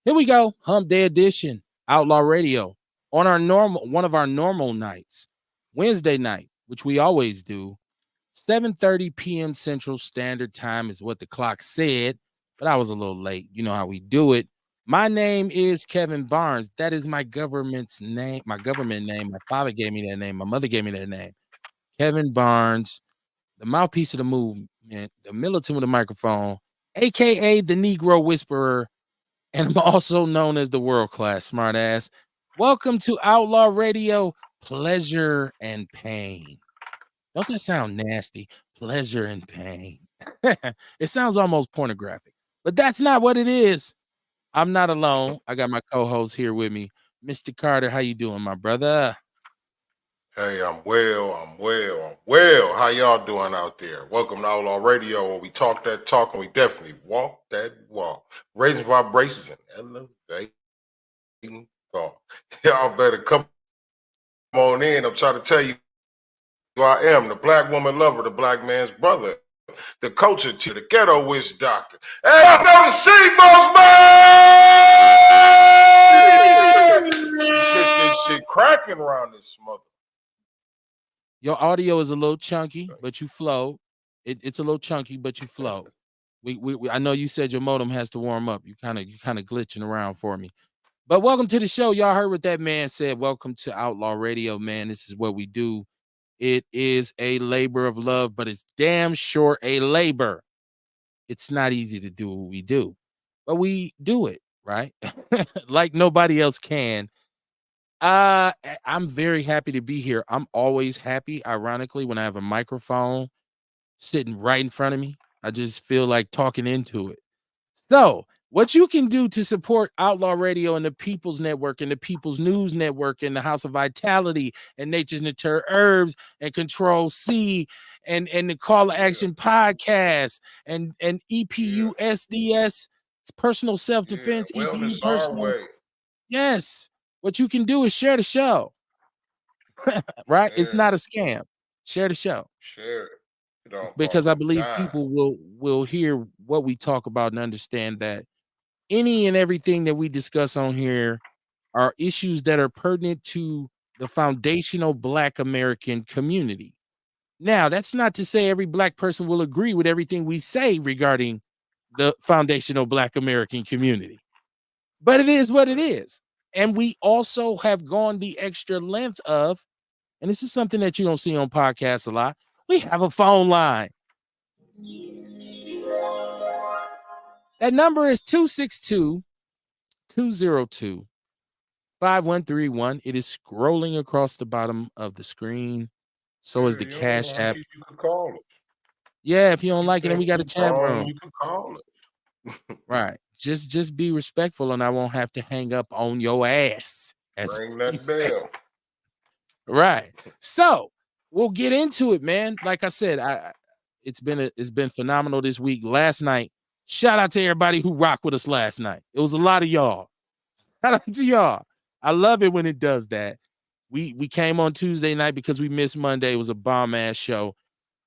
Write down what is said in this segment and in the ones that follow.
Here we go. Hump Day edition, Outlaw Radio. On our one of our normal nights, Wednesday night, which we always do, 7:30 p.m. Central Standard Time is what the clock said, but I was a little late. You know how we do it. My name is Kevin Barnes. That is my government's name, my government name. My father gave me that name. My mother gave me that name. Kevin Barnes, the mouthpiece of the movement, the militant with a microphone, aka the Negro Whisperer, and I'm also known as the world class smartass. Welcome to Outlaw Radio, pleasure and pain. Don't that sound nasty? Pleasure and pain. It sounds almost pornographic, but that's not what it is. I'm not alone. I got my co-host here with me, Mr. Carter. How you doing, my brother? Hey, I'm well. I'm well. I'm well. How y'all doing out there? Welcome to Outlaw Radio, where we talk that talk and we definitely walk that walk. Raising vibrations and elevating thought. Y'all better come on in. I'm trying to tell you who I am, the black woman lover, the black man's brother, the culture teacher, the ghetto witch doctor. Hey, y'all know the Seaboss, man! Get this shit cracking around this mother. Your audio is a little chunky, but you flow. It's a little chunky, but you flow. I know you said your modem has to warm up. You kind of glitching around for me. But welcome to the show. Y'all heard what that man said. Welcome to Outlaw Radio, man. This is what we do. It is a labor of love, but it's damn sure a labor. It's not easy to do what we do, but we do it, right? Like nobody else can. I'm very happy to be here. I'm always happy, ironically, when I have a microphone sitting right in front of me. I just feel like talking into it. So, what you can do to support Outlaw Radio and the People's Network and the People's News Network and the House of Vitality and Nature's Nature Herbs and Control C and the Call to Action podcast and EPU SDS personal self-defense, EPU Wellness our personal. way. Yes. What you can do is share the show. Right? It's Yeah, not a scam. Share the show. share it. You don't Because cost I a believe dime. people will hear what we talk about and understand that any and everything that we discuss on here are issues that are pertinent to the foundational Black American community. Now, that's not to say every Black person will agree with everything we say regarding the foundational Black American community, but it is what it is. And we also have gone the extra length of, and this is something that you don't see on podcasts a lot, we have a phone line. That number is 262 202 5131. It is scrolling across the bottom of the screen. So is Yeah, the you don't Cash like App. it, you can call it. Yeah, if you don't You like it, then we think got a you chat grown, room. you can call it. Right. Just be respectful and I won't have to hang up on your ass. As Ring we that say. bell. Right. So we'll get into it, man. Like I said, it's been phenomenal this week. Last night, shout out to everybody who rocked with us last night. It was a lot of y'all. Shout out to y'all. I love it when it does that. We came on Tuesday night because we missed Monday. It was a bomb ass show,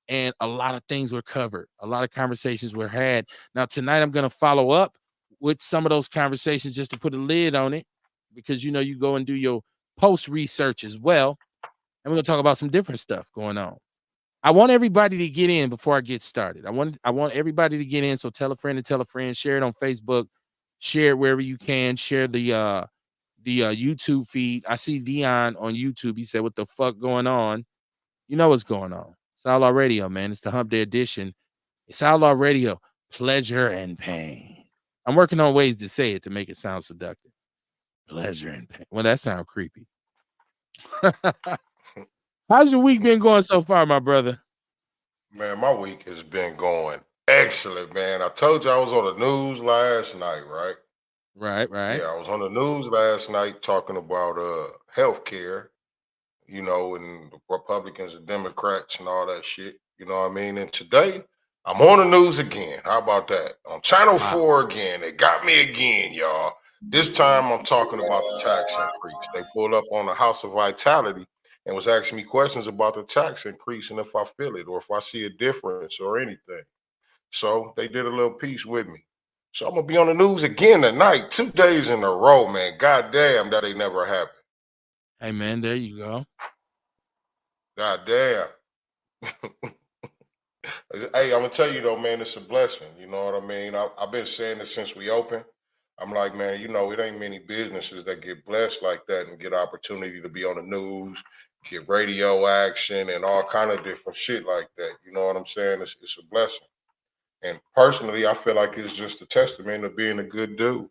and a lot of things were covered. A lot of conversations were had. Now tonight I'm gonna follow up with some of those conversations just to put a lid on it, because you know you go and do your post research as well, and we're gonna talk about some different stuff going on. I want everybody to get in before I get started. I want everybody to get in. So tell a friend and tell a friend. Share it on Facebook. Share it wherever you can. Share the YouTube feed. I see Dion on YouTube. He said, "What the fuck going on?" You know what's going on. It's Outlaw Radio, man. It's the Hump Day edition. It's Outlaw Radio. Pleasure and pain. I'm working on ways to say it to make it sound seductive. Pleasure and pain. Well, that sounds creepy. How's your week been going so far, my brother? Man, my week has been going excellent, man. I told you I was on the news last night, right? Right, right. Yeah, I was on the news last night talking about healthcare, and the Republicans and Democrats and all that shit. You know what I mean? And today I'm on the news again. How about that? On Channel Wow. 4 again. They got me again, y'all. This time I'm talking about the tax increase. They pulled up on the House of Vitality and was asking me questions about the tax increase and if I feel it or if I see a difference or anything. So they did a little piece with me. So I'm gonna be on the news again tonight, 2 days in a row, man. God damn, that ain't never happened. Hey man, there you go. God damn. Hey, I'm gonna tell you though, man, it's a blessing. You know what I mean? I've been saying it since we opened. I'm like, man, it ain't many businesses that get blessed like that and get opportunity to be on the news, get radio action, and all kind of different shit like that. You know what I'm saying? It's a blessing. And personally, I feel like it's just a testament of being a good dude.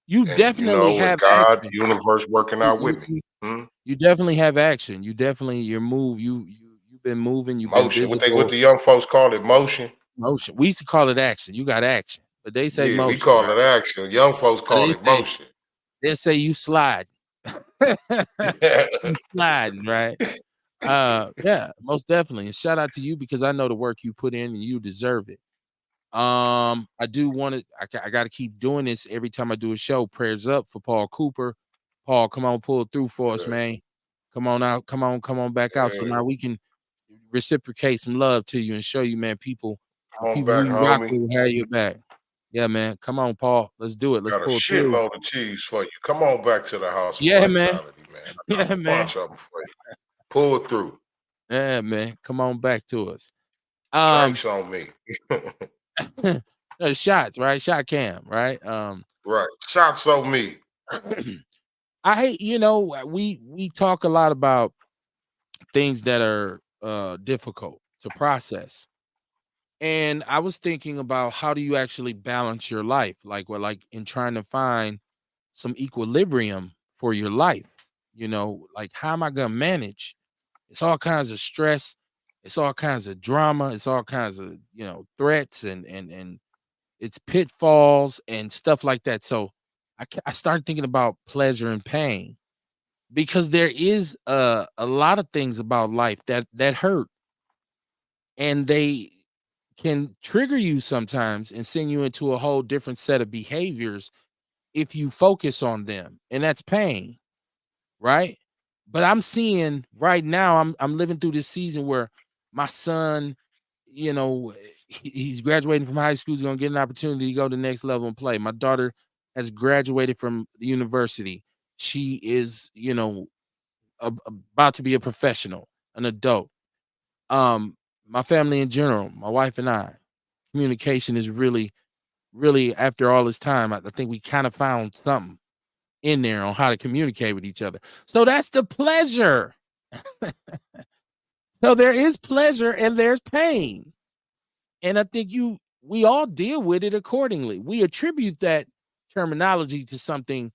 You And definitely and have God, action. universe working You, out you, with me. you Hmm? you definitely have action. You definitely your move. You've been moving. You've been Motion. What visible. the young folks call it, motion. Motion. We used to call it action. You got action, but they say Yeah, we motion, call right? it action. Young folks But call it motion. they say you slide. You sliding, right? Yeah, most definitely. And shout out to you because I know the work you put in and you deserve it. I do want to. I got to keep doing this every time I do a show. Prayers up for Paul Cooper. Paul, come on, pull through for us, Yeah, man. Come on out. Come on back out. So yeah. now we can reciprocate some love to you and show you, man. Come on People who back, you rock homie. with will have your back. Yeah, man. Come on, Paul. Let's do it. Let's Got a pull through. shitload of cheese for you. Come on back to the house of Yeah, man. vitality, man. I got Yeah, a man. bunch of them for you. Pull through. Yeah, man. Come on back to us. Um, Drinks on me. shots, right? Shot cam, right? Right. Shots on me. I hate, we talk a lot about things that are difficult to process. And I was thinking about how do you actually balance your life? Like in trying to find some equilibrium for your life, like how am I gonna manage? It's all kinds of stress, it's all kinds of drama, it's all kinds of, threats and it's pitfalls and stuff like that. So I started thinking about pleasure and pain because there is a lot of things about life that hurt and they can trigger you sometimes and send you into a whole different set of behaviors if you focus on them, and that's pain, right? But I'm seeing right now, I'm living through this season where my son, he's graduating from high school, he's gonna get an opportunity to go to the next level and play. My daughter has graduated from the university. She is, about to be a professional, an adult. Um, my family in general, my wife and I, communication is really, really after all this time, I think we kind of found something in there on how to communicate with each other. So that's the pleasure. So there is pleasure and there's pain. And I think we all deal with it accordingly. We attribute that terminology to something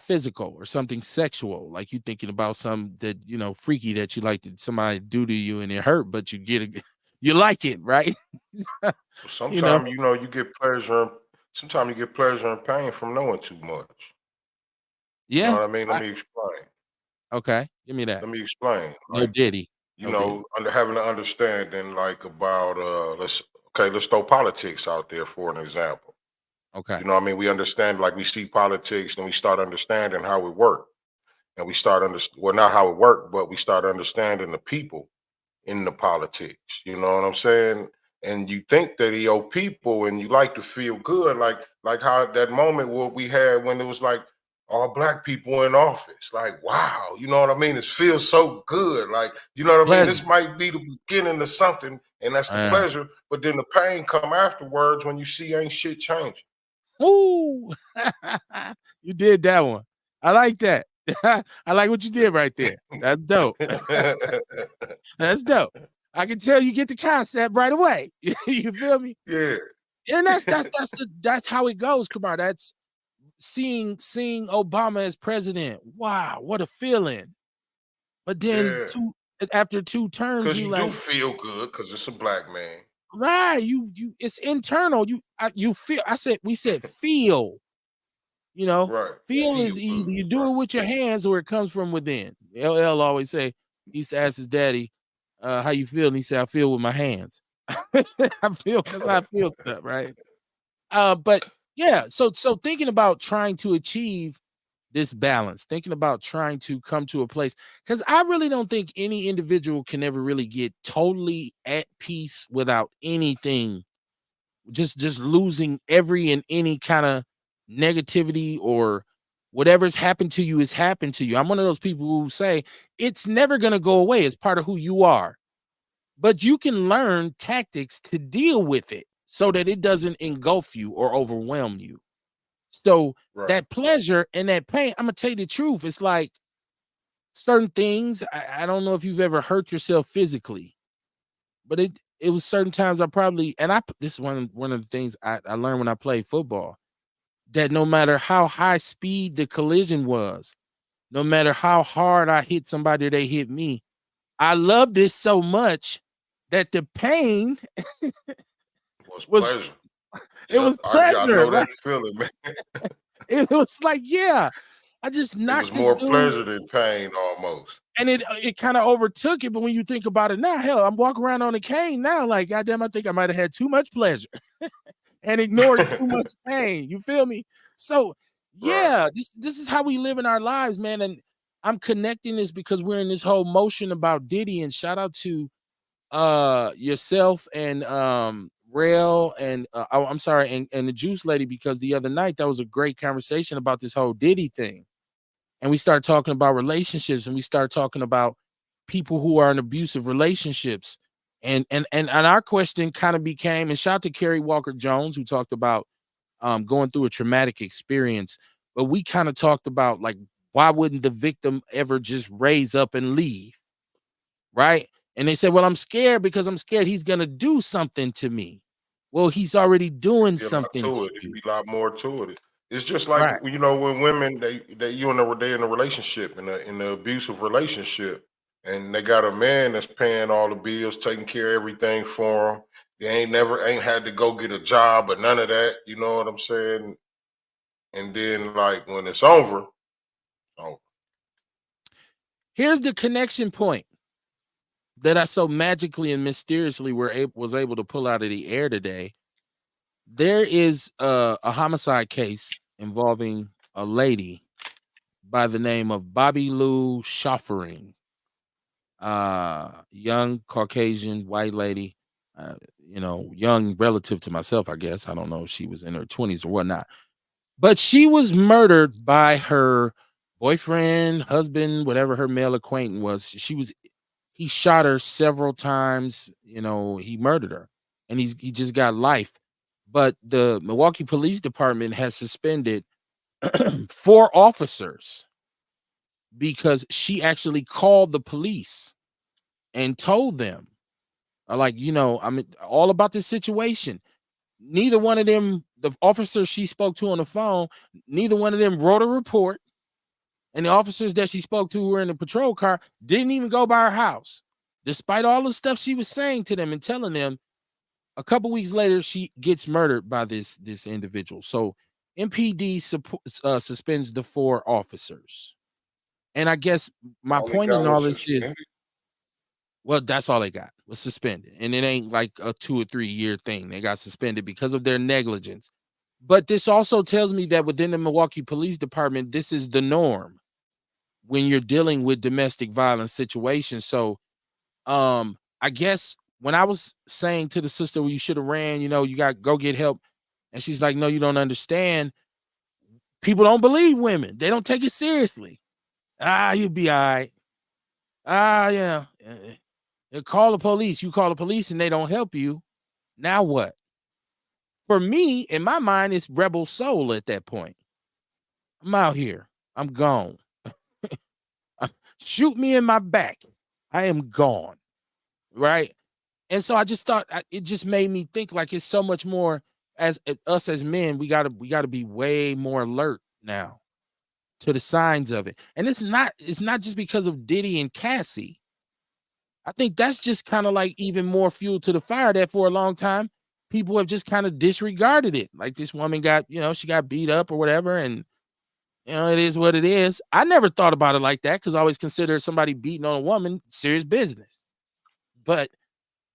physical or something sexual, like you thinking about some that freaky that you like to somebody do to you and it hurt, but you get it, you like it, right? you know, Sometimes you get pleasure. Sometimes you get pleasure and pain from knowing too much. You know yeah. what I mean? Let me explain. Okay, give me that. Let me explain. No Like, Diddy, no Diddy. under having an understanding like about let's throw politics out there for an example. Okay, You know what I mean? We understand, like we see politics and we start understanding how it work. And we start well, not how it work, but we start understanding the people in the politics. You know what I'm saying? And you think that your people and you like to feel good, like how that moment what we had when it was like all black people in office. Like, wow, you know what I mean? It feels so good. Like, you know what I mean? pleasure. This might be the beginning of something, and that's the Yeah. pleasure. But then the pain come afterwards when you see ain't shit changing. Ooh, you did that one. I like that. I like what you did right there. That's dope. That's dope. I can tell you get the concept right away. You feel me? Yeah, And that's how it goes, Kumar. That's seeing Obama as president. Wow, what a feeling. But then yeah. after 2 terms, Cause you you do like, feel good, cause it's a black man. right, it's internal. You feel we said feel, you know, Right. feel Feel is good. either you do Right. it with your hands or it comes from within. LL always say, he used to ask his daddy, how you feel? And he said, I feel with my hands. I feel that's how I feel stuff, right? But yeah, so thinking about trying to achieve this balance, thinking about trying to come to a place, because I really don't think any individual can ever really get totally at peace without anything just losing every and any kind of negativity or whatever's happened to you has happened to you. I'm one of those people who say it's never going to go away. It's part of who you are. But you can learn tactics to deal with it so that it doesn't engulf you or overwhelm you. So Right. that pleasure and that pain, I'm gonna tell you the truth. It's like certain things. I don't know if you've ever hurt yourself physically, but it was certain times I probably and I this is one of the things I learned when I played football, that no matter how high speed the collision was, no matter how hard I hit somebody or they hit me, I loved it so much that the pain Was was pleasure. it Yep. was I pleasure, know right? that feeling, man. It was like, yeah, I just It was knocked this more dude pleasure than pain almost. and it kind of overtook it. But when you think about it now, hell, I'm walking around on a cane now. Like, goddamn, I think I might have had too much pleasure and ignored too much pain. You feel me? So, Right. yeah, this is how we live in our lives, man. And I'm connecting this because we're in this whole motion about Diddy. And shout out to yourself and Rail and I'm sorry, and the Juice Lady, because the other night that was a great conversation about this whole Diddy thing. And we start talking about relationships and we start talking about people who are in abusive relationships. And our question kind of became, and shout out to Kerry Walker Jones, who talked about going through a traumatic experience. But we kind of talked about, like, why wouldn't the victim ever just raise up and leave? Right. And they said, well, I'm scared because I'm scared he's going to do something to me. Well, he's already doing Be a lot something to to it. It'd you. be a lot more to it. It's just like, Right. when women they you in a they in a relationship, in the abusive relationship, and they got a man that's paying all the bills, taking care of everything for them. They ain't had to go get a job or none of that. You know what I'm saying? And then, like, when it's over, oh, Here's the connection point that I so magically and mysteriously was able to pull out of the air today. There is a homicide case involving a lady by the name of Bobby Lou Shoffering, young Caucasian white lady, uh, young relative to myself, I guess. I don't know if she was in her 20s or whatnot, but she was murdered by her boyfriend, husband, whatever her male acquaintance was. He shot her several times. He murdered her, and he just got life. But the Milwaukee Police Department has suspended 4 officers because she actually called the police and told them, like, I mean, all about this situation. Neither one of them, the officers she spoke to on the phone, neither one of them wrote a report. And the officers that she spoke to who were in the patrol car didn't even go by her house. Despite all the stuff she was saying to them and telling them, a couple weeks later, she gets murdered by this individual. So MPD suspends the 4 officers. And I guess my all they point in got all was this is, suspended. well, that's all they got was suspended. And it ain't like a 2 or 3 year thing. They got suspended because of their negligence. But this also tells me that within the Milwaukee Police Department, this is the norm when you're dealing with domestic violence situations. So I guess when I was saying to the sister, well, you should have ran, you got go get help. And she's like, no, you don't understand. People don't believe women. They don't take it seriously. You'll be all right. Yeah. Call the police. You call the police and they don't help you. Now what? For me, in my mind, it's rebel soul at that point. I'm out here. I'm gone. Shoot me in my back. I am gone. Right. And so I just thought it just made me think, like, it's so much more as us as men, we gotta be way more alert now to the signs of it. And it's not just because of Diddy and Cassie. I think that's just kind of like even more fuel to the fire that for a long time people have just kind of disregarded it. Like, this woman got, she got beat up or whatever, and it is what it is. I never thought about it like that because I always considered somebody beating on a woman serious business. But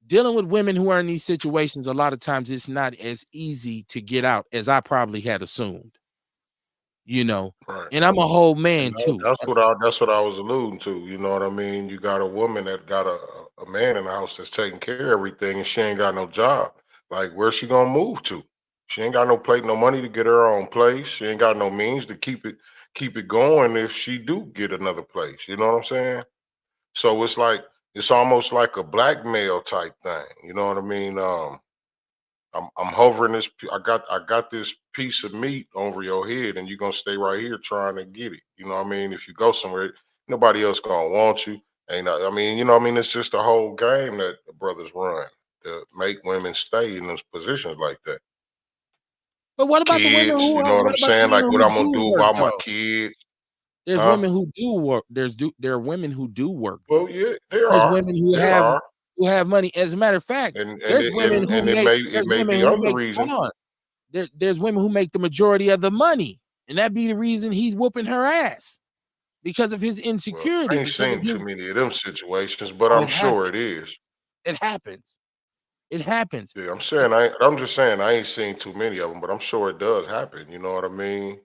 dealing with women who are in these situations, a lot of times it's not as easy to get out as I probably had assumed, you know. Right. And I'm a whole And man too. that's what I was alluding to. You know what I mean? You got a woman that got a man in the house that's taking care of everything, and she ain't got no job. Like, where's she gonna move to? She ain't got no plate, no money to get her own place. She ain't got no means to keep it going if she do get another place. You know what I'm saying? So it's like it's almost like a blackmail type thing. You know what I mean? I'm hovering this. I got this piece of meat over your head, and you're gonna stay right here trying to get it. You know what I mean? If you go somewhere, nobody else gonna want you. I mean, you know what I mean? It's just a whole game that the brothers run to make women stay in those positions like that. But what about the women Kids, who you know what what I'm about the saying? women Like what who I'm gonna do do work about my though? kids, There's huh? women who do work. There are women who do work Well, though. yeah, there There's are, women there are, who have money. As a matter of fact, and it, and it there's may women be who other make hold reasons. on. There's women who make the majority of the money, and that be the reason he's whooping her ass because of his Well, I insecurity, ain't because of seen too his many of them situations, but oh, I'm it sure it happens. is. It happens. It happens. Yeah, It, I'm just saying I ain't seen too many of them, but I'm sure it does happen. You know what I mean?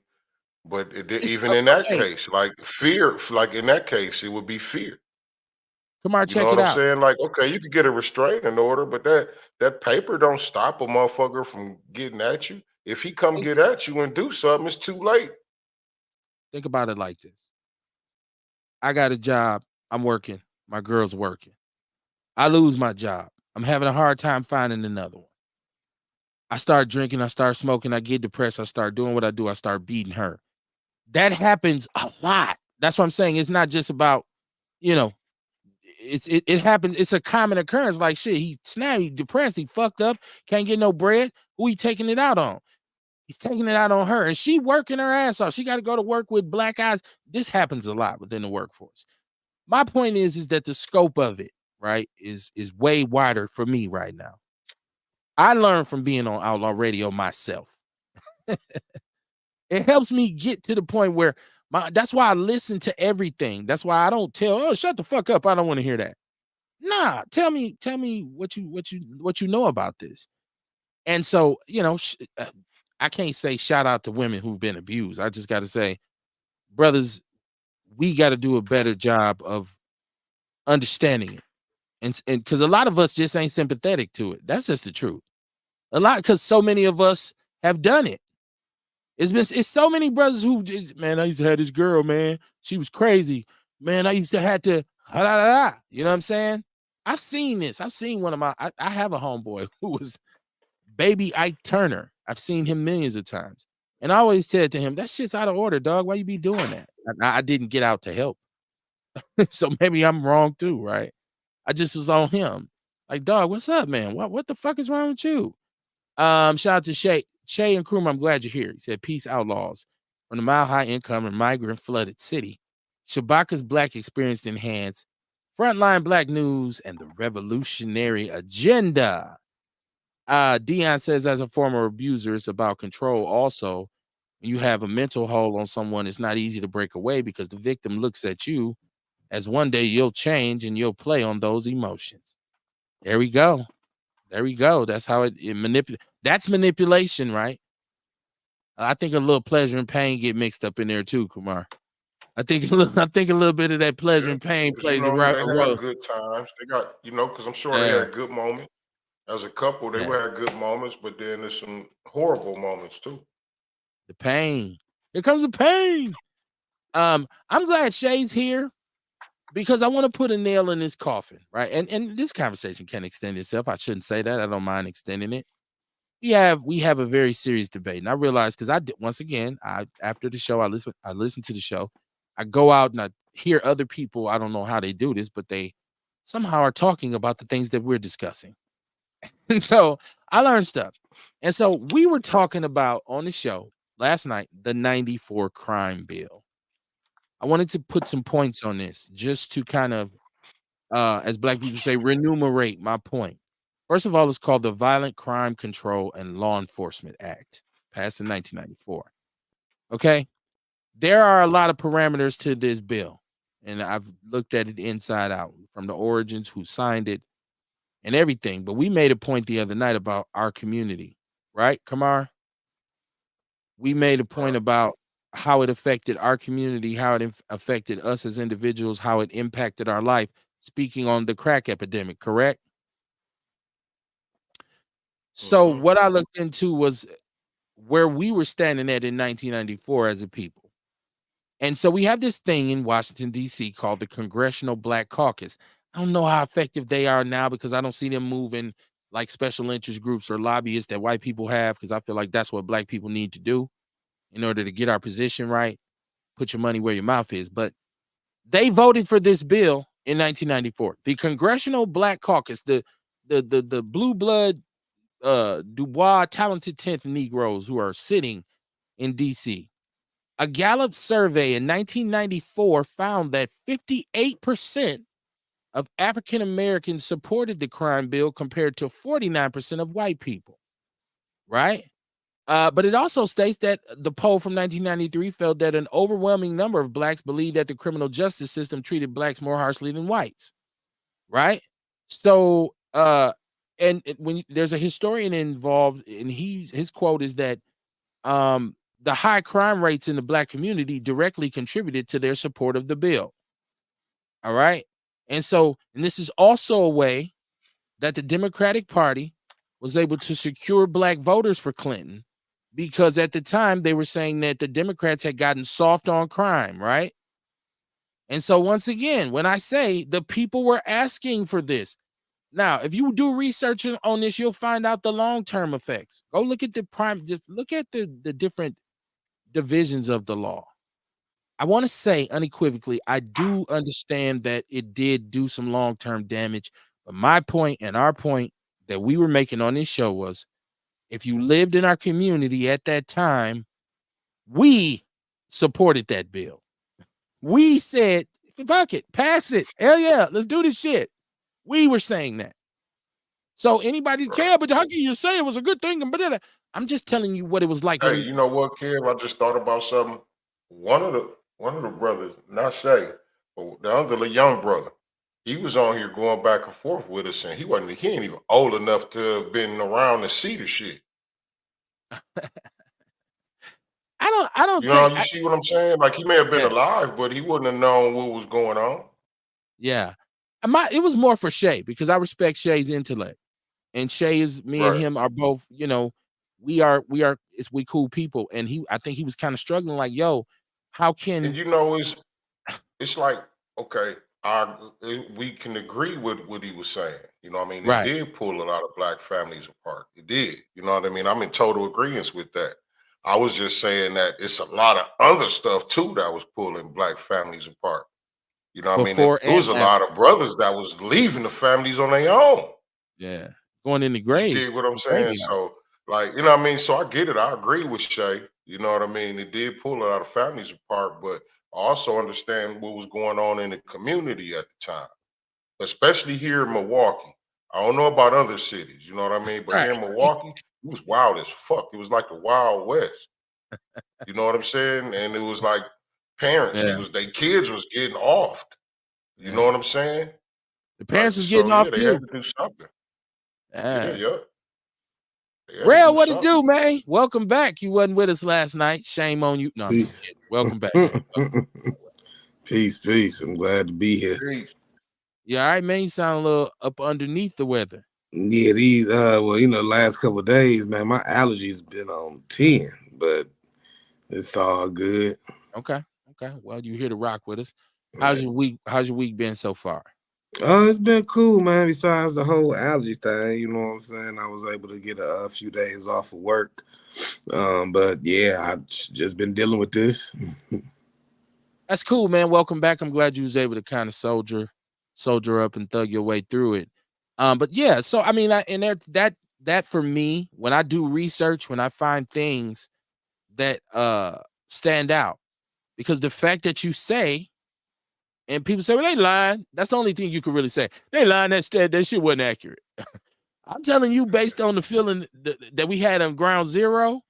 But it's even in that okay. case, like fear, like in that case, it would be fear. Kamar, You know check what it I'm out. saying? Like, okay, you could get a restraining order, but that paper don't stop a motherfucker from getting at you. If he come Think, get at you and do something, it's too late. think about it like this. I got a job. I'm working. My girl's working. I lose my job. I'm having a hard time finding another one. I start drinking. I start smoking. I get depressed. I start doing what I do. I start beating her. That happens a lot. That's what I'm saying. It's not just about, you know, it happens. It's a common occurrence. Like shit, he snapped, he depressed, he fucked up, can't get no bread. Who he taking it out on? He's taking it out on her, and she working her ass off. She got to go to work with black eyes. This happens a lot within the workforce. My point is that the scope of it, right, is way wider for me right now. I learned from being on Outlaw Radio myself. It helps me get to the point where that's why I listen to everything. That's why I don't tell, oh, shut the fuck up. I don't want to hear that. Nah, tell me what you know about this. And so, I can't say shout out to women who've been abused. I just got to say, brothers, we got to do a better job of understanding it. And because a lot of us just ain't sympathetic to it. That's just the truth. A lot because so many of us have done it. It's so many brothers who just, man, I used to have this girl, man. She was crazy. Man, I used to have to you know what I'm saying? I've seen this. I've seen one of I have a homeboy who was baby Ike Turner. I've seen him millions of times. And I always said to him, that shit's out of order, dog. Why you be doing that? I didn't get out to help. So maybe I'm wrong too, right? I just was on him. Like, dog, what's up, man? What the fuck is wrong with you? Shout out to Shay. Shay and Krum, I'm glad you're here. He said, Peace Outlaws. From the mile high income and migrant flooded city, Shabaka's black experience enhanced frontline black news and the revolutionary agenda. Dion says, as a former abuser, it's about control. Also, when you have a mental hold on someone, it's not easy to break away because the victim looks at you as one day you'll change and you'll play on those emotions. There we go. There we go. That's how it manipulate. That's manipulation, right? I think a little pleasure and pain get mixed up in there too, Kumar. I think a little bit of that pleasure Yeah, and pain because you plays know they a had role. good times. They got because I'm sure they Yeah, had good moments as a couple. They yeah. had good moments, but then there's some horrible moments too. The pain. Here comes the pain. I'm glad Shay's here because I want to put a nail in this coffin, right? And this conversation can extend itself. I shouldn't say that. I don't mind extending it. We have a very serious debate, and I realize because once again, I after the show, I listen to the show, I go out and I hear other people. I don't know how they do this, but they somehow are talking about the things that we're discussing, and so I learned stuff. And so we were talking about on the show last night the '94 crime bill. I wanted to put some points on this just to kind of, as black people say, remunerate my point. First of all, it's called the Violent Crime Control and Law Enforcement Act, passed in 1994. Okay. There are a lot of parameters to this bill, and I've looked at it inside out from the origins, who signed it, and everything. But we made a point the other night about our community, right, Kamar? We made a point Right. about how it affected our community, how it affected us as individuals, how it impacted our life, speaking on the crack epidemic, correct? So Mm-hmm. what I looked into was where we were standing at in 1994 as a people. And so we have this thing in Washington, D.C. called the Congressional Black Caucus. I don't know how effective they are now because I don't see them moving like special interest groups or lobbyists that white people have, because I feel like that's what black people need to do in order to get our position right. Put your money where your mouth is. But they voted for this bill in 1994. The Congressional Black Caucus, the blue blood Dubois talented 10th Negroes who are sitting in DC. A Gallup survey in 1994 found that 58% of African Americans supported the crime bill compared to 49% of white people, right? But it also states that the poll from 1993 felt that an overwhelming number of blacks believed that the criminal justice system treated blacks more harshly than whites, right? So, when there's a historian involved, and his quote is that the high crime rates in the black community directly contributed to their support of the bill. All right. And this is also a way that the Democratic Party was able to secure black voters for Clinton, because at the time they were saying that the Democrats had gotten soft on crime, right? And so once again, when I say the people were asking for this, now if you do research on this, you'll find out the long-term effects. Go look at just look at the different divisions of the law. I want to say unequivocally, I do understand that it did do some long-term damage. But my point and our point that we were making on this show was, if you lived in our community at that time, we supported that bill. We said, fuck it, pass it. Hell yeah, let's do this shit. We were saying that. So anybody Right. care, but how can you say it was a good thing? But I'm just telling you what it was like Hey, when. you know what, Kev? I just thought about something. One of the brothers, not Shay, but the other young brother, he was on here going back and forth with us, and he ain't even old enough to have been around to see the shit. I don't You know, take you see what I'm saying? Like he may have been yeah. alive, but he wouldn't have known what was going on. Yeah. It was more for Shay because I respect Shay's intellect. And Shay is me and Right. him are both, we cool people. And I think he was kind of struggling, like, yo, how And can you know, it's like, okay, we can agree with what he was saying. You know what I mean? It right. did pull a lot of black families apart. It did. You know what I mean? I'm in total agreement with that. I was just saying that it's a lot of other stuff too that was pulling black families apart. You know what I mean? It, Before it was and a after. lot of brothers that was leaving the families on their own. Yeah. Going in the You grave. dig what I'm The saying? graveyard. So, like, you know what I mean? So I get it. I agree with Shay. You know what I mean? It did pull a lot of families apart, but I also understand what was going on in the community at the time, especially here in Milwaukee. I don't know about other cities, you know what I mean? But Right. here in Milwaukee, it was wild as fuck. It was like the Wild West. You know what I'm saying? And it was like parents, Yeah. they kids was getting off. You know Yeah. what I'm saying? The Like, parents was getting so off yeah, they had too. to do something. Yeah, Yeah. yeah. They had to Rail, do what it something. do, man? Welcome back. You wasn't with us last night. Shame on you. No, I'm just Peace. kidding. Welcome back, man. Peace, peace. I'm glad to be here. Peace. Yeah, all right, man. You sound a little up underneath the weather. Yeah, last couple of days, man, my allergies been on 10, but it's all good. Okay. Okay. Well, you're here to rock with us. How's Right. your week? How's your week been so far? It's been cool, man. Besides the whole allergy thing, you know what I'm saying? I was able to get a few days off of work. But yeah, I've just been dealing with this. That's cool, man. Welcome back. I'm glad you was able to kind of soldier up and thug your way through it. But yeah, so I mean, and that for me, when I do research, when I find things that stand out, because the fact that you say, and people say, well, they lying. That's the only thing you can really say. They lying. That shit wasn't accurate. I'm telling you, based on the feeling that we had on ground zero,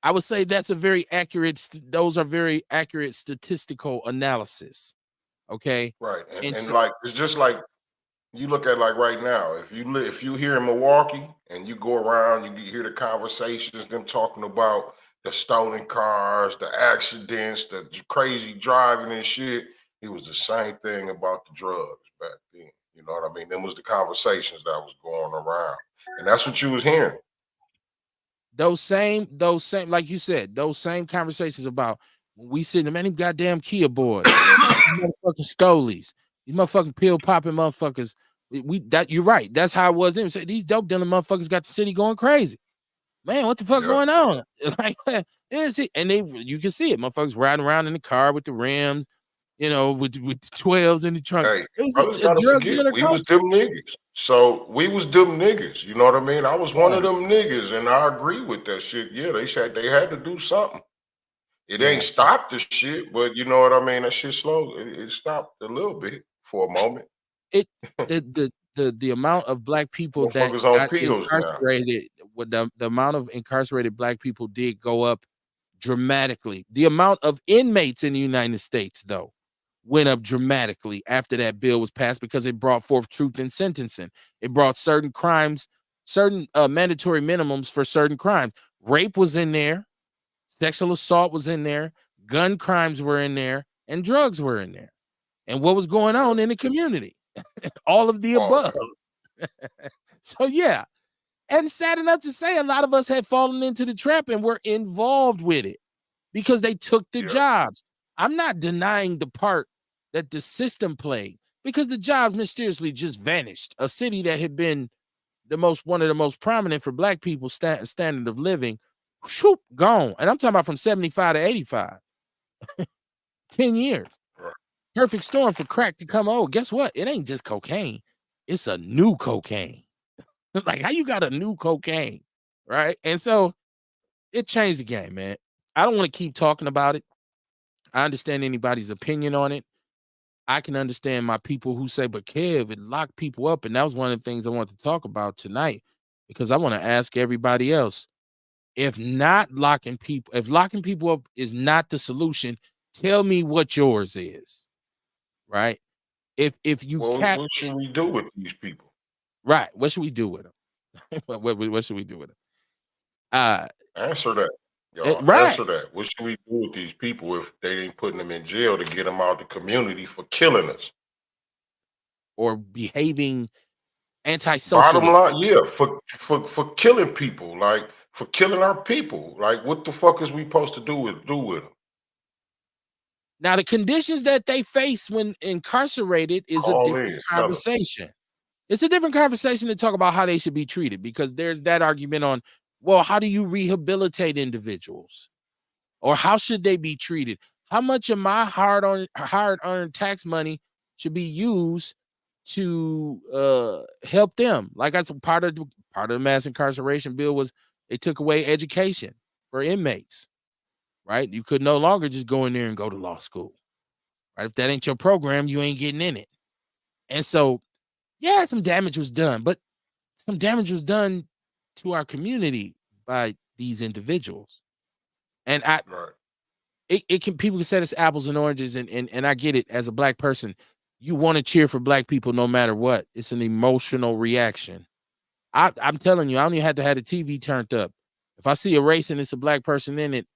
I would say that's a very accurate. Those are very accurate statistical analysis. Okay, Right. and And so like it's just like you look at like right now, if you here in Milwaukee and you go around, you hear the conversations, them talking about the stolen cars, the accidents, the crazy driving and shit. It was the same thing about the drugs back then. You know what I mean? Them was the conversations that was going around, and that's what you was hearing. Those same, like you said, those same conversations about when we sitting, man, them goddamn Kia boys, motherfucking stolies, these motherfucking pill popping motherfuckers. You're right. That's how it was then. Say these dope dealing motherfuckers got the city going crazy. Man, what the fuck going on? Like, and you can see it. Motherfuckers riding around in the car with the rims, you know, with the 12s in the trunk. Hey, It was brothers a gotta drug forget, dealer we was culture. them niggas. So we was them niggas. You know what I mean? I was one of them niggas, and I agree with that shit. Yeah, they said they had to do something. It ain't stopped the shit, but you know what I mean? That shit slow. It stopped a little bit for a moment. The amount of black people that Motherfuckers on got pills now. incarcerated, with the amount of incarcerated black people did go up dramatically. The amount of inmates in the United States, though, went up dramatically after that bill was passed because it brought forth truth in sentencing. It brought certain crimes, certain mandatory minimums for certain crimes. Rape was in there, sexual assault was in there, gun crimes were in there, and drugs were in there. And what was going on in the community? All of the above. So yeah. And sad enough to say, a lot of us had fallen into the trap and were involved with it because they took the jobs. I'm not denying the part that the system played because the jobs mysteriously just vanished. A city that had been one of the most prominent for black people standard of living, shoop, gone. And I'm talking about from 75 to 85. 10 years. Perfect storm for crack to come. Oh, guess what? It ain't just cocaine. It's a new cocaine. Like, how you got a new cocaine, right? And so it changed the game, man. I don't want to keep talking about it. I understand anybody's opinion on it. I can understand my people who say, but Kev, it locked people up. And that was one of the things I wanted to talk about tonight because I want to ask everybody else, if locking people up is not the solution, tell me what yours is, right? If you what should we do with these people? Right. What should we do with them? what should we do with them? Answer that. Y'all Right. answer that. What should we do with these people if they ain't putting them in jail to get them out the community for killing us? Or behaving antisocially. Bottom line, yeah, for killing people, like for killing our people. Like what the fuck is we supposed to do with them? Now, the conditions that they face when incarcerated is a different conversation. It's a different conversation to talk about how they should be treated because there's that argument on, well, how do you rehabilitate individuals? Or how should they be treated? How much of my hard-earned tax money should be used to help them? Like that's part of the mass incarceration bill was they took away education for inmates. Right? You could no longer just go in there and go to law school. Right? If that ain't your program, you ain't getting in it. And so, yeah, some damage was done, but some damage was done to our community by these individuals. And people can say it's apples and oranges, and I get it. As a black person, you want to cheer for black people no matter what. It's an emotional reaction. I'm telling you, I don't even have to have the TV turned up. If I see a race and it's a black person in it,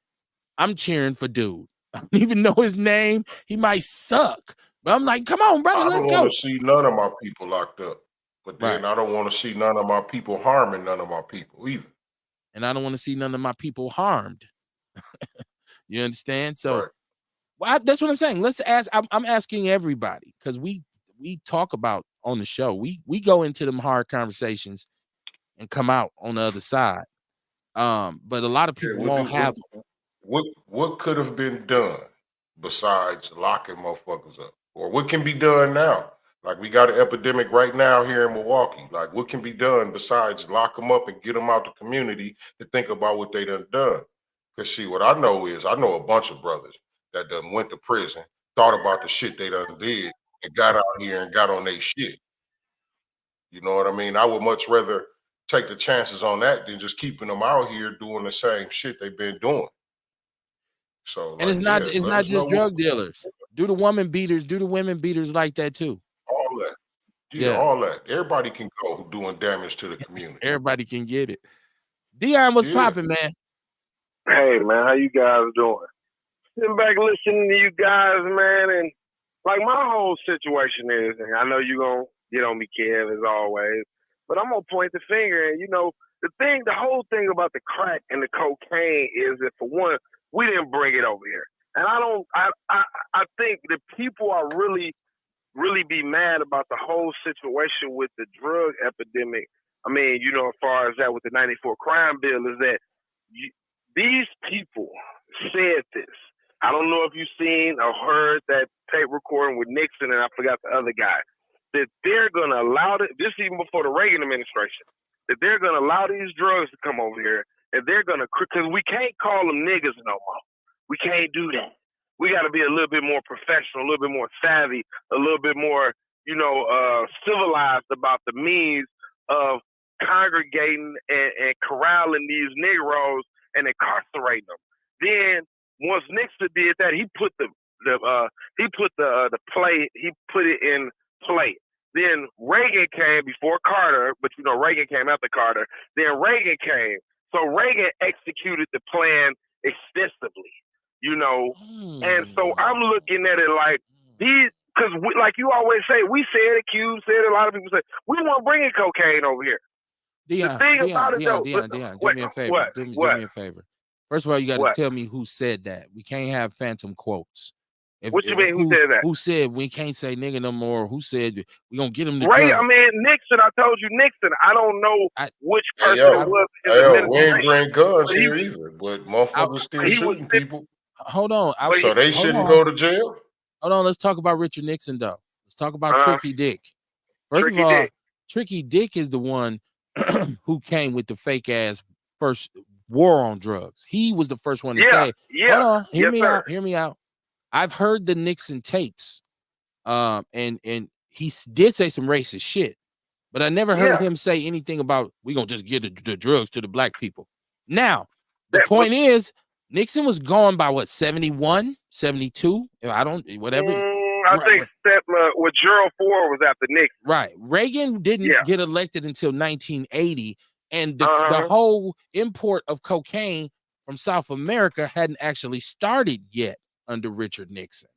I'm cheering for dude. I don't even know his name. He might suck. But I'm like, come on, brother, let's go. I don't want to see none of my people locked up. But then I don't want to see none of my people harming none of my people either. And I don't want to see none of my people harmed. You understand? So that's what I'm saying. Let's ask. I'm asking everybody because we talk about on the show. We go into them hard conversations and come out on the other side. But a lot of people won't have them. What could have been done besides locking motherfuckers up? Or what can be done now? Like we got an epidemic right now here in Milwaukee. Like what can be done besides lock them up and get them out the community to think about what they done? Because see, what I know is I know a bunch of brothers that done went to prison, thought about the shit they done did, and got out here and got on their shit. You know what I mean? I would much rather take the chances on that than just keeping them out here doing the same shit they've been doing. So, and it's not just drug dealers. Do the women beaters like that too. All that. Yeah, all that. Everybody can go who doing damage to the community. Everybody can get it. Dion, what's popping, man? Hey, man, how you guys doing? Sitting back listening to you guys, man, and like my whole situation is, and I know you're going to get on me, Kev, as always. But I'm gonna point the finger, and the whole thing about the crack and the cocaine is that, for one, we didn't bring it over here, and I think that people are really be mad about the whole situation with the drug epidemic. I mean, as far as that with the '94 crime bill, is that these people said this. I don't know if you've seen or heard that tape recording with Nixon, and I forgot the other guy, that they're going to allow this even before the Reagan administration, that they're going to allow these drugs to come over here, and they're going to, because we can't call them niggas no more. We can't do that. We got to be a little bit more professional, a little bit more savvy, a little bit more, civilized about the means of congregating and corralling these Negroes and incarcerating them. Then once Nixon did that, he put the play, he put it in play. Then Reagan came before Carter, but Reagan came after Carter. Then Reagan came, so Reagan executed the plan extensively. And so I'm looking at it like these, because like you always say, we said it, Q said it, a lot of people say, we weren't bringing cocaine over here. Dion, do me a favor. Do me a favor. First of all, you got to tell me who said that. We can't have phantom quotes. What you mean? Who said that? Who said we can't say nigga no more? Who said we gonna get him the drugs? I mean, Nixon. I told you Nixon. I don't know which person it was. We ain't bring guns here either, but motherfuckers still shooting people. Hold on. So they shouldn't go to jail? Hold on. Let's talk about Richard Nixon, though. Let's talk about Tricky Dick. First of all, Tricky Dick is the one who came with the fake ass first war on drugs. He was the first one to say, hold on, hear me out. I've heard the Nixon tapes, and he did say some racist shit, but I never heard him say anything about we gonna just give the drugs to the black people. Now, the point is, Nixon was gone by what, 71, 72? I don't, whatever. I think what Gerald Ford was after Nixon. Right. Reagan didn't get elected until 1980, and the whole import of cocaine from South America hadn't actually started yet under Richard Nixon.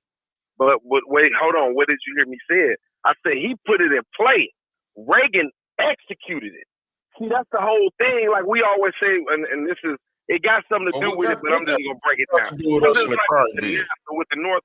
But wait, hold on. What did you hear me say? I said he put it in play. Reagan executed it. See, that's the whole thing. Like we always say, and this is, it got something to do with it, but I'm just gonna break it down. With the North,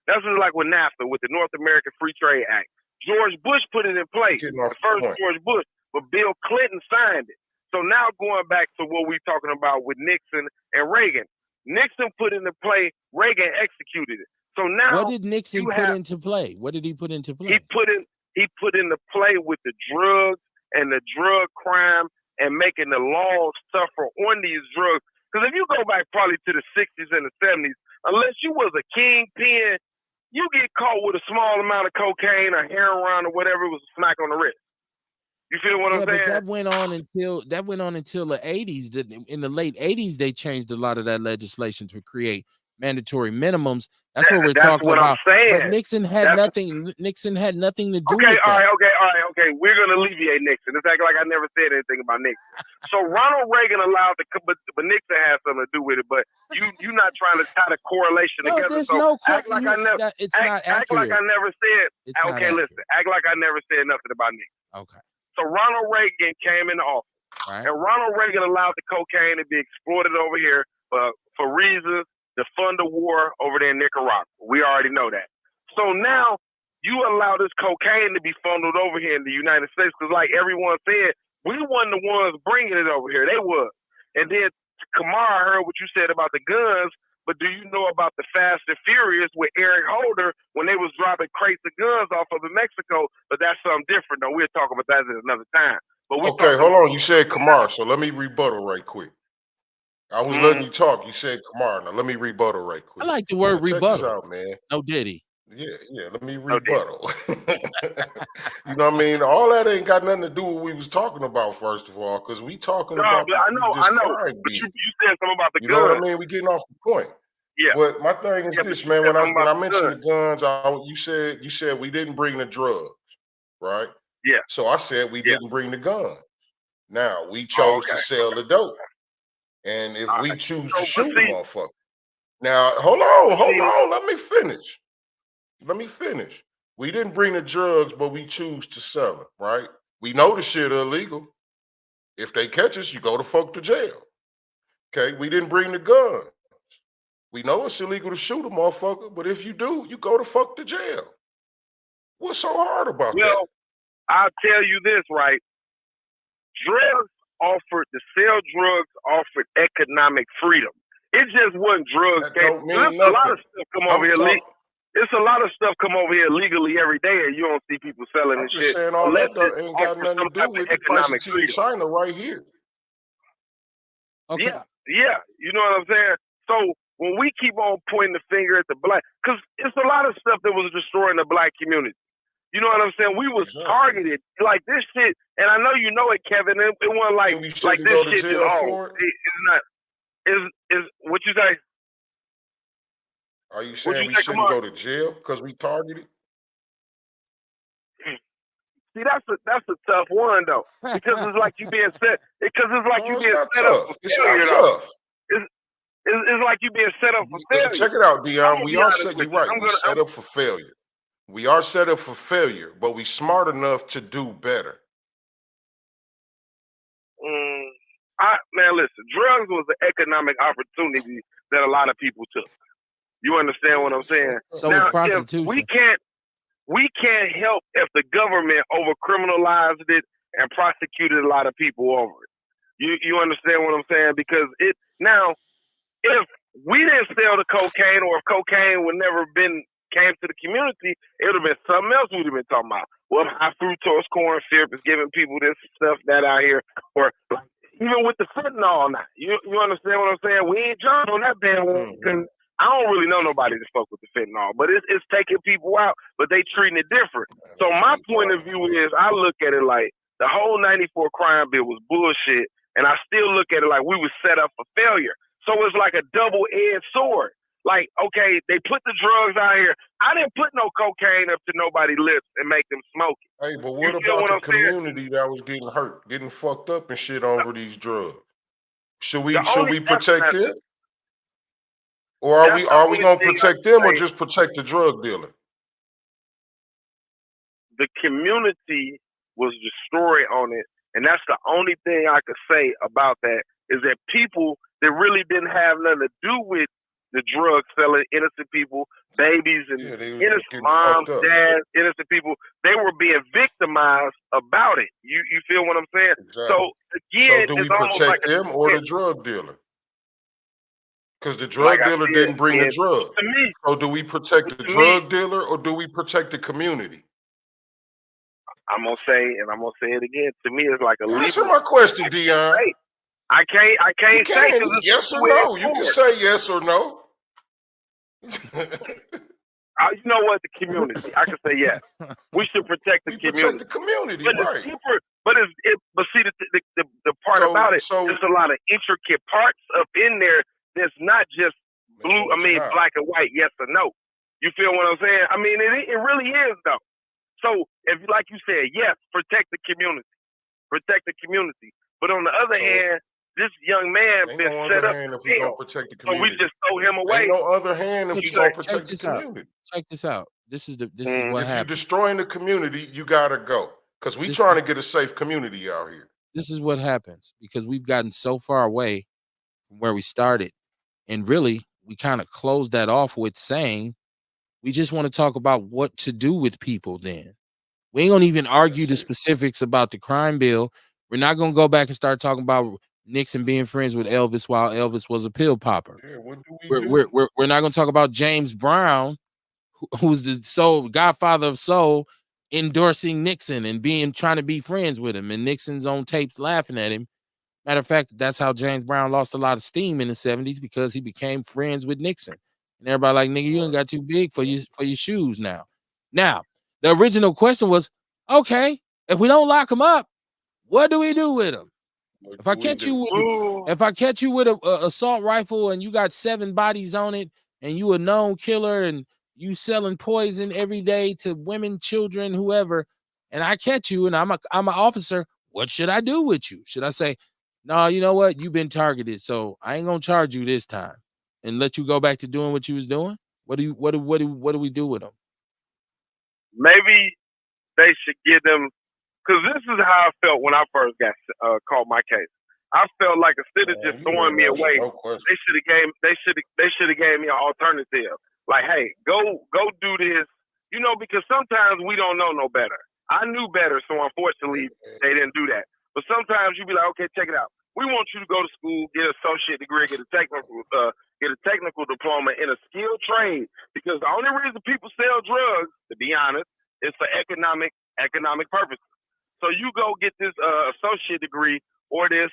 that's just like with NAFTA, with the North American Free Trade Act. George Bush put it in place. The first George Bush, but Bill Clinton signed it. So now going back to what we're talking about with Nixon and Reagan. Nixon put into play, Reagan executed it. So now what did Nixon put into play? What did he put into play? He put into play with the drugs and the drug crime and making the laws suffer on these drugs. Because if you go back probably to the 60s and the 70s, unless you was a kingpin, you get caught with a small amount of cocaine or heroin or whatever, it was a smack on the wrist. You feel what I'm saying? But that went on until the 80s. In the late 80s, they changed a lot of that legislation to create mandatory minimums. That's what we're talking about. I'm saying. But Nixon had nothing. Nixon had nothing to do with that. All right. We're gonna alleviate Nixon. It's like I never said anything about Nixon. So Ronald Reagan allowed but Nixon had something to do with it. But you're not trying to tie the correlation together. There's so no act like I never. It's not accurate. Act like I never said. Listen. Act like I never said nothing about Nixon. Okay. So Ronald Reagan came into office, and Ronald Reagan allowed the cocaine to be exploited over here for reasons to fund the war over there in Nicaragua. We already know that. So now you allow this cocaine to be funneled over here in the United States because, like everyone said, we weren't the ones bringing it over here. They was. And then Kamar, I heard what you said about the guns, but do you know about the Fast and Furious with Eric Holder when they was dropping crates of guns off of Mexico? But that's something different, though. We'll talk about that at another time. But hold on. You said Kamar, so let me rebuttal right quick. I was letting you talk. You said Kamar. Now let me rebuttal right quick. I like the word rebuttal. Check this out, man. No Diddy. Yeah. Let me rebuttal. You know what I mean? All that ain't got nothing to do with what we was talking about, first of all, because we talking about I know. But you said something about the guns. You know what I mean? We getting off the point. Yeah. But my thing is this, man. When I mentioned the guns, you said we didn't bring the drugs, right? Yeah. So I said we didn't bring the guns. Now we chose to sell the dope, and if we choose to shoot a motherfucker, now hold on. Let me finish. We didn't bring the drugs, but we choose to sell it, right? We know the shit illegal. If they catch us, you go to fuck to jail. Okay, we didn't bring the gun. We know it's illegal to shoot a motherfucker, but if you do, you go to fuck to jail. What's so hard about that? Well, I'll tell you this, right? To sell drugs offered economic freedom. It just wasn't drugs. That don't mean There's nothing. a lot of stuff come over here. It's a lot of stuff come over here legally every day, and you don't see people selling I'm this just shit. saying all unless that it ain't got offers nothing to some do type with of the price of economic tea in freedom. China right here. Okay. Yeah, you know what I'm saying? So when we keep on pointing the finger at the black, because it's a lot of stuff that was destroying the black community. You know what I'm saying? We was targeted like this shit, and I know you know it, Kevin. It wasn't like And we this shouldn't go to shit jail is for it? It's not. Is what you say? Are you What saying you we say, shouldn't Kamar? go to jail because we targeted? See, that's a tough one though, because it's like you being set. Because it's like No, you it's being not set up tough. for It's failure not though. tough. It's like you being set up for failure. Check it out, I'm Dion. gonna We be are honest set. with You're you. right. We set up for failure. We are set up for failure, but we smart enough to do better. Man, listen. Drugs was an economic opportunity that a lot of people took. You understand what I'm saying? So now, was prostitution. if we can't help if the government over criminalized it and prosecuted a lot of people over it. You understand what I'm saying? Because if we didn't sell the cocaine, or if cocaine would never came to the community, it would have been something else we'd have been talking about. Well, high fructose corn syrup is giving people this stuff that out here, or even with the fentanyl now. You understand what I'm saying? We ain't jumping on that bandwagon. I don't really know nobody that fuck with the fentanyl, but it's taking people out, but they treating it different. So my point of view is, I look at it like the whole 94 crime bill was bullshit, and I still look at it like we was set up for failure. So it's like a double-edged sword. Like, okay, they put the drugs out here. I didn't put no cocaine up to nobody's lips and make them smoke it. Hey, but what about the community that was getting hurt, getting fucked up and shit over these drugs? Should we protect them? Or are we gonna protect them or just protect the drug dealer? The community was destroyed on it, and that's the only thing I could say about that, is that people that really didn't have nothing to do with the drug selling, innocent people, babies, and innocent moms, dads, innocent people, they were being victimized about it. You feel what I'm saying? Exactly. So again, do we it's almost protect like them or the drug dealer? Because the drug dealer didn't bring the drug. To me, so do we protect the drug dealer or do we protect the community? I'm gonna say it again. To me, it's like a answer my question, Dion. I can't say yes or no. You can say yes or no. You know what? The community. I can say yes. We should protect the community. Protect the community, but right? But see, the part about it, there's a lot of intricate parts up in there. That's not just black and white, yes or no. You feel what I'm saying? I mean, it really is though. So if, like you said, yes, protect the community, But on the other hand, this young man been set up to fail, protect the so we just throw him away. Ain't no other hand if you gonna protect the community. Check this out. This is what if happened. If you're destroying the community, you gotta go, because we trying to get a safe community out here. This is what happens because we've gotten so far away from where we started, and really we kind of closed that off with saying we just want to talk about what to do with people. Then we ain't gonna even argue the specifics about the crime bill. We're not gonna go back and start talking about Nixon being friends with Elvis while Elvis was a pill popper. Yeah, what do we do? We're not gonna talk about James Brown, who's the godfather of soul, endorsing Nixon and trying to be friends with him, and Nixon's on tapes laughing at him. Matter of fact, that's how James Brown lost a lot of steam in the 70s, because he became friends with Nixon. And everybody like, nigga, you ain't got too big for your shoes now. Now, the original question was, okay, if we don't lock him up, what do we do with him? If I catch you with a assault rifle and you got 7 bodies on it and you a known killer and you selling poison every day to women, children, whoever, and I catch you and I'm an officer, what should I do with you? Should I say, no, you know what? You've been targeted, so I ain't gonna charge you this time and let you go back to doing what you was doing? What do we do with them? maybe they should give them, because this is how I felt when I first got caught my case. I felt like instead of just Man, you throwing ain't me answer away, no question. they should have gave me an alternative. Like, hey, go do this. You know, because sometimes we don't know no better. I knew better, so unfortunately they didn't do that. But sometimes you be like, okay, check it out. We want you to go to school, get an associate degree, get a technical diploma in a skilled trade. Because the only reason people sell drugs, to be honest, is for economic purposes. So you go get this associate degree or this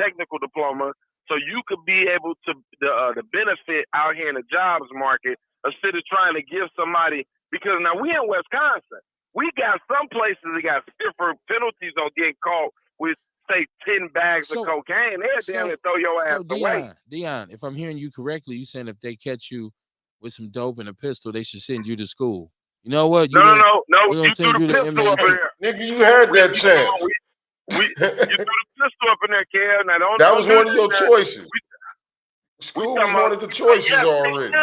technical diploma, so you could be able to the benefit out here in the jobs market instead of trying to give somebody. Because now we in Wisconsin, we got some places that got stiffer penalties on getting caught with say 10 bags of cocaine. They'll damn near throw your ass away. Dion, if I'm hearing you correctly, you saying if they catch you with some dope and a pistol, they should send you to school. You know what? No. You threw the pistol up in there. Nigga, you had that chance. You threw the pistol up in there, Kev. Now, that was one of your choices. School was one of the choices already.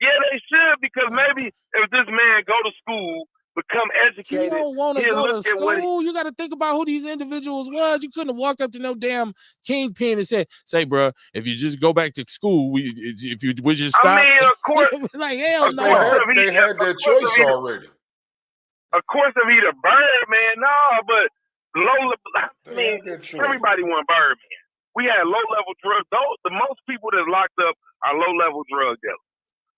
Yeah, they should, because maybe if this man go to school, become educated, you don't want to go to school. You got to think about who these individuals was. You couldn't have walked up to no damn kingpin and said, "Say, bro, if you just go back to school, if you would just stop." I mean, of course, like hell no. They had their choice already. Of course, if he's a Birdman, no, but I mean, everybody won Birdman. We had low-level drug. The most people that locked up are low-level drug dealers.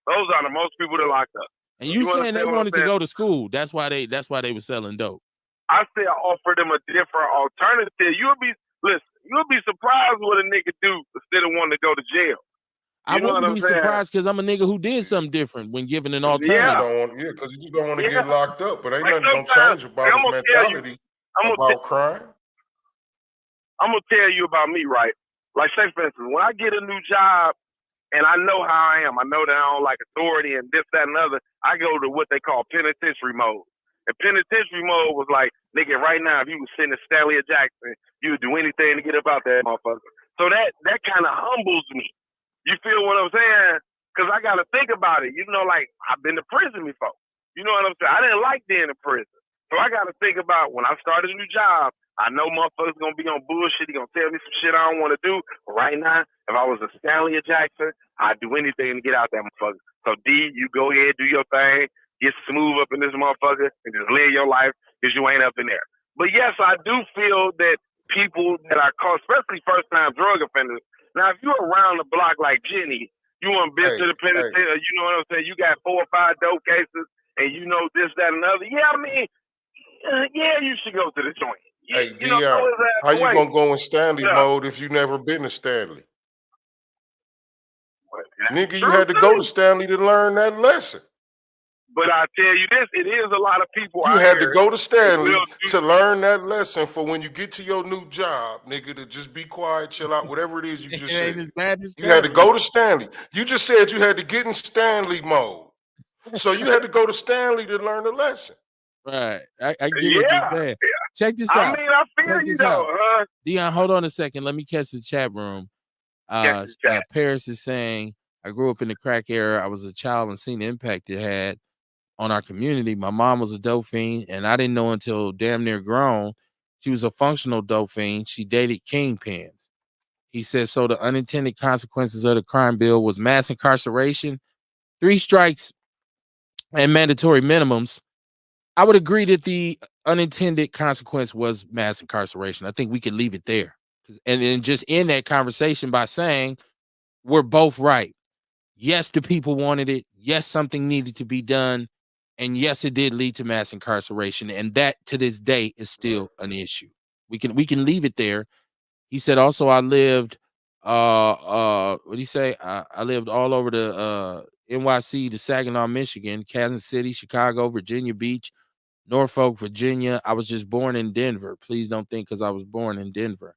Those are the most people that locked up. And you saying they wanted to go to school? That's why they were selling dope. I said offer them a different alternative. You'll be surprised what a nigga do instead of wanting to go to jail. I wouldn't be surprised because I'm a nigga who did something different when given an alternative. Yeah, because you just don't want to get locked up, but ain't nothing gonna change about his mentality about crime. I'm gonna tell you about me, right? Like, say for instance, when I get a new job and I know how I am, I know that I don't like authority and this, that, and other, I go to what they call penitentiary mode. And penitentiary mode was like, nigga, right now, if you was sitting in Stanley or Jackson, you would do anything to get up out that motherfucker. So that kind of humbles me. You feel what I'm saying? Because I got to think about it. You know, like, I've been to prison before. You know what I'm saying? I didn't like being in prison. So I got to think about when I started a new job, I know motherfuckers going to be on bullshit. He going to tell me some shit I don't want to do. But right now, if I was a Stanley or Jackson, I'd do anything to get out that motherfucker. So, D, you go ahead, do your thing, get smooth up in this motherfucker, and just live your life because you ain't up in there. But, yes, I do feel that people that are caught, especially first-time drug offenders, now, if you're around the block like Jenny, you want been to the penitentiary, you know what I'm saying? You got 4 or 5 dope cases, and you know this, that, and other. Yeah, I mean, yeah, you should go to the joint. Hey, Dion, how you gonna go in Stanley mode if you never been to Stanley? Nigga, you had to go to Stanley to learn that lesson. But I tell you this, it is a lot of people You had to go to Stanley to learn that lesson for when you get to your new job, nigga, to just be quiet, chill out, whatever it is you just said. You had to go to Stanley. You just said you had to get in Stanley mode. So you had to go to Stanley to learn the lesson. Right. I get what you're saying. Yeah. Check this out. I mean, I feel you though. Dion, hold on a second. Let me catch the chat room. Paris is saying, I grew up in the crack era. I was a child and seen the impact it had on our community. My mom was a dope fiend, and I didn't know until damn near grown she was a functional dope fiend. She dated kingpins. He says, so the unintended consequences of the crime bill was mass incarceration, 3 strikes, and mandatory minimums. I would agree that the unintended consequence was mass incarceration. I think we could leave it there. And then just end that conversation by saying we're both right. Yes, the people wanted it. Yes, something needed to be done. And yes, it did lead to mass incarceration. And that to this day is still an issue. We can leave it there. He said also I lived what did he say? I lived all over the NYC to Saginaw, Michigan, Kansas City, Chicago, Virginia Beach, Norfolk, Virginia. I was just born in Denver. Please don't think because I was born in Denver.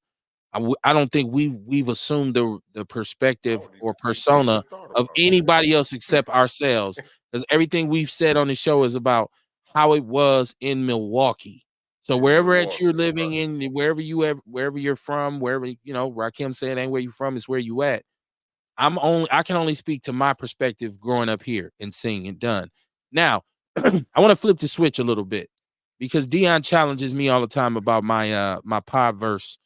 I don't think we've assumed the perspective or persona of anybody else except ourselves, because everything we've said on the show is about how it was in Milwaukee. So wherever you're living in, wherever you're from, wherever, you know, Rakim said ain't where you from, it's where you at. I can only speak to my perspective growing up here and seeing it done. Now, I want to flip the switch a little bit because Dion challenges me all the time about my my Podverse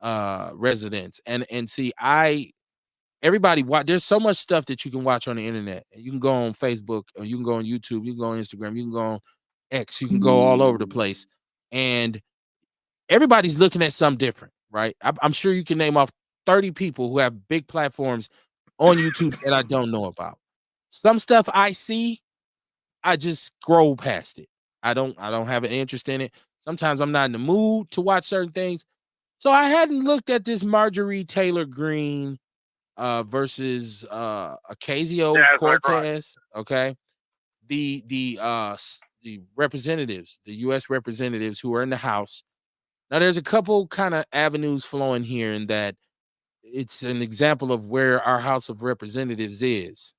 residents. And see, everybody watch. There's so much stuff that you can watch on the internet. You can go on Facebook, or you can go on YouTube, you can go on Instagram, you can go on X, you can go all over the place, and everybody's looking at something different, right? I'm sure you can name off 30 people who have big platforms on YouTube that I don't know about. Some stuff I see, I just scroll past it. I don't have an interest in it. Sometimes I'm not in the mood to watch certain things. So I hadn't looked at this Marjorie Taylor Greene versus Ocasio-Cortez. Okay. The representatives, the US representatives who are in the House. Now there's a couple kind of avenues flowing here in that it's an example of where our House of Representatives is,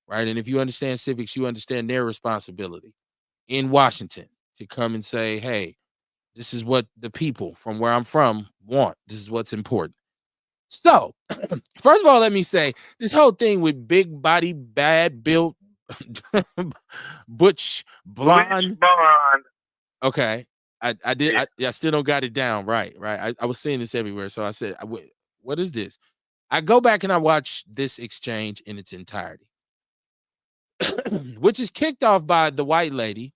right? And if you understand civics, you understand their responsibility in Washington to come and say, hey, this is what the people from where I'm from want. This is what's important. So, first of all, let me say this whole thing with big body, bad built, butch, blonde. Okay. I did. Yeah. I still don't got it down. Right. I was seeing this everywhere. So I said, what is this? I go back and I watch this exchange in its entirety, which is kicked off by the white lady,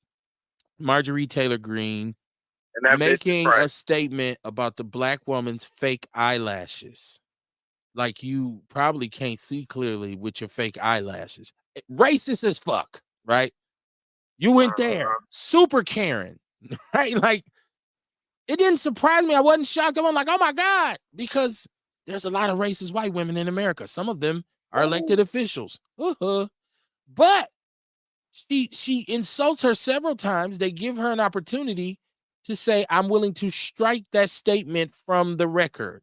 Marjorie Taylor Greene, making a statement about the black woman's fake eyelashes. Like you probably can't see clearly with your fake eyelashes. Racist as fuck, right? You went there, super Karen, right? Like it didn't surprise me. I wasn't shocked. I was like, oh my God, because there's a lot of racist white women in America. Some of them are elected officials. But she insults her several times. They give her an opportunity to say, I'm willing to strike that statement from the record.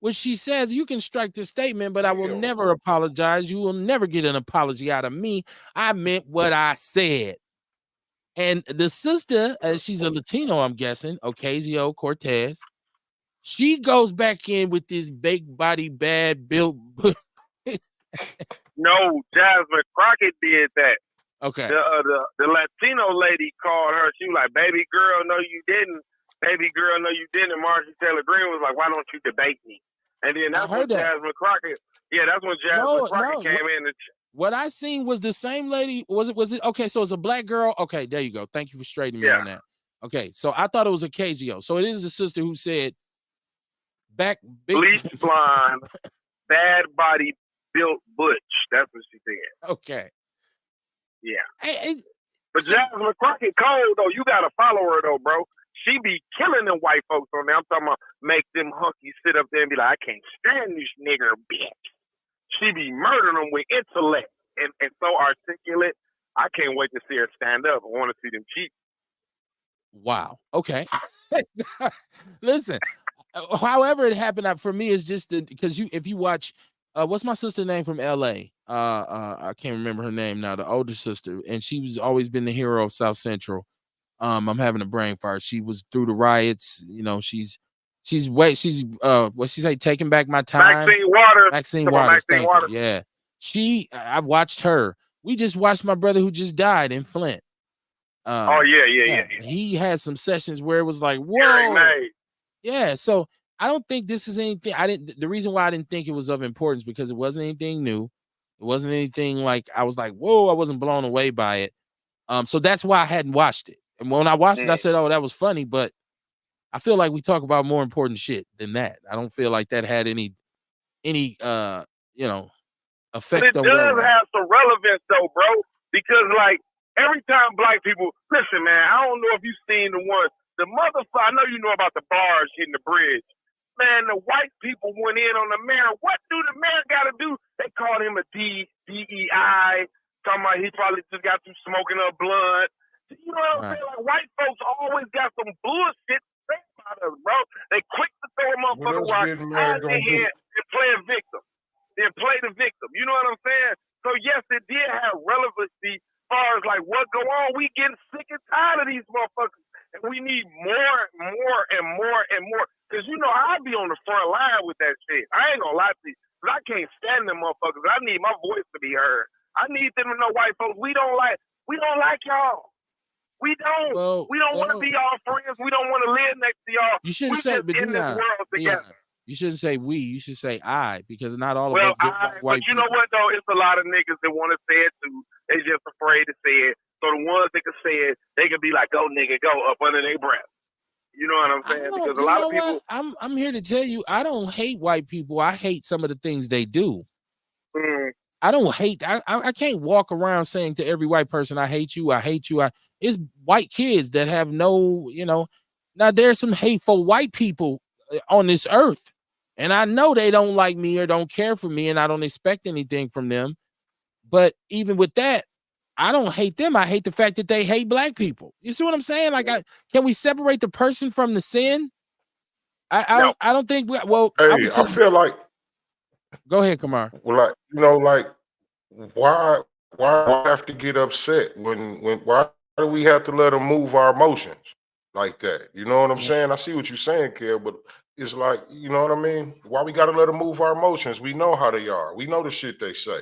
Which she says, you can strike the statement, but I will never apologize. You will never get an apology out of me. I meant what I said. And the sister, as she's a Latino, I'm guessing, Ocasio-Cortez, she goes back in with this big body, bad built. No, Jasmine Crockett did that. Okay. The Latino lady called her. She was like, baby girl, no, you didn't. Baby girl, no, you didn't. And Marjorie Taylor Greene was like, why don't you debate me? And then that's when Jasmine Crockett. Yeah, that's when Jasmine Crockett came in. What I seen was the same lady. Was it? Okay, so it's a black girl. Okay, there you go. Thank you for straightening me on that. Okay, so I thought it was Ocasio. So it is the sister who said, bleach blonde, bad body, built butch. That's what she said. Okay. Yeah. But Jasmine Crockett cold though. You gotta follow her though, bro. She be killing them white folks on there. I'm talking about make them hunkies sit up there and be like, I can't stand this nigger bitch. She be murdering them with intellect and so articulate. I can't wait to see her stand up. I want to see them cheeks. Wow. Okay. Listen, however it happened for me is just because if you watch, what's my sister's name from LA? I can't remember her name now. The older sister, and she was always been the hero of South Central. I'm having a brain fart. She was through the riots. You know, she's what she say? Taking back my time. Maxine Waters. Thank you. Yeah. I've watched her. We just watched my brother who just died in Flint. Yeah. He had some sessions where it was like, whoa. Yeah. So I don't think this is anything. The reason why I didn't think it was of importance because it wasn't anything new. It wasn't anything like I was like, whoa, I wasn't blown away by it. So that's why I hadn't watched it. And when I watched it, I said, oh, that was funny. But I feel like we talk about more important shit than that. I don't feel like that had any effect. But it does have some relevance though, bro. Because like every time black people listen, man, I don't know if you've seen the motherfucker. I know you know about the bars hitting the bridge. Man, the white people went in on the mayor. What do the mayor got to do? They called him a DEI. Talking about he probably just got through smoking up blood. You know what I'm saying? Like white folks always got some bullshit to say about us, bro. They quick to throw a motherfucker rock out their head and play a victim. Then play the victim. You know what I'm saying? So yes, it did have relevancy as far as like what go on. We getting sick and tired of these motherfuckers. And we need more and more. Because you know, I'll be on the front line with that shit. I ain't gonna lie to you. Because I can't stand them motherfuckers. I need my voice to be heard. I need them to know white folks, we don't like y'all. We don't. Well, We don't want to be y'all friends. We don't want to live next to y'all. You shouldn't We say, just but in this world together. you shouldn't say we. You should say I, because not all of Well, us dislike white but you know people. what though? It's a lot of niggas that want to say it too. They just afraid to say it. So the ones that can say it, they can be like, "Go nigga, go," up under their breath. You know what I'm saying? Because a lot of people. I'm here to tell you, I don't hate white people. I hate some of the things they do. I don't hate. I can't walk around saying to every white person, "I hate you. I hate you." It's white kids that have no, Now there's some hateful white people on this earth, and I know they don't like me or don't care for me, and I don't expect anything from them. But even with that, I don't hate them. I hate the fact that they hate black people. You see what I'm saying? Like, can we separate the person from the sin? I don't think. Well, Hey, I feel like. Go ahead, Kamar. Well, why have to get upset when why do we have to let them move our emotions like that? You know what I'm saying? I see what you're saying, Kev, but it's like, you know what I mean? Why we got to let them move our emotions? We know how they are. We know the shit they say.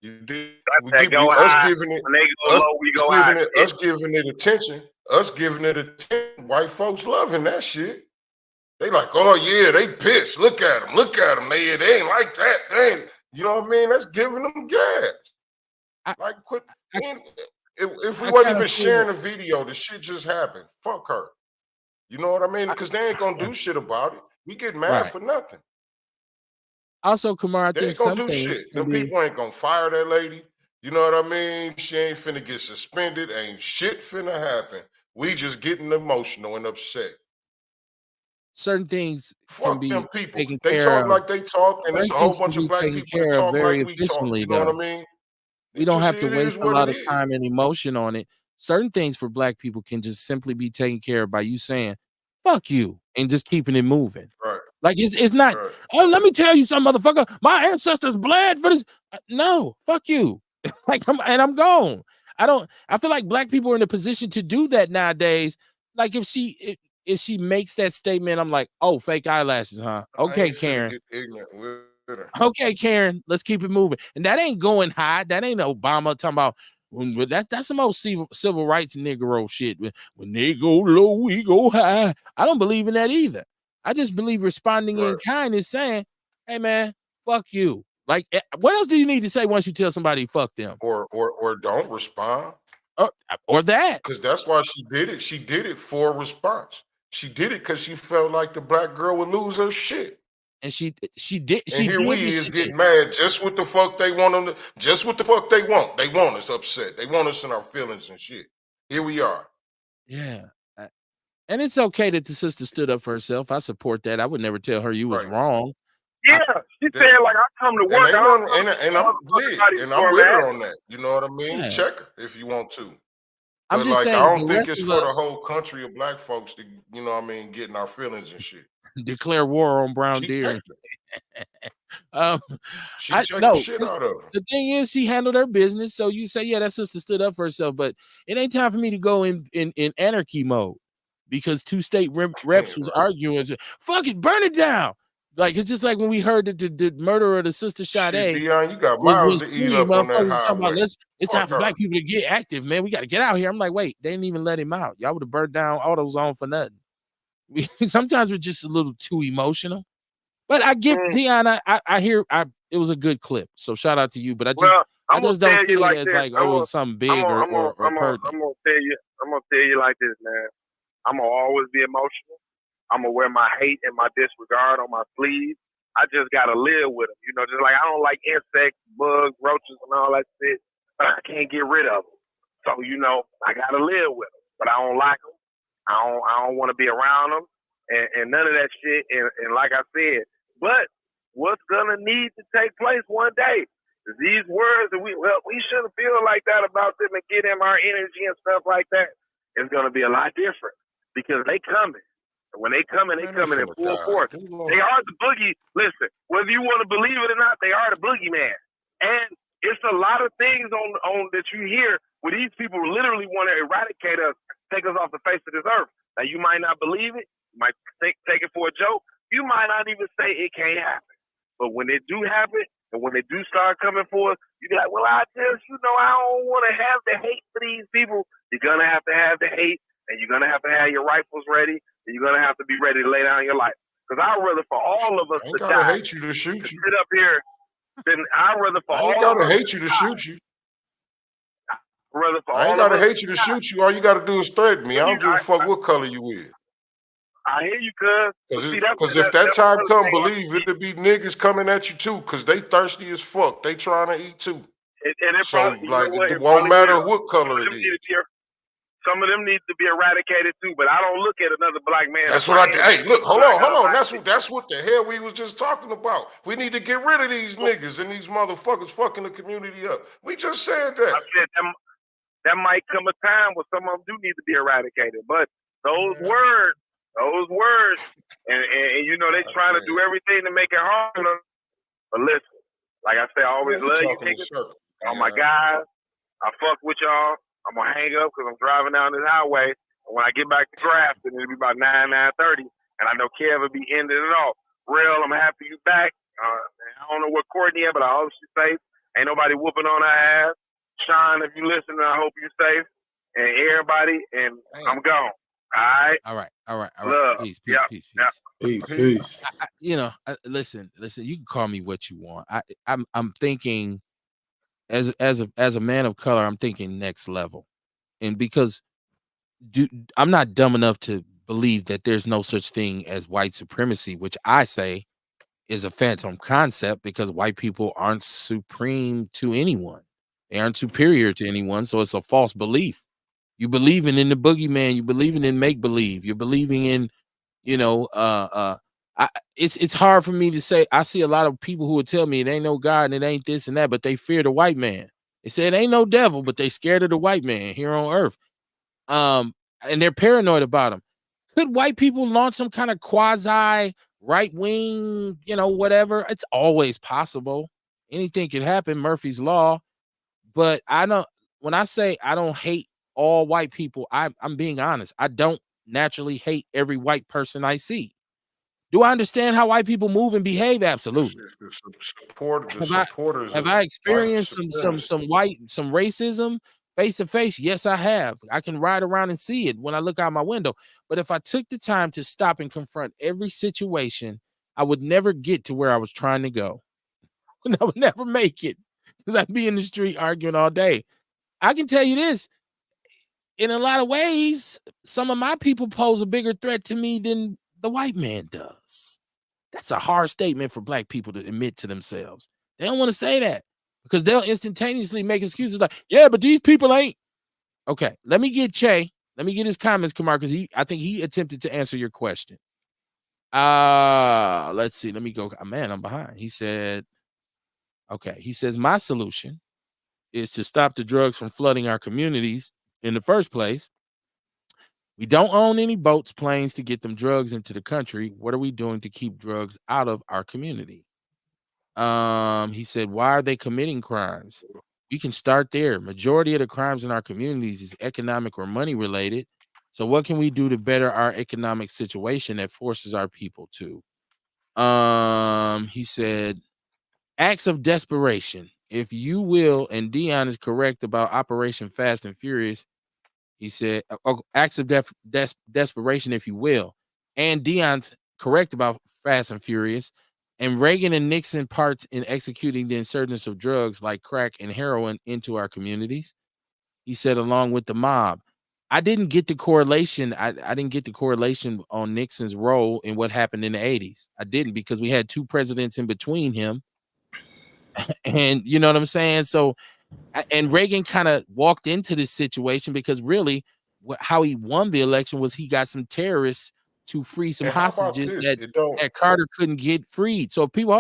You did. Us giving it attention. Us giving it attention. White folks loving that shit. They like, oh yeah, they pissed. Look at them. Look at them. They ain't like that. They ain't. You know what I mean? That's giving them gas. Quit. If we wasn't even sharing the video, the shit just happened. Fuck her. You know what I mean? Because they ain't gonna do shit about it. We get mad for nothing. Also, Kamar, I think some things shit. Them people ain't gonna fire that lady. You know what I mean? She ain't finna get suspended. Ain't shit finna happen. We just getting emotional and upset. Certain things can be them people. Taken they care talk of. like they talk, and there's a whole bunch of black people that talk like we talk. You know what I mean? We don't have to waste a lot of time and emotion on it. Certain things for black people can just simply be taken care of by you saying, "Fuck you," and just keeping it moving. Right. Like it's not. Right. Oh, let me tell you something, motherfucker. My ancestors bled for this. No, fuck you. I'm gone. I feel like black people are in a position to do that nowadays. Like if she makes that statement, I'm like, oh, fake eyelashes, huh? Okay, Karen. Okay, Karen, let's keep it moving. And that ain't going high. That ain't Obama talking about that's some old civil rights Negro shit. When they go low, we go high. I don't believe in that either. I just believe responding in kindness, saying, hey man, fuck you. Like, what else do you need to say once you tell somebody fuck them? Or don't respond. Or that. Because that's why she did it. She did it for a response. She did it because she felt like the black girl would lose her shit. And she did. And here we is getting mad just what the fuck they want them to, just what the fuck they want. They want us upset. They want us in our feelings and shit. Here we are. Yeah. And it's okay that the sister stood up for herself. I support that. I would never tell her you was wrong. Yeah, she said like I come to work. And I'm with her on that. You know what I mean? Yeah. Check her if you want to. I'm but just saying, I don't think it's for the whole country of black folks to, you know what I mean, getting our feelings and shit. Declare war on brown deer. She checked the shit out of her. The thing is, she handled her business. So you say, yeah, that sister stood up for herself, but it ain't time for me to go in anarchy mode because two state reps was arguing. Fuck it, burn it down. Like it's just like when we heard that the murder of the sister Sade. Dion, you got miles to eat up on that highway. It's time for black people to get active, man. We got to get out here. I'm like, wait, they didn't even let him out. Y'all would have burned down AutoZone for nothing. Sometimes we're just a little too emotional. But I give Dion, I hear it was a good clip. So shout out to you. But I just don't see it as like it's something big or pertinent. I'm gonna tell you like this, man. I'm gonna always be emotional. I'm gonna wear my hate and my disregard on my sleeve. I just gotta live with them, you know. Just like I don't like insects, bugs, roaches, and all that shit, but I can't get rid of them. So you know, I gotta live with them. But I don't like them. I don't want to be around them, and none of that shit. And like I said, but what's gonna need to take place one day is these words that we shouldn't feel like that about them and give them our energy and stuff like that. It's gonna be a lot different because they coming. When they coming in full force. They are the boogie. Listen, whether you want to believe it or not, they are the boogeyman. And it's a lot of things on that you hear where these people literally want to eradicate us, take us off the face of this earth. Now, you might not believe it. You might take it for a joke. You might not even say it can't happen. But when it do happen, And when they do start coming for us, you be like, well, I just, I don't want to have the hate for these people. You're going to have the hate, and you're going to have your rifles ready, and you're going to have to be ready to lay down your life. Because I'd rather for all of us I ain't to gotta die hate you to shoot you. sit up here, then I'd rather for I ain't all of gotta us hate you to shoot you. rather for I ain't all of gotta us hate you to shoot you. All you gotta do is threaten me. I don't give a fuck what color you is. I hear you, cuz. Because if that time come, believe it'll be niggas coming at you too, because they thirsty as fuck. They trying to eat too. So it won't matter what color it is. Some of them need to be eradicated too, but I don't look at another black man. That's what I did. Hey, look, hold on. That's what the hell we was just talking about. We need to get rid of these niggas and these motherfuckers fucking the community up. We just said that. I said that might come a time where some of them do need to be eradicated, but those words, and they trying to do everything to make it harder. But listen, like I said, I always love you niggas. Oh my guys, I fuck with y'all. I'm gonna hang up because I'm driving down this highway. And when I get back to Grafton, it'll be about 9:30, and I know Kev will be ending it off. Real, I'm happy you back. I don't know what Courtney at, but I hope she's safe. Ain't nobody whooping on her ass. Sean, if you listen, I hope you're safe. And everybody, and I'm gone. All right. Love. Peace. Peace. Listen. You can call me what you want. I'm thinking, as a man of color, I'm thinking next level, and because I'm not dumb enough to believe that there's no such thing as white supremacy, which I say is a phantom concept because white people aren't supreme to anyone. They aren't superior to anyone, so it's a false belief. You believing in the boogeyman, you believing in make believe, you're believing in, it's hard for me to say. I see a lot of people who would tell me it ain't no God and it ain't this and that, but they fear the white man. They say it ain't no devil, but they scared of the white man here on earth. And they're paranoid about him. Could white people launch some kind of quasi right wing, whatever? It's always possible. Anything can happen, Murphy's Law. But when I say I don't hate all white people, I'm being honest. I don't naturally hate every white person I see. Do I understand how white people move and behave? Absolutely. Have I experienced some racism face to face? Yes, I have. I can ride around and see it when I look out my window. But if I took the time to stop and confront every situation, I would never get to where I was trying to go. I would never make it because I'd be in the street arguing all day. I can tell you this. In a lot of ways, some of my people pose a bigger threat to me than the white man does. That's a hard statement for black people to admit to themselves. They don't want to say that because they'll instantaneously make excuses like, yeah, but these people ain't. Okay, let me get Che. Let me get his comments, Kamar, because I think he attempted to answer your question. Let's see. Let me go. Man, I'm behind. He said, okay. He says, my solution is to stop the drugs from flooding our communities in the first place. We don't own any boats, planes to get them drugs into the country. What are we doing to keep drugs out of our community? He said, why are they committing crimes? We can start there. Majority of the crimes in our communities is economic or money related. So what can we do to better our economic situation that forces our people to? He said, acts of desperation, if you will, and Dion is correct about Operation Fast and Furious. He said, acts of desperation, if you will. And Dion's correct about Fast and Furious. And Reagan and Nixon parts in executing the insurgence of drugs like crack and heroin into our communities. He said, along with the mob. I didn't get the correlation. I didn't get the correlation on Nixon's role in what happened in the 80s. I didn't, because we had two presidents in between him. And you know what I'm saying? So, and Reagan kind of walked into this situation because really how he won the election was he got some terrorists to free some hostages that Carter couldn't get freed. So people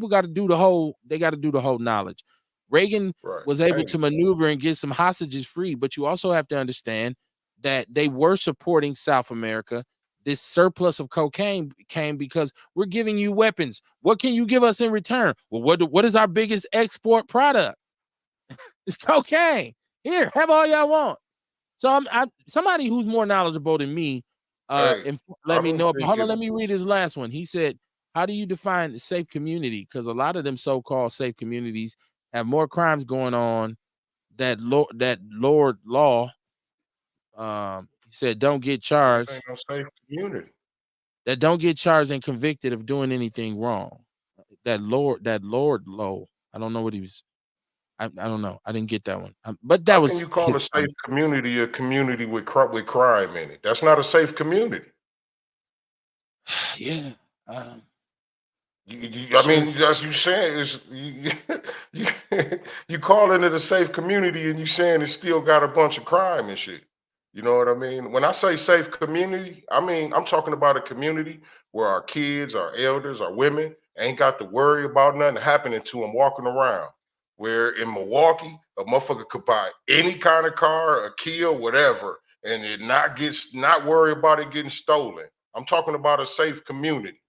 got to do the whole knowledge. Reagan was able to maneuver and get some hostages free, but you also have to understand that they were supporting South America. This surplus of cocaine came because we're giving you weapons. What can you give us in return? Well, what is our biggest export product? It's cocaine. Here, have all y'all want. So I'm somebody who's more knowledgeable than me. Let me know. Hold on, let me read his last one. He said, how do you define a safe community? Because a lot of them so-called safe communities have more crimes going on that Lord law he said don't get This charged, ain't no safe community. that don't get charged and convicted of doing anything wrong. That Lord law. I don't know what he was. I don't know. I didn't get that one. But that How can was you call his a safe community a community with crime in it? That's not a safe community. yeah. I mean, as you saying, you, you calling it a safe community, and you saying it's still got a bunch of crime and shit. You know what I mean? When I say safe community, I mean I'm talking about a community where our kids, our elders, our women ain't got to worry about nothing happening to them walking around. Where in Milwaukee, a motherfucker could buy any kind of car, a Kia, whatever, and it not worry about it getting stolen. I'm talking about a safe community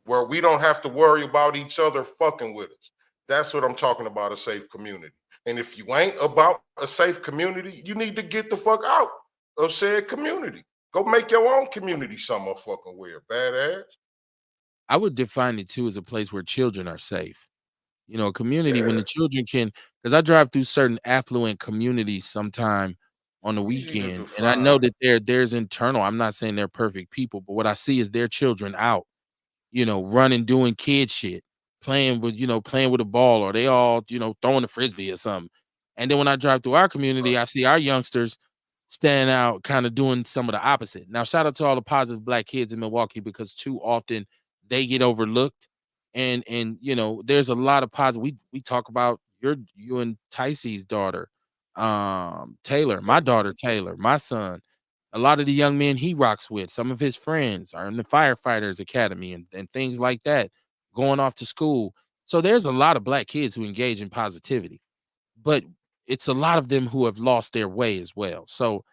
where we don't have to worry about each other fucking with us. That's what I'm talking about, a safe community. And if you ain't about a safe community, you need to get the fuck out of said community. Go make your own community some motherfucking weird, badass. I would define it too as a place where children are safe. You know, a community when Yeah, the children can, because I drive through certain affluent communities sometime on the easy to weekend, and I define. know that there's internal. I'm not saying they're perfect people, but what I see is their children out, running, doing kid shit, playing with a ball, or they all, throwing a frisbee or something. And then when I drive through our community, I see our youngsters standing out, kind of doing some of the opposite. Now, shout out to all the positive black kids in Milwaukee because too often they get overlooked. And there's a lot of positive. We talk about you and Ticey's daughter, Taylor, my daughter Taylor, my son. A lot of the young men he rocks with, some of his friends are in the firefighters academy and things like that, going off to school. So there's a lot of black kids who engage in positivity, but it's a lot of them who have lost their way as well. So,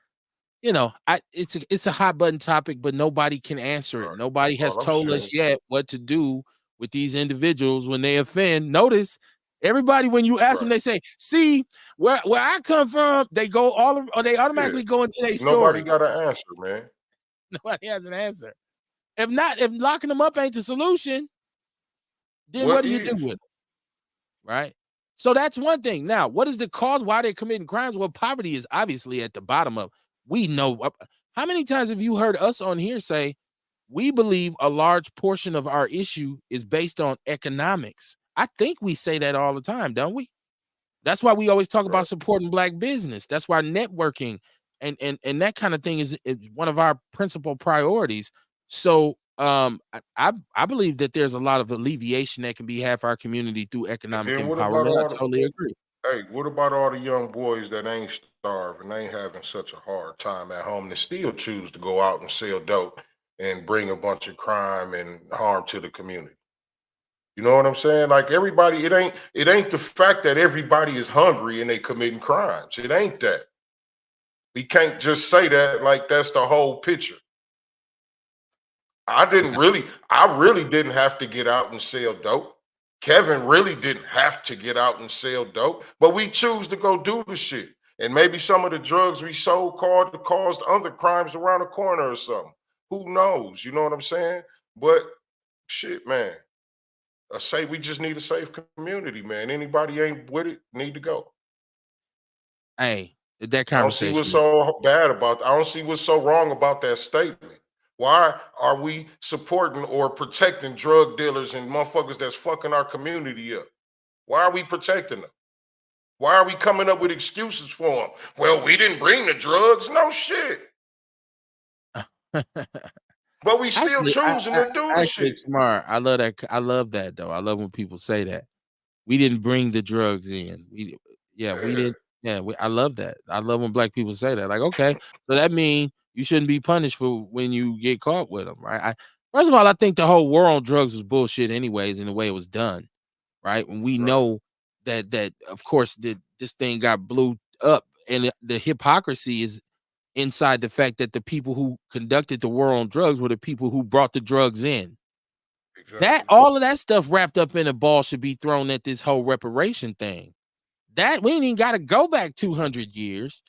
it's a hot button topic, but nobody can answer it. Right. Nobody has All I'm told us saying, yet what to do with these individuals when they offend. Notice everybody, when you ask them, right. they say, see, where I come from, they they Yeah. automatically go into their Nobody story. got an answer, man. Nobody has an answer. If locking them up ain't the solution, then what What do you do is? with it? Right? So that's one thing. Now, what is the cause why they're committing crimes? Well, poverty is obviously at the bottom of. We know. How many times have you heard us on here say we believe a large portion of our issue is based on economics? I think we say that all the time, don't we? That's why we always talk Right. about supporting black business. That's why networking and that kind of thing is one of our principal priorities. So I believe that there's a lot of alleviation that can be had for our community through And economic then what about empowerment. I all the totally agree. Hey, what about all the young boys that ain't starving, they ain't having such a hard time at home that still choose to go out and sell dope and bring a bunch of crime and harm to the community? You know what I'm saying? Like everybody, it ain't the fact that everybody is hungry and they committing crimes. It ain't that. We can't just say that like that's the whole picture. I really didn't have to get out and sell dope. Kevin really didn't have to get out and sell dope, but we choose to go do the shit. And maybe some of the drugs we sold caused other crimes around the corner or something. Who knows? You know what I'm saying? But shit, man. We just need a safe community, man. Anybody ain't with it, need to go. Hey, that I don't see what's conversation. so bad about. I don't see what's so wrong about that statement. Why are we supporting or protecting drug dealers and motherfuckers that's fucking our community up? Why are we protecting them? Why are we coming up with excuses for them? Well, we didn't bring the drugs. No shit. But we still Actually, choosing to do the actually, shit. Tamar, I love that. I love that though. I love when people say that. We didn't bring the drugs in. We Yeah, didn't. Yeah, I love that. I love when black people say that. Like, okay, so that means you shouldn't be punished for when you get caught with them, right? First of all, I think the whole war on drugs was bullshit, anyways, in the way it was done, right? When we right. know that of course this thing got blew up, and the hypocrisy is inside the fact that the people who conducted the war on drugs were the people who brought the drugs in. That Exactly. all of that stuff wrapped up in a ball should be thrown at this whole reparation thing. That we ain't even got to go back 200 years.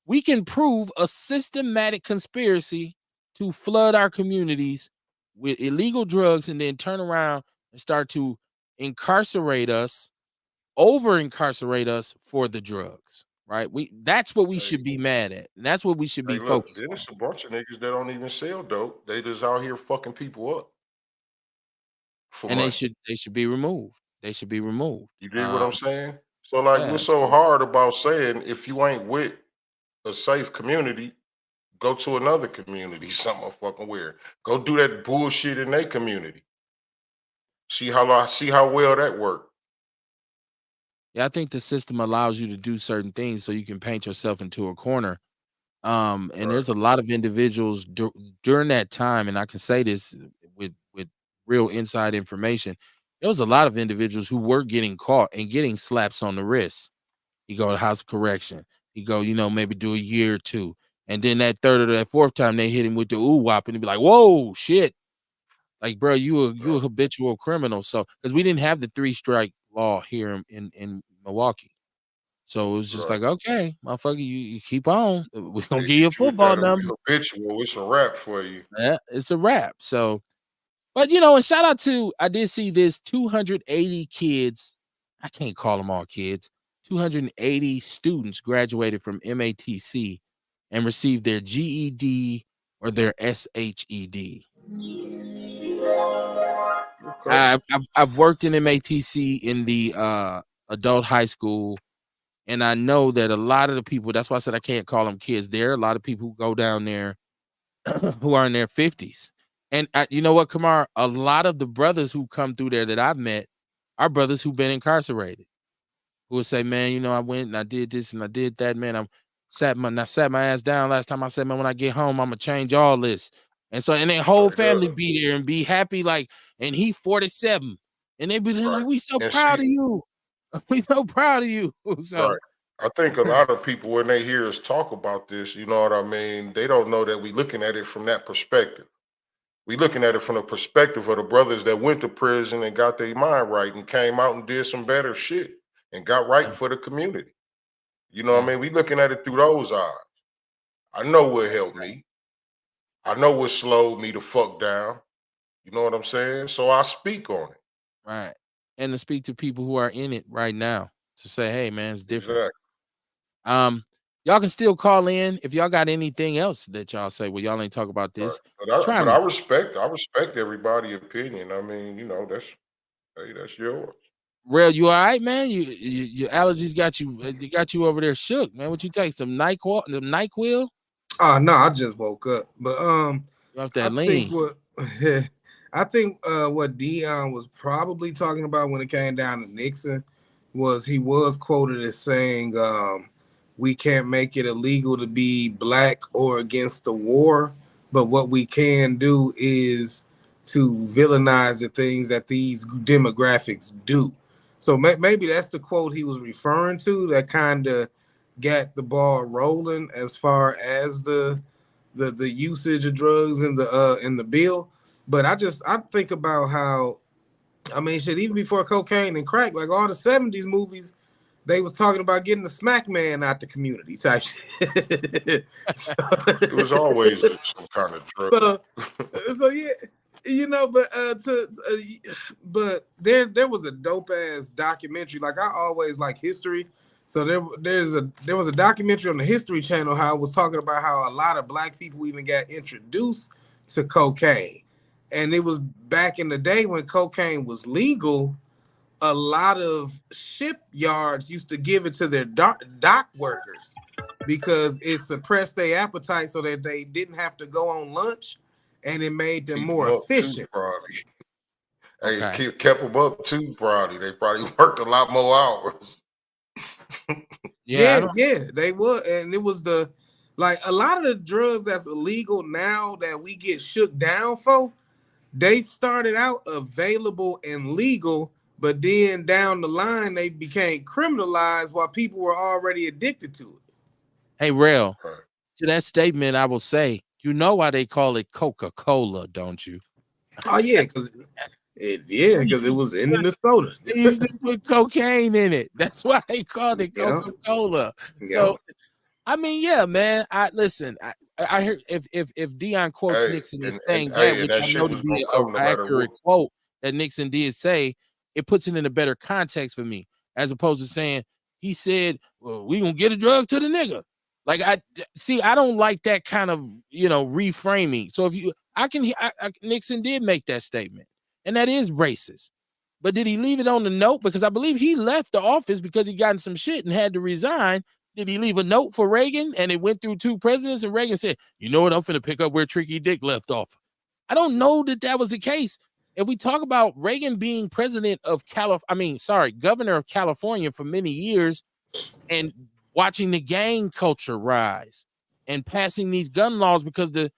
We can prove a systematic conspiracy to flood our communities with illegal drugs and then turn around and start to incarcerate us, over incarcerate us for the drugs, right? That's what we Hey, should be mad at. And that's what we should be hey, look, focused on. there's a bunch of niggas that don't even sell dope. They just out here fucking people up for And they money. should be removed. They should be removed. You dig what I'm saying? So, like, Yeah. what's so hard about saying if you ain't with a safe community, go to another community, something fucking weird. Go do that bullshit in their community. See how well that worked. Yeah, I think the system allows you to do certain things so you can paint yourself into a corner. And Right. there's a lot of individuals during that time, and I can say this with real inside information. There was a lot of individuals who were getting caught and getting slaps on the wrist. You go to house of correction. You go, maybe do a year or two. And then that third or that fourth time they hit him with the ooh wop and be like, whoa, shit. Like, bro, you a habitual criminal. So because we didn't have the 3-strike law here in Milwaukee. So it was just Right. like, okay, motherfucker, you keep on. We're gonna They give you a hit you with football that number. habitual. It's a wrap for you. Yeah, it's a wrap. So, but and shout out to, I did see this 280 kids. I can't call them all kids. 280 students graduated from MATC and received their GED or their SHED. Okay. I've worked in MATC in the adult high school, and I know that a lot of the people, that's why I said I can't call them kids. There are a lot of people who go down there who are in their 50s. And you know what, Kamar? A lot of the brothers who come through there that I've met are brothers who've been incarcerated, who would say, man, I went and I did this and I did that, man. I sat my ass down last time. I said, man, when I get home, I'm gonna change all this. And so, and their whole Straight family up. be there and be happy, like, and he 47. And they be there Right. like, we so And proud see, of you. We so proud of you. So right. I think a lot of people, when they hear us talk about this, you know what I mean, they don't know that we looking at it from that perspective. We looking at it from the perspective of the brothers that went to prison and got their mind right and came out and did some better shit and got right for the community. You know what I mean? We looking at it through those eyes. I know what helped me. I know what slowed me the fuck down. You know what I'm saying? So I speak on it. right. And to speak to people who are in it right now to say, hey, man, it's different. Exactly. Y'all can still call in if y'all got anything else that y'all say. Well, y'all ain't talk about Right. this. But Me. I respect everybody's opinion. I mean, that's yours. Real, you all right, man? Your allergies got you over there shook, man. What you take? Some NyQuil? Oh no, I just woke up. But You off that I think lean. what Dion was probably talking about when it came down to Nixon was he was quoted as saying we can't make it illegal to be black or against the war, but what we can do is to villainize the things that these demographics do. So maybe that's the quote he was referring to that kind of got the ball rolling as far as the usage of drugs in the bill. But I think about how, I mean, shit, even before cocaine and crack, like all the 70s movies, they was talking about getting the smack man out the community type shit. It was always some kind of drug. So yeah, but there was a dope ass documentary. Like I always like history. So there was a documentary on the History Channel how it was talking about how a lot of black people even got introduced to cocaine. And it was back in the day when cocaine was legal. A lot of shipyards used to give it to their dock workers because it suppressed their appetite so that they didn't have to go on lunch, and it made them more efficient. Probably. Okay. Hey, kept them up too, probably. They probably worked a lot more hours. Yeah, they would. And it was a lot of the drugs that's illegal now that we get shook down for, they started out available and legal, but then down the line they became criminalized while people were already addicted to it. Hey, Rail, to that statement, I will say, you know why they call it Coca-Cola, don't you? Oh yeah, because it was in the soda. They used to put cocaine in it. That's why they called it Coca-Cola. So, I mean, yeah, man. I heard if Dion quotes Hey, Nixon as and saying that, hey, and which that I know shit to was be gonna a come no matter accurate what. quote that Nixon did say, it puts it in a better context for me, as opposed to saying he said, well, we gonna get a drug to the nigga. Like I don't like that kind of reframing. So if you Nixon did make that statement, and that is racist. But did he leave it on the note? Because I believe he left the office because he got in some shit and had to resign. Did he leave a note for Reagan? And it went through 2 presidents, and Reagan said, you know what, I'm finna pick up where Tricky Dick left off. I don't know that was the case. If we talk about Reagan being president of governor of California for many years, and watching the gang culture rise and passing these gun laws because the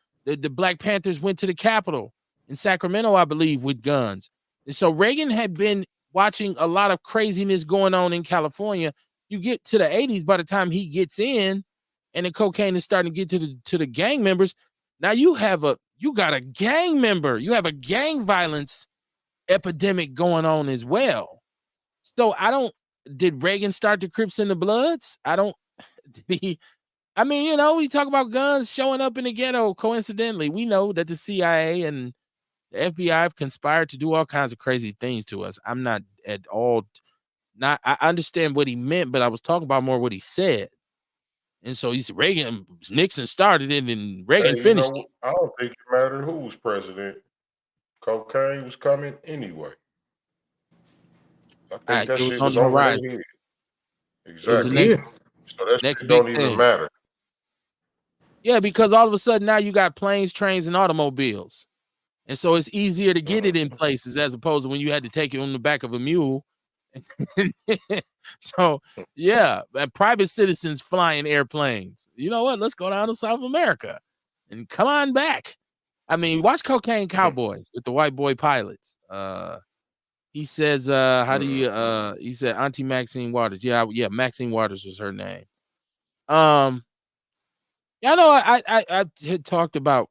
Black Panthers went to the Capitol in Sacramento, I believe, with guns. And so Reagan had been watching a lot of craziness going on in California. You get to the 80s, by the time he gets in and the cocaine is starting to get to the gang members, now you got a gang member, you have a gang violence epidemic going on as well. So did Reagan start the Crips and the Bloods? We talk about guns showing up in the ghetto. Coincidentally, we know that the CIA and the FBI have conspired to do all kinds of crazy things to us. I'm not at all I understand what he meant, but I was talking about more what he said. And so he said Nixon started it and Reagan Hey, finished it. I don't think it mattered who was president. Cocaine was coming anyway. I think that It was shit on was the over their horizon. head. It was the Exactly. So that next shit big don't even thing. matter. Yeah, because all of a sudden now you got planes, trains, and automobiles. And so it's easier to get it in places as opposed to when you had to take it on the back of a mule. So, yeah, and private citizens flying airplanes. You know what? Let's go down to South America and come on back. I mean, watch Cocaine Cowboys with the white boy pilots. He says, how do you he said Auntie Maxine Waters. Yeah, Maxine Waters was her name. Yeah, I know I had talked about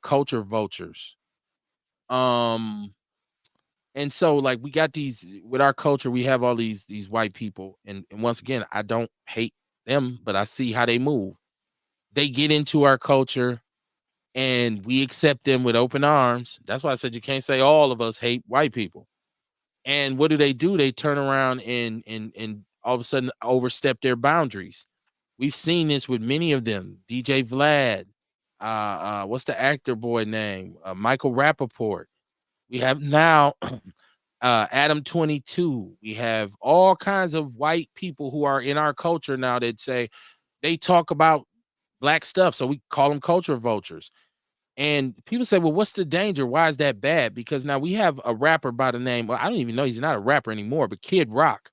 culture vultures. And so like we got these with our culture, we have all these white people, and once again, I don't hate them, but I see how they move. They get into our culture and we accept them with open arms. That's why I said you can't say all of us hate white people. And what do? They turn around and all of a sudden overstep their boundaries. We've seen this with many of them. DJ Vlad, what's the actor boy name? Michael Rappaport. We have now Adam 22. We have all kinds of white people who are in our culture now that say they talk about black stuff. So we call them culture vultures. And people say, well, what's the danger? Why is that bad? Because now we have a rapper by the name, well, I don't even know, he's not a rapper anymore, but Kid Rock,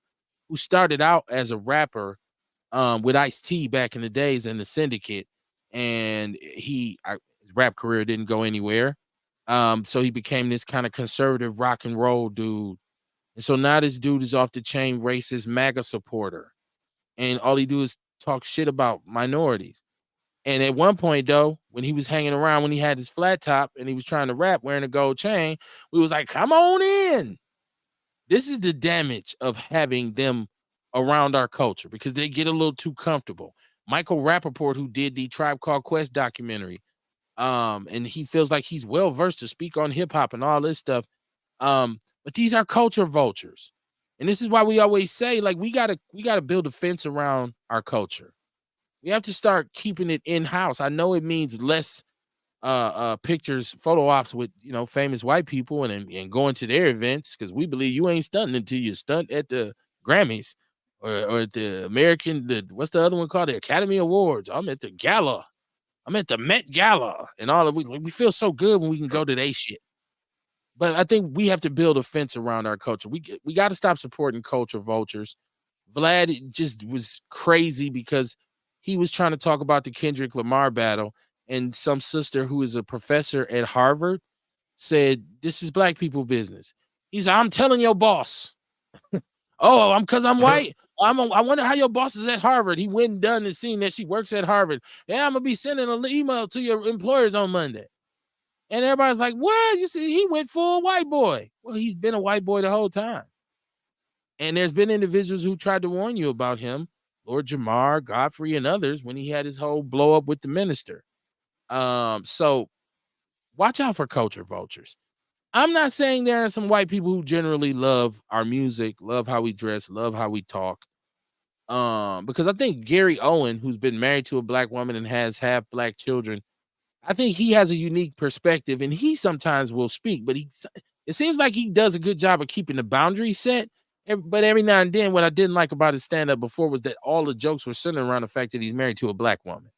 who started out as a rapper with Ice-T back in the days in the Syndicate. And his rap career didn't go anywhere. So he became this kind of conservative rock and roll dude. And so now this dude is off the chain racist MAGA supporter. And all he do is talk shit about minorities. And at one point, though, when he was hanging around, when he had his flat top and he was trying to rap wearing a gold chain, we was like, come on in. This is the damage of having them around our culture because they get a little too comfortable. Michael Rappaport, who did the Tribe Called Quest documentary, and he feels like he's well versed to speak on hip hop and all this stuff. But these are culture vultures. And this is why we always say, like, we gotta build a fence around our culture. We have to start keeping it in-house. I know it means less pictures, photo ops with famous white people and going to their events, because we believe you ain't stunting until you stunt at the Grammys or at the what's the other one called? The Academy Awards. I'm at the gala. I'm at the Met Gala and all of we feel so good when we can go to they shit. But I think we have to build a fence around our culture. We got to stop supporting culture vultures. Vlad just was crazy because he was trying to talk about the Kendrick Lamar battle, and some sister who is a professor at Harvard said, this is black people business. He's like, I'm telling your boss. Oh, because I'm white. I wonder how your boss is at Harvard. He went and done and seen that she works at Harvard. Yeah, I'm going to be sending an email to your employers on Monday. And everybody's like, what? You see, he went full white boy. Well, he's been a white boy the whole time. And there's been individuals who tried to warn you about him, Lord Jamar, Godfrey, and others, when he had his whole blow up with the minister. So watch out for culture vultures. I'm not saying there are some white people who generally love our music, love how we dress, love how we talk. Because I think Gary Owen, who's been married to a black woman and has half black children, I think he has a unique perspective, and he sometimes will speak, but it seems like he does a good job of keeping the boundaries set. But every now and then, what I didn't like about his stand-up before was that all the jokes were centered around the fact that he's married to a black woman.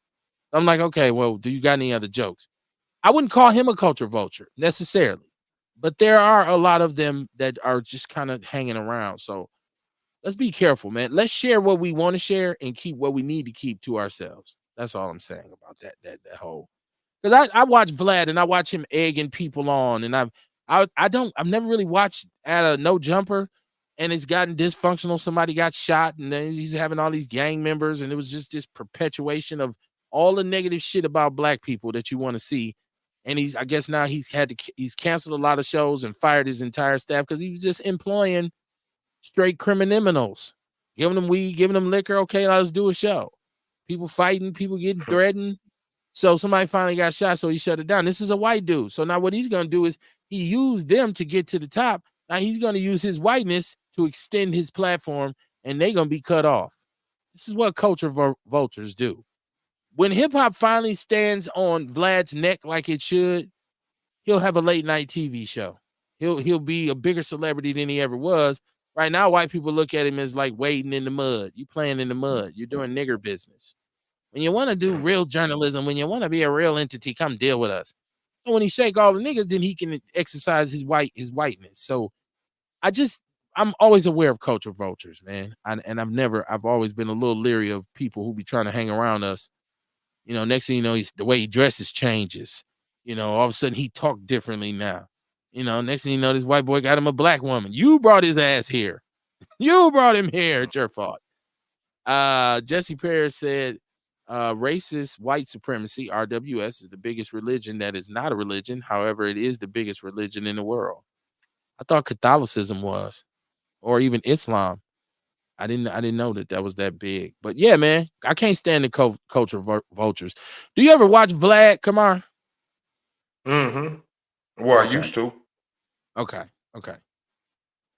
I'm like, okay, well, do you got any other jokes? I wouldn't call him a culture vulture necessarily, but there are a lot of them that are just kind of hanging around. So let's be careful, man. Let's share what we want to share and keep what we need to keep to ourselves. That's all I'm saying about that whole. Because I watch Vlad and I watch him egging people on, and I've never really watched at a No Jumper, and it's gotten dysfunctional. Somebody got shot, and then he's having all these gang members, and it was just this perpetuation of all the negative shit about black people that you want to see. And I guess now he's canceled a lot of shows and fired his entire staff because he was just employing straight criminals, giving them weed, giving them liquor. Okay, let's do a show. People fighting, people getting threatened. So somebody finally got shot, so he shut it down. This is a white dude. So now what he's going to do is he used them to get to the top. Now he's going to use his whiteness to extend his platform, and they're going to be cut off. This is what culture vultures do. When hip-hop finally stands on Vlad's neck like it should, he'll have a late-night TV show. He'll be a bigger celebrity than he ever was. Right now, white people look at him as like wading in the mud. You playing in the mud. You're doing nigger business. When you want to do real journalism, when you want to be a real entity, come deal with us. So when he shake all the niggas, then he can exercise his whiteness. So I'm always aware of culture vultures, man. I've always been a little leery of people who be trying to hang around us. You know, next thing you know, the way he dresses changes. You know, all of a sudden he talk differently now. You know, next thing you know, this white boy got him a black woman. You brought his ass here. You brought him here. It's your fault. Jesse Perry said, racist white supremacy, RWS, is the biggest religion that is not a religion. However, it is the biggest religion in the world. I thought Catholicism was, or even Islam. I didn't know that was that big. But yeah, man, I can't stand the culture vultures. Do you ever watch Vlad Kamar? Mm-hmm. Well, Okay. I used to. Okay.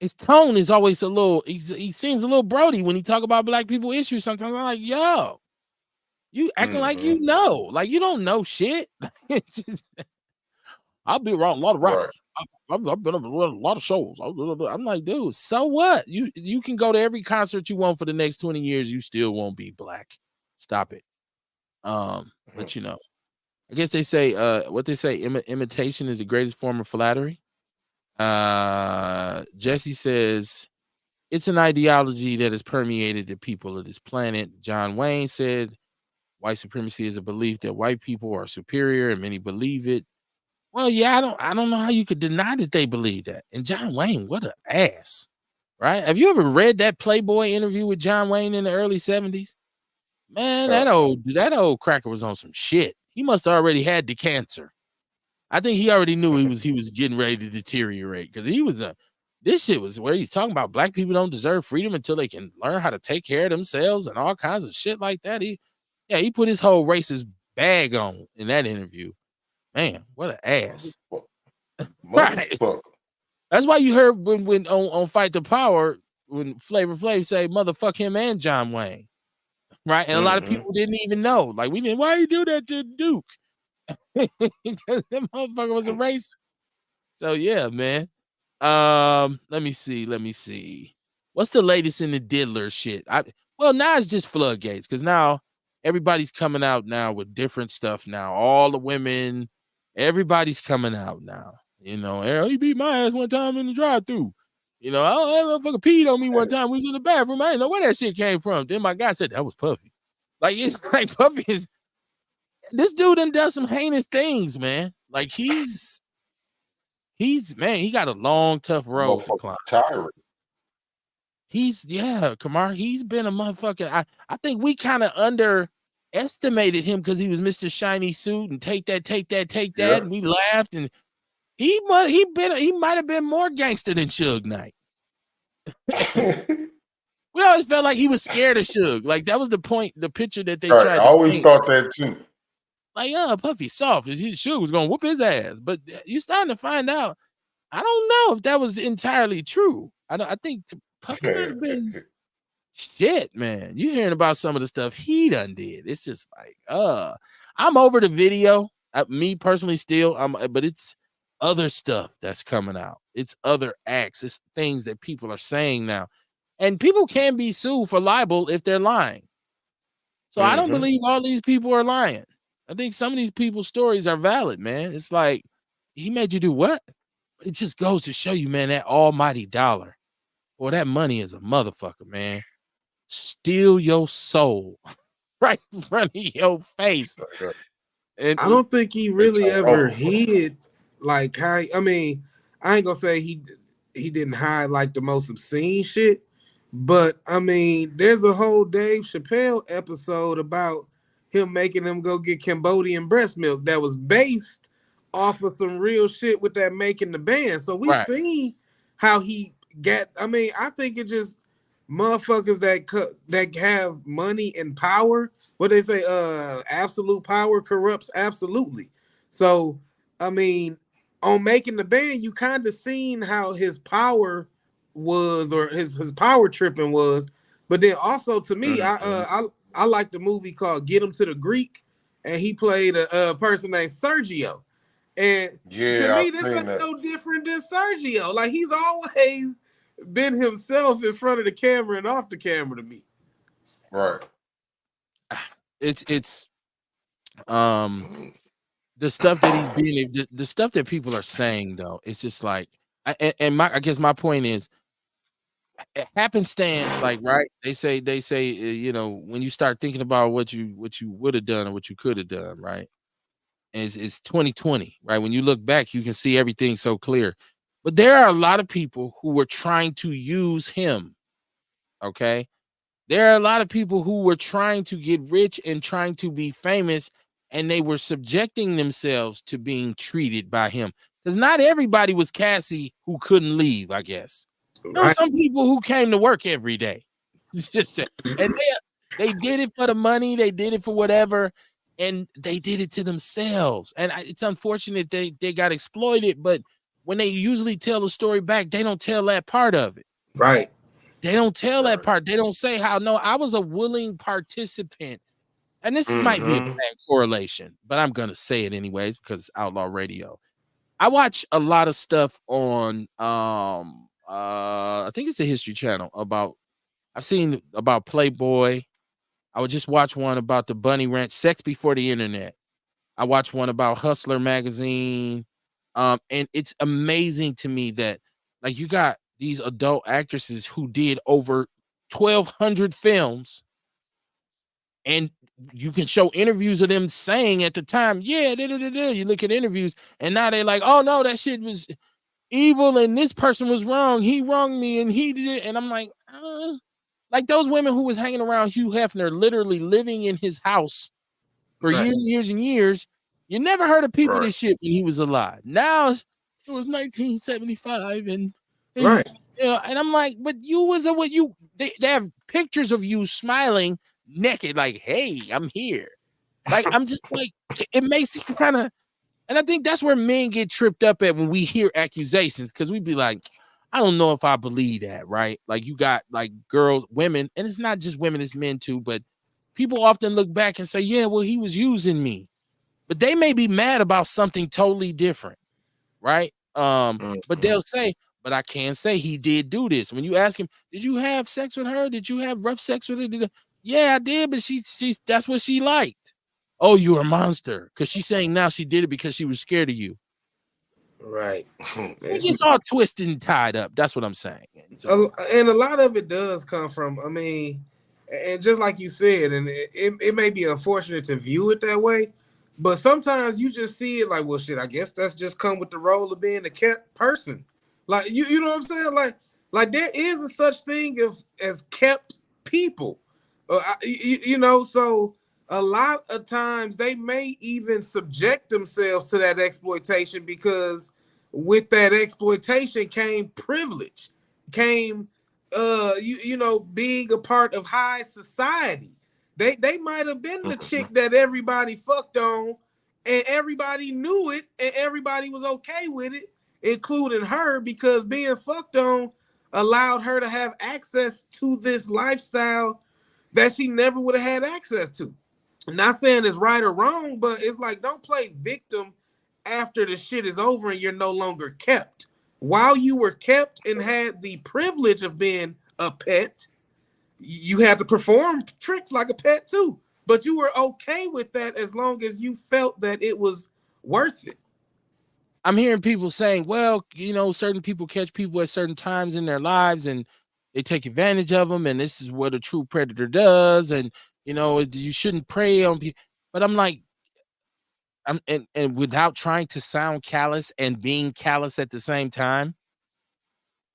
His tone is always a little. He seems a little Brody when he talk about black people issues. Sometimes I'm like, yo, you acting like you know, like you don't know shit. I'll be around a lot of rappers. Right. I've been on a lot of shows. I'm like, dude, so what? You can go to every concert you want for the next 20 years. You still won't be black. Stop it. But you know, I guess they say what they say, imitation is the greatest form of flattery. Jesse says it's an ideology that has permeated the people of this planet. John Wayne said white supremacy is a belief that white people are superior, and many believe it. Well, yeah, I don't know how you could deny that they believe that. And John Wayne, what an ass, right? Have you ever read that Playboy interview with John Wayne in the early 70s? Man, that old cracker was on some shit. He must have already had the cancer. I think he already knew he was getting ready to deteriorate because he was this shit was where he's talking about black people don't deserve freedom until they can learn how to take care of themselves and all kinds of shit like that. He put his whole racist bag on in that interview. Man, what an ass. Right. That's why you heard when on Fight the Power, when Flavor Flav say motherfuck him and John Wayne. Right. And a lot of people didn't even know. Like, why you do that to Duke? Because that motherfucker was a racist. So yeah, man. Let me see. What's the latest in the diddler shit? Now it's just floodgates because now everybody's coming out now with different stuff now. All the women, everybody's coming out now. You know, he beat my ass one time in the drive-thru. You know, I fucking peed on me one time. We was in the bathroom. I didn't know where that shit came from. Then my guy said that was Puffy. Like, it's like Puffy is. This dude done some heinous things, man. Like he's man, he got a long, tough road to climb. Kamar, he's been a motherfucker. I think we kind of underestimated him because he was Mr. Shiny Suit and take that, and we laughed, and he might have been more gangster than Suge Knight. We always felt like he was scared of Suge. Like that was the point, the picture that they tried to I always paint. thought that too. Like, Puffy soft. Suge was gonna whoop his ass, but you starting to find out. I don't know if that was entirely true. I think Puffy might have been shit, man. You hearing about some of the stuff he done did. It's just like, I'm over the video. Me personally still, but it's other stuff that's coming out. It's other acts. It's things that people are saying now. And people can be sued for libel if they're lying. So I don't believe all these people are lying. I think some of these people's stories are valid, man. It's like, he made you do what? It just goes to show you, man, that almighty dollar. Boy, that money is a motherfucker, man. Steal your soul right in front of your face. And I don't think he really ever hid like how. I mean, I ain't gonna say he didn't hide like the most obscene shit, but I mean, there's a whole Dave Chappelle episode about him making them go get Cambodian breast milk that was based off of some real shit with that Making the Band. So we seen how he got. I mean, I think it just motherfuckers that have money and power. What they say, absolute power corrupts absolutely. So I mean, on Making the Band, you kind of seen how his power was, or his power tripping was. But then also, to me, I like the movie called Get Him to the Greek, and he played a person named Sergio. And to me, this ain't no different than Sergio. Like, he's always been himself in front of the camera and off the camera to me. Right. It's the stuff that he's being, the stuff that people are saying though, it's just like, I guess my point is, happenstance, like, right? They say, you know, when you start thinking about what you would have done or what you could have done, right? And it's 2020, right? When you look back, you can see everything so clear. But there are a lot of people who were trying to use him. Okay. There are a lot of people who were trying to get rich and trying to be famous, and they were subjecting themselves to being treated by him. Because not everybody was Cassie who couldn't leave, I guess. There were some people who came to work every day. It's just, and they did it for the money, they did it for whatever, and they did it to themselves. And it's unfortunate they got exploited, but when they usually tell the story back, they don't tell that part of it. Right. They don't tell that part. They don't say how, no, I was a willing participant. And this might be a bad correlation, but I'm going to say it anyways because it's Outlaw Radio. I watch a lot of stuff on, I think it's the History Channel I've seen about Playboy. I would just watch one about the Bunny Ranch, Sex Before the Internet. I watched one about Hustler magazine. And it's amazing to me that, like, you got these adult actresses who did over 1,200 films, and you can show interviews of them saying at the time, yeah, you look at interviews, and now they're like, oh no, that shit was evil, and this person was wrong. He wronged me, and he did it. And I'm like those women who was hanging around Hugh Hefner, literally living in his house for years and years. You never heard of people this shit when he was alive. Now it was 1975, and you know, and I'm like, but you was they have pictures of you smiling naked, like, hey, I'm here. Like, I'm just like, it makes it kind of, and I think that's where men get tripped up at when we hear accusations, because we'd be like, I don't know if I believe that, right? Like, you got like girls, women, and it's not just women, it's men too, but people often look back and say, yeah, well, he was using me. But they may be mad about something totally different, right? But they'll say, but I can say he did do this. When you ask him, did you have sex with her? Did you have rough sex with her? Yeah, I did, but she that's what she liked. Oh, you're a monster. Because she's saying now she did it because she was scared of you. Right. It's all twisted and tied up. That's what I'm saying. So, and a lot of it does come from, I mean, and just like you said, and it may be unfortunate to view it that way, but sometimes you just see it like, well, shit, I guess that's just come with the role of being a kept person. Like, you know what I'm saying? Like there is a such thing as kept people. You know, so a lot of times they may even subject themselves to that exploitation, because with that exploitation came privilege, came you know, being a part of high society. They might have been the chick that everybody fucked on, and everybody knew it, and everybody was okay with it, including her, because being fucked on allowed her to have access to this lifestyle that she never would have had access to. I'm not saying it's right or wrong, but it's like, don't play victim after the shit is over and you're no longer kept. While you were kept and had the privilege of being a pet, you had to perform tricks like a pet too. But you were okay with that as long as you felt that it was worth it. I'm hearing people saying, well, certain people catch people at certain times in their lives and they take advantage of them. And this is what a true predator does. And, you shouldn't prey on people. But I'm like, and without trying to sound callous and being callous at the same time,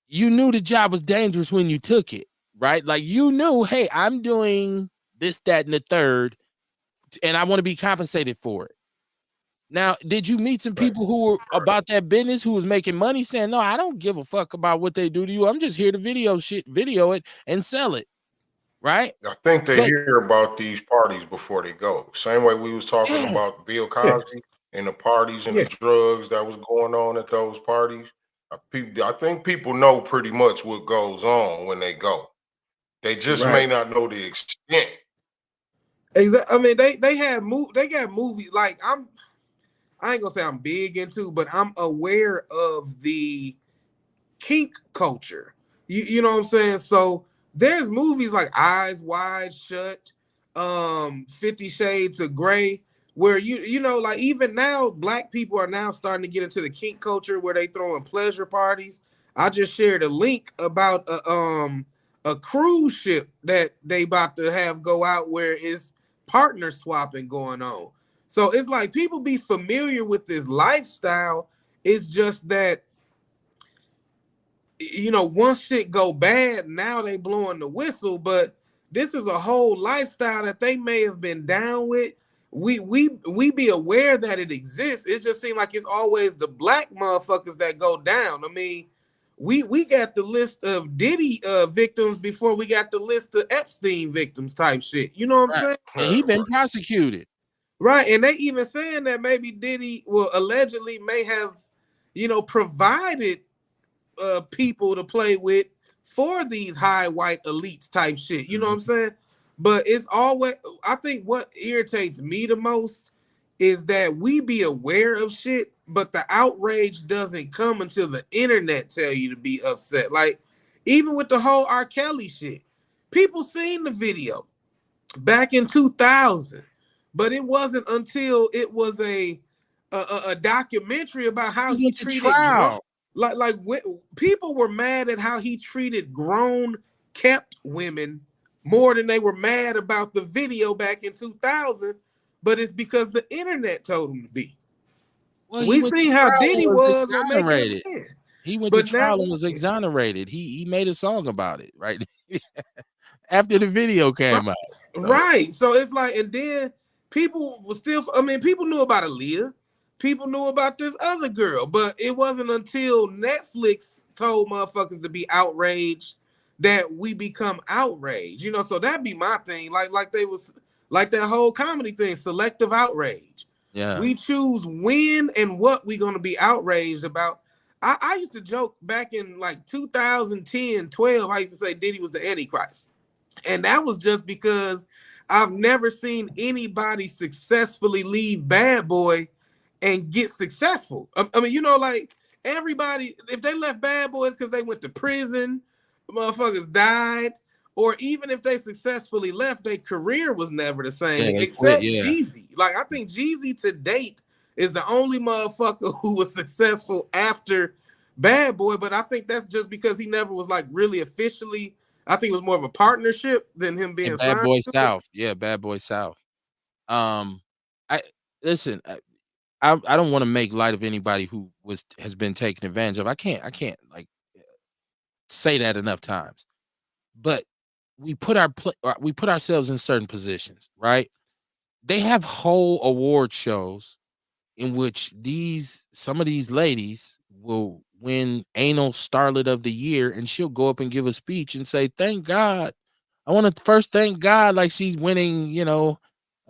you knew the job was dangerous when you took it, right? Like, you knew, hey, I'm doing this, that, and the third, and I want to be compensated for it. Now, did you meet some people who were about that business, who was making money, saying, no, I don't give a fuck about what they do to you. I'm just here to video it and sell it. Right? I think they hear about these parties before they go. Same way we was talking about Bill Cosby and the parties and the drugs that was going on at those parties. I think people know pretty much what goes on when they go. They just may not know the extent. Exactly. I mean, they got movies like I ain't gonna say I'm big into, but I'm aware of the kink culture. You know what I'm saying? So there's movies like Eyes Wide Shut, 50 Shades of Grey, where you know, like, even now, black people are now starting to get into the kink culture where they throwing pleasure parties. I just shared a link about a cruise ship that they about to have go out where it's partner swapping going on. So it's like people be familiar with this lifestyle. It's just that, once shit go bad, now they blowing the whistle. But this is a whole lifestyle that they may have been down with. We be aware that it exists. It just seems like it's always the black motherfuckers that go down. I mean, we got the list of Diddy victims before we got the list of Epstein victims type shit. You know what I'm saying? And he been prosecuted. Right. And they even saying that maybe Diddy allegedly may have, provided people to play with for these high white elites type shit. You know what I'm saying? But it's always, I think what irritates me the most is that we be aware of shit, but the outrage doesn't come until the internet tell you to be upset. Like, even with the whole R. Kelly shit, people seen the video back in 2000, but it wasn't until it was a documentary about how he treated people were mad at how he treated grown kept women more than they were mad about the video back in 2000, but it's because the internet told him to be. Well, we seen how Diddy was on making it. He went to trial and was exonerated. He made a song about it, right? After the video came out. Right. So it's like, and then people were still, people knew about Aaliyah. People knew about this other girl, but it wasn't until Netflix told motherfuckers to be outraged that we become outraged. So that'd be my thing. Like they was like that whole comedy thing, selective outrage. Yeah. We choose when and what we gonna be outraged about. I used to joke back in like 2010, 12, I used to say Diddy was the Antichrist. And that was just because I've never seen anybody successfully leave Bad Boy and get successful. I mean, like, everybody, if they left Bad Boys because they went to prison, motherfuckers died, or even if they successfully left, their career was never the same, except Jeezy. Like, I think Jeezy to date is the only motherfucker who was successful after Bad Boy, but I think that's just because he never was like really officially. I think it was more of a partnership than him being Bad Boy South. Yeah, Bad Boy South. I listen. I don't want to make light of anybody who has been taken advantage of. I can't like say that enough times. But we put ourselves in certain positions, right? They have whole award shows in which some of these ladies will win anal starlet of the year, and she'll go up and give a speech and say, "Thank God." I want to first thank God, like she's winning,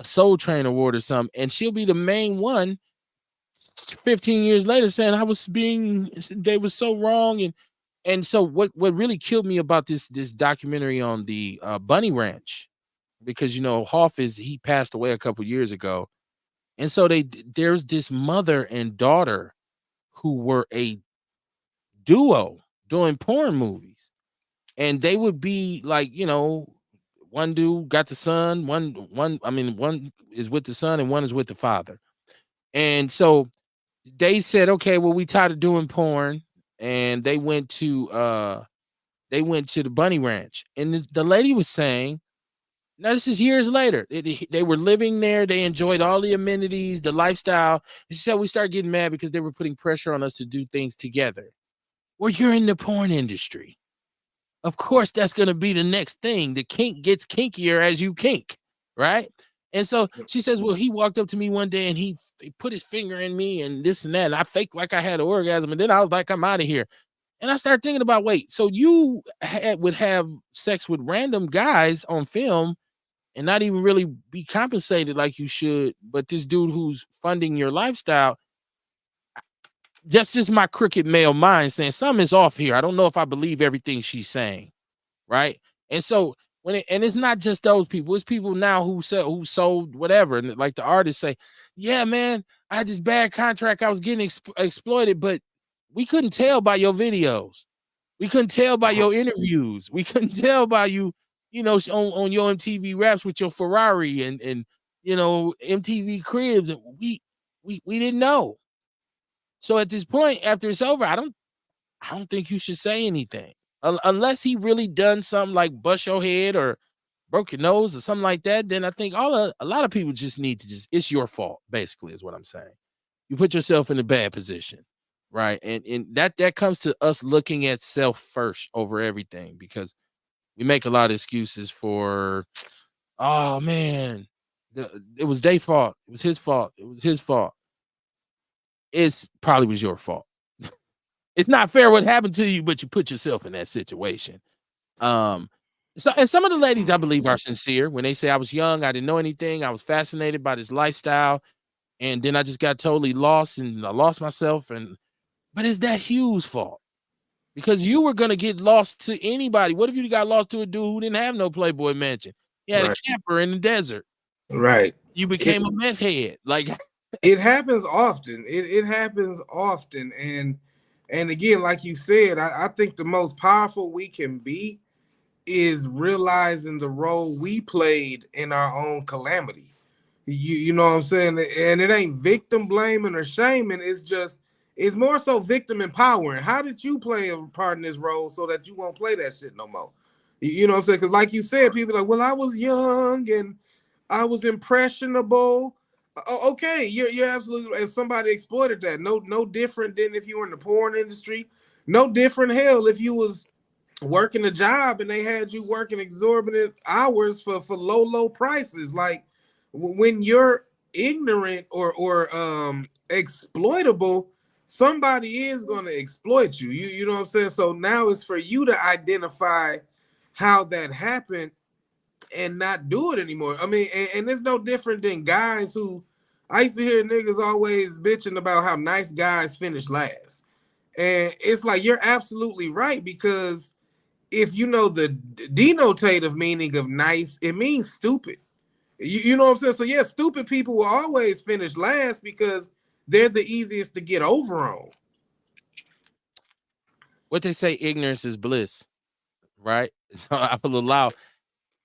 Soul Train award or something, and she'll be the main one 15 years later saying they was so wrong. And so what really killed me about this documentary on the Bunny Ranch, because he passed away a couple years ago, and so there's this mother and daughter who were a duo doing porn movies, and they would be like, one dude got the son, one is with the son and one is with the father. And so they said, okay, well, we tired of doing porn, and they went to the Bunny Ranch, and the lady was saying, now this is years later, they were living there, they enjoyed all the amenities, the lifestyle. She said we started getting mad because they were putting pressure on us to do things together. Well, you're in the porn industry. Of course, that's going to be the next thing. The kink gets kinkier as you kink, right? And so she says, well, he walked up to me one day and he put his finger in me and this and that. And I faked like I had an orgasm. And then I was like, I'm out of here. And I started thinking about, wait, so you would have sex with random guys on film and not even really be compensated like you should. But this dude who's funding your lifestyle, just my crooked male mind saying something's off here. I don't know if I believe everything she's saying, right? And so and it's not just those people, it's people now who sold whatever, and like the artists say, yeah, man, I had this bad contract, I was getting exploited, but we couldn't tell by your videos, we couldn't tell by your interviews, we couldn't tell by you, on your MTV Raps with your Ferrari and MTV Cribs, and we didn't know. So at this point, after it's over, I don't think you should say anything unless he really done something like bust your head or broke your nose or something like that. Then I think a lot of people just need to it's your fault, basically, is what I'm saying. You put yourself in a bad position, right? And that comes to us looking at self first over everything, because we make a lot of excuses for, oh man, it was their fault, it was his fault, it was his fault. It's probably was your fault. It's not fair what happened to you, but you put yourself in that situation. So, and some of the ladies, I believe, are sincere when they say, I was young, I didn't know anything, I was fascinated by this lifestyle, and then I just got totally lost and I lost myself. But is that Hugh's fault? Because you were gonna get lost to anybody. What if you got lost to a dude who didn't have no Playboy mansion? He had a camper in the desert. Right. You became a meth head. Like it happens often. It happens often. And again, like you said, I think the most powerful we can be is realizing the role we played in our own calamity. You know what I'm saying? And it ain't victim blaming or shaming. It's more so victim empowering. How did you play a part in this role so that you won't play that shit no more? You know what I'm saying? Because like you said, people are like, well, I was young and I was impressionable. Okay, you're absolutely, and somebody exploited that. No different than if you were in the porn industry. No different, hell, if you was working a job and they had you working exorbitant hours for low prices. Like when you're ignorant or exploitable, somebody is going to exploit you. You know what I'm saying? So now it's for you to identify how that happened and not do it anymore. I mean, and it's no different than guys who, I used to hear niggas always bitching about how nice guys finish last. And it's like, you're absolutely right, because if you know the denotative meaning of nice, it means stupid. You know what I'm saying? So yeah, stupid people will always finish last because they're the easiest to get over on. What they say, ignorance is bliss, right? So I will allow.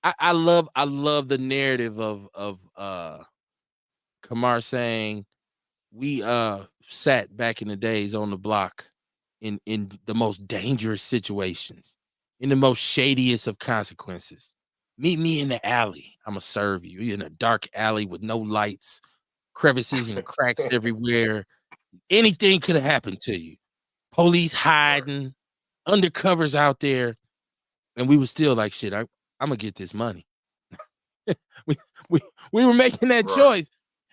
I love the narrative of Kamar saying, we sat back in the days on the block in the most dangerous situations, in the most shadiest of consequences. Meet me in the alley. I'm gonna serve you. You're in a dark alley with no lights, crevices and cracks everywhere. Anything could have happened to you. Police hiding, undercovers out there, and we were still like, shit, I'm gonna get this money. we were making that choice,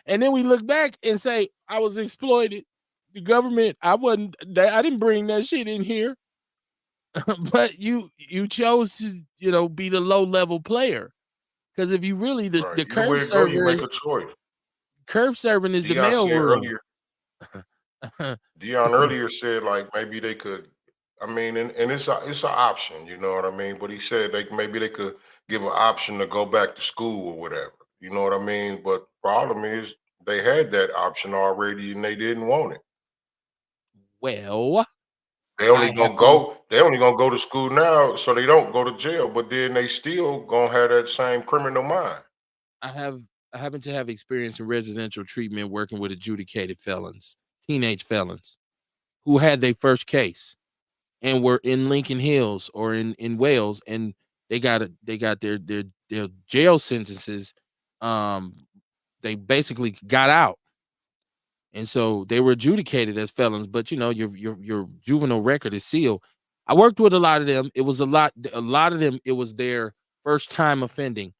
and then we look back and say, I was exploited. The government, I didn't bring that shit in here. But you chose to, be the low level player. Because if you really the Right. Either curb way it go, you server make a is choice. curb serving is the Dion said mailroom. earlier. Dion earlier said like maybe they could. I mean, and it's an option, you know what I mean. But he said maybe they could give an option to go back to school or whatever. You know what I mean. But problem is they had that option already and they didn't want it. Well, They I only have gonna been go. They only gonna go to school now, so they don't go to jail. But then they still gonna have that same criminal mind. I happen to have experience in residential treatment working with adjudicated felons, teenage felons who had their first case and were in Lincoln Hills or in Wales, and they got their jail sentences. Um, they basically got out, and so they were adjudicated as felons. But you know, your juvenile record is sealed. I worked with a lot of them. It was a lot of them. It was their first time offending.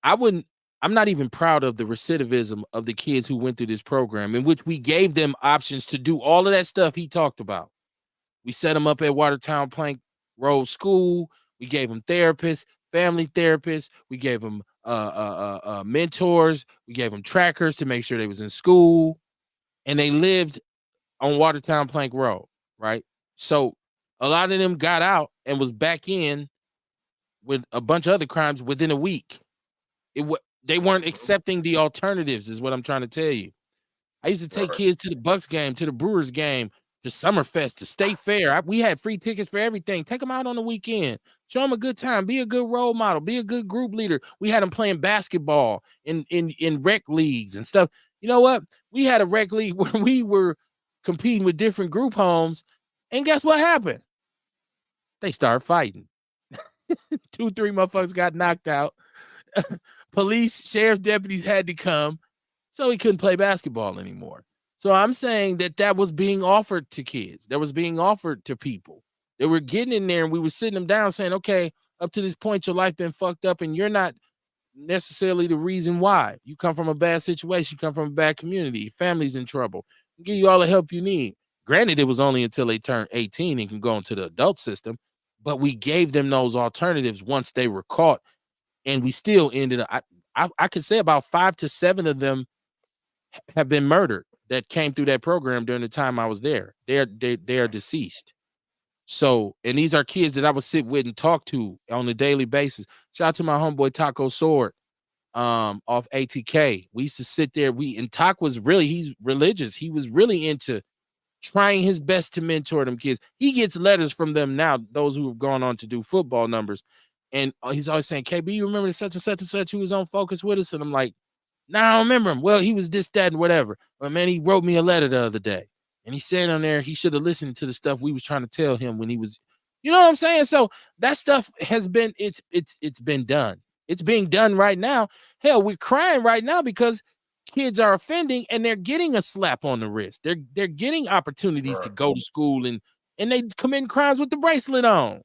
I wouldn't. I'm not even proud of the recidivism of the kids who went through this program, in which we gave them options to do all of that stuff he talked about. We set them up at Watertown Plank Road School. We gave them therapists, family therapists. We gave them mentors. We gave them trackers to make sure they was in school, and they lived on Watertown Plank Road, right? So a lot of them got out and was back in with a bunch of other crimes within a week. They weren't accepting the alternatives, is what I'm trying to tell you. I used to take Right. kids to the Bucks game, to the Brewers game, to Summerfest, to State Fair. We had free tickets for everything. Take them out on the weekend. Show them a good time. Be a good role model. Be a good group leader. We had them playing basketball in rec leagues and stuff. You know what? We had a rec league where we were competing with different group homes, and guess what happened? They started fighting. 2, 3 motherfuckers got knocked out. Police, sheriff deputies had to come, so he couldn't play basketball anymore. So I'm saying that was being offered to kids. That was being offered to people. They were getting in there, and we were sitting them down saying, okay, up to this point, your life been fucked up, and you're not necessarily the reason why. You come from a bad situation. You come from a bad community. Your family's in trouble. We'll give you all the help you need. Granted, it was only until they turned 18 and can go into the adult system, but we gave them those alternatives once they were caught, and we still ended up. I could say about 5 to 7 of them have been murdered that came through that program during the time I was there. They are deceased. So, and these are kids that I would sit with and talk to on a daily basis. Shout out to my homeboy Taco Sword, off ATK. We used to sit there. And Taco was really, he's religious. He was really into trying his best to mentor them kids. He gets letters from them now, those who have gone on to do football numbers. And he's always saying, KB, you remember such and such and such who was on Focus with us? And I'm like, nah, I don't remember him. Well, he was this, that, and whatever. But man, he wrote me a letter the other day. And he said on there he should have listened to the stuff we was trying to tell him when he was, you know what I'm saying? So that stuff has been, it's been done. It's being done right now. Hell, we're crying right now because kids are offending and they're getting a slap on the wrist. They're getting opportunities to Right. go to school and they commit crimes with the bracelet on.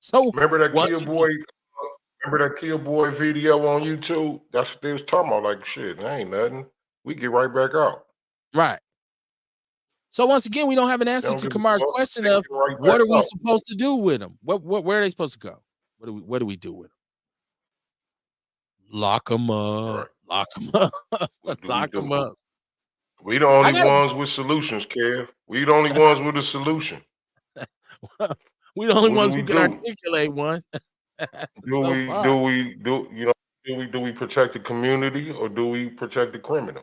So Remember that once Kill Boy? Remember that Kill Boy video on YouTube? That's what they was talking about. Like shit, that ain't nothing. We get right back out. right. So once again, we don't have an They answer don't to give a Kamar's fuck. question They of get right what back are we out. supposed to do with them? Where are they supposed to go? What do we do with them? Lock them up. Right. Lock them up. What do we Lock them do? up. We the I only got ones with solutions, Kev. We the only ones with a solution. we the only What do ones we who can do? articulate one. Do So we far. do we do you know do we protect the community or do we protect the criminal?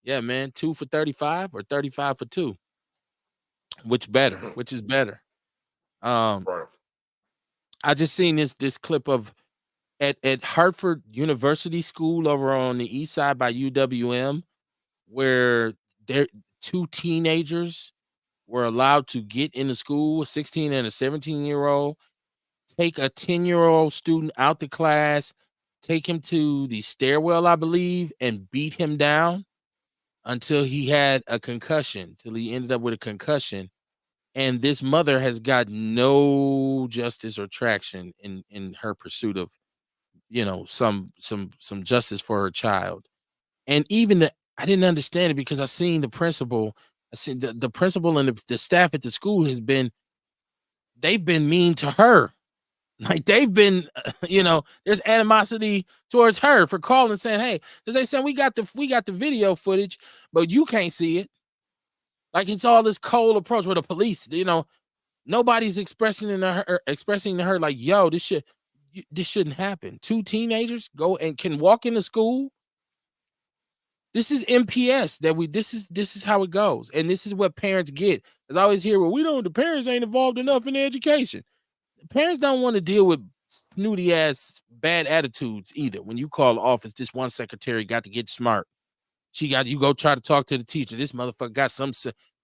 Yeah, man. 2 for 35 or 35 for 2. Which better? Which is better? Right. I just seen this clip of at Hartford University School over on the east side by UWM, where there 2 teenagers were allowed to get into school, a 16 and a 17-year-old, take a 10-year-old student out the class, take him to the stairwell, I believe, and beat him down until he had a concussion, till he ended up with a concussion. And this mother has got no justice or traction in her pursuit of, you know, some justice for her child. And even I didn't understand it because I seen the principal. I seen the principal and the staff at the school they've been mean to her. Like they've been, there's animosity towards her for calling saying, hey, because they said we got the video footage, but you can't see it. Like it's all this cold approach with the police, nobody's expressing to her like, yo, this shouldn't happen. Two teenagers go and can walk into school. This is MPS this is how it goes. And this is what parents get. As I always hear, well, the parents ain't involved enough in the education. Parents don't want to deal with snooty ass bad attitudes either. When you call the office, this one secretary got to get smart. You go try to talk to the teacher. This motherfucker got some.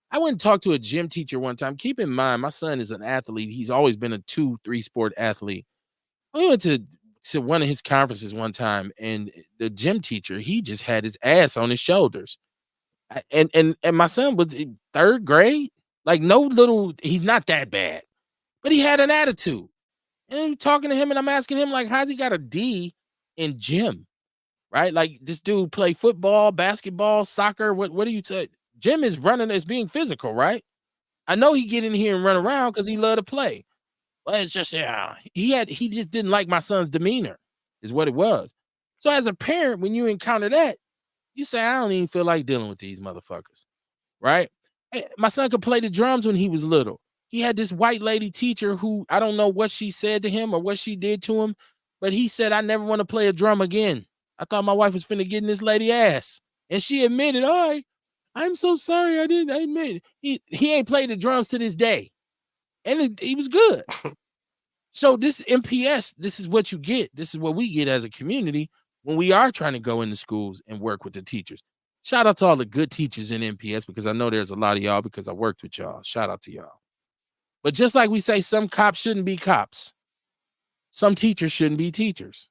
I went and talked to a gym teacher one time. Keep in mind, my son is an athlete. He's always been a 2-3 sport athlete. I went to one of his conferences one time, and the gym teacher, he just had his ass on his shoulders. And my son was in 3rd grade. Like he's not that bad. But he had an attitude. And I'm talking to him and I'm asking him, like, how's he got a D in gym? Right? Like this dude play football, basketball, soccer. What do you say? Jim is running as being physical, right? I know he get in here and run around because he love to play. But it's just, he just didn't like my son's demeanor, is what it was. So as a parent, when you encounter that, you say, I don't even feel like dealing with these motherfuckers. Right? Hey, my son could play the drums when he was little. He had this white lady teacher who, I don't know what she said to him or what she did to him, but he said, I never want to play a drum again. I thought my wife was finna get in this lady ass. And she admitted, I'm so sorry. I admit it. He ain't played the drums to this day. And he was good. So this MPS, this is what you get. This is what we get as a community when we are trying to go into schools and work with the teachers. Shout out to all the good teachers in MPS, because I know there's a lot of y'all because I worked with y'all. Shout out to y'all. But just like we say, some cops shouldn't be cops. Some teachers shouldn't be teachers,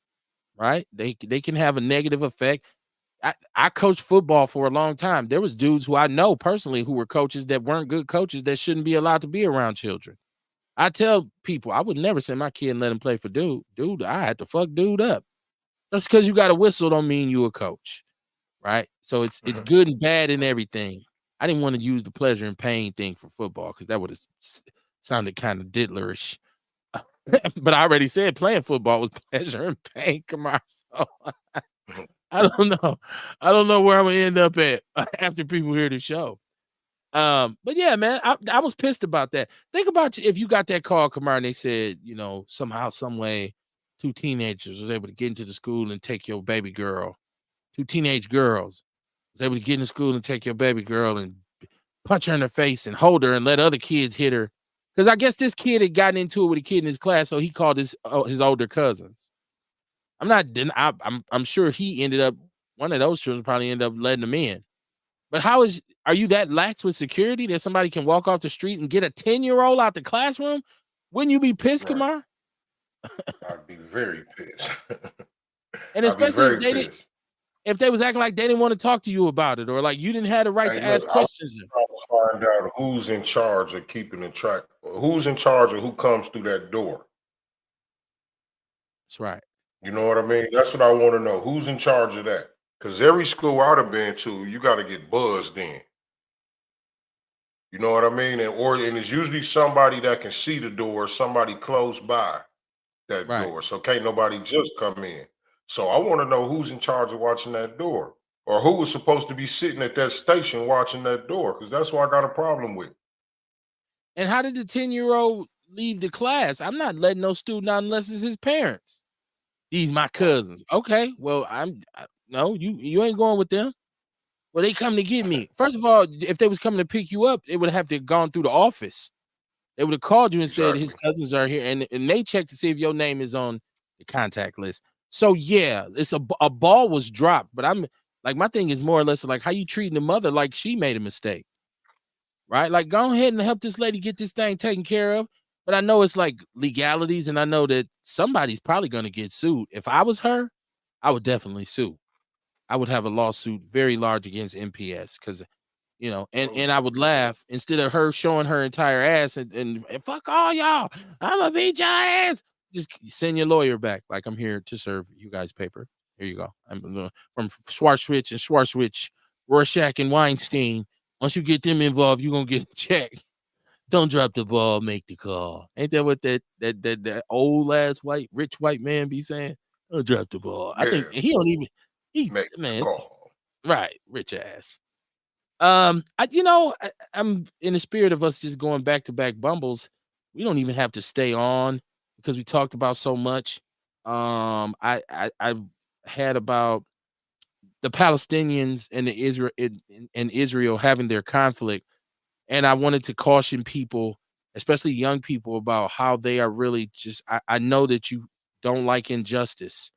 right? They can have a negative effect. I coached football for a long time. There was dudes who I know personally who were coaches that weren't good coaches that shouldn't be allowed to be around children. I tell people I would never send my kid and let him play for dude. Dude, I had to fuck dude up. Just because you got a whistle don't mean you a coach, right? So it's good and bad in everything. I didn't want to use the pleasure and pain thing for football because that would have sounded kind of diddlerish. But I already said playing football was pleasure and pain, Kamar. So I don't know. I don't know where I'm gonna end up at after people hear the show. But yeah, man, I was pissed about that. Think about if you got that call, Kamar, and they said, somehow, some way, 2 teenagers was able to get into the school and take your baby girl. 2 teenage girls was able to get in the school and take your baby girl and punch her in the face and hold her and let other kids hit her. Because I guess this kid had gotten into it with a kid in his class, so he called his older cousins. I'm sure he ended up, one of those children probably ended up letting them in. But are you that lax with security that somebody can walk off the street and get a 10-year-old out the classroom? Wouldn't you be pissed, right, Kamar? I'd be very pissed. And especially if they was acting like they didn't want to talk to you about it, or like you didn't have the right to ask questions. I'll find out who's in charge of keeping the track, who's in charge of who comes through that door. That's right. You know what I mean? That's what I want to know. Who's in charge of that? Because every school I'd have been to, you got to get buzzed in. You know what I mean? And it's usually somebody that can see the door, somebody close by that door. So can't nobody just come in. So I want to know who's in charge of watching that door, or who was supposed to be sitting at that station watching that door, because that's what I got a problem with. And how did the 10-year-old leave the class? I'm not letting no student out unless it's his parents. These my cousins. Okay, well, no, you ain't going with them. Well, they come to get me. First of all, if they was coming to pick you up, they would have to have gone through the office. They would have called you and said his cousins are here, and they checked to see if your name is on the contact list. So yeah, it's a ball was dropped, but I'm like, my thing is more or less like how you treating the mother like she made a mistake, right? Like, go ahead and help this lady get this thing taken care of. But I know it's like legalities, and I know that somebody's probably going to get sued. If I was her, I would definitely sue. I would have a lawsuit very large against MPS because, and I would laugh instead of her showing her entire ass and fuck all y'all. I'm gonna beat your ass. Just send your lawyer back. Like, I'm here to serve you guys paper. Here you go. I'm from Schwarzwich, Rorschach, and Weinstein. Once you get them involved, you're gonna get a check. Don't drop the ball, make the call. Ain't that what that old ass rich white man be saying? Don't drop the ball. I Yeah, think he don't even make the man, call. right, rich ass. I'm in the spirit of us just going back to back bumbles. We don't even have to stay on because we talked about so much. I had about the Palestinians and the and Israel having their conflict, and I wanted to caution people, especially young people, about how they are really just. I know that you don't like injustice,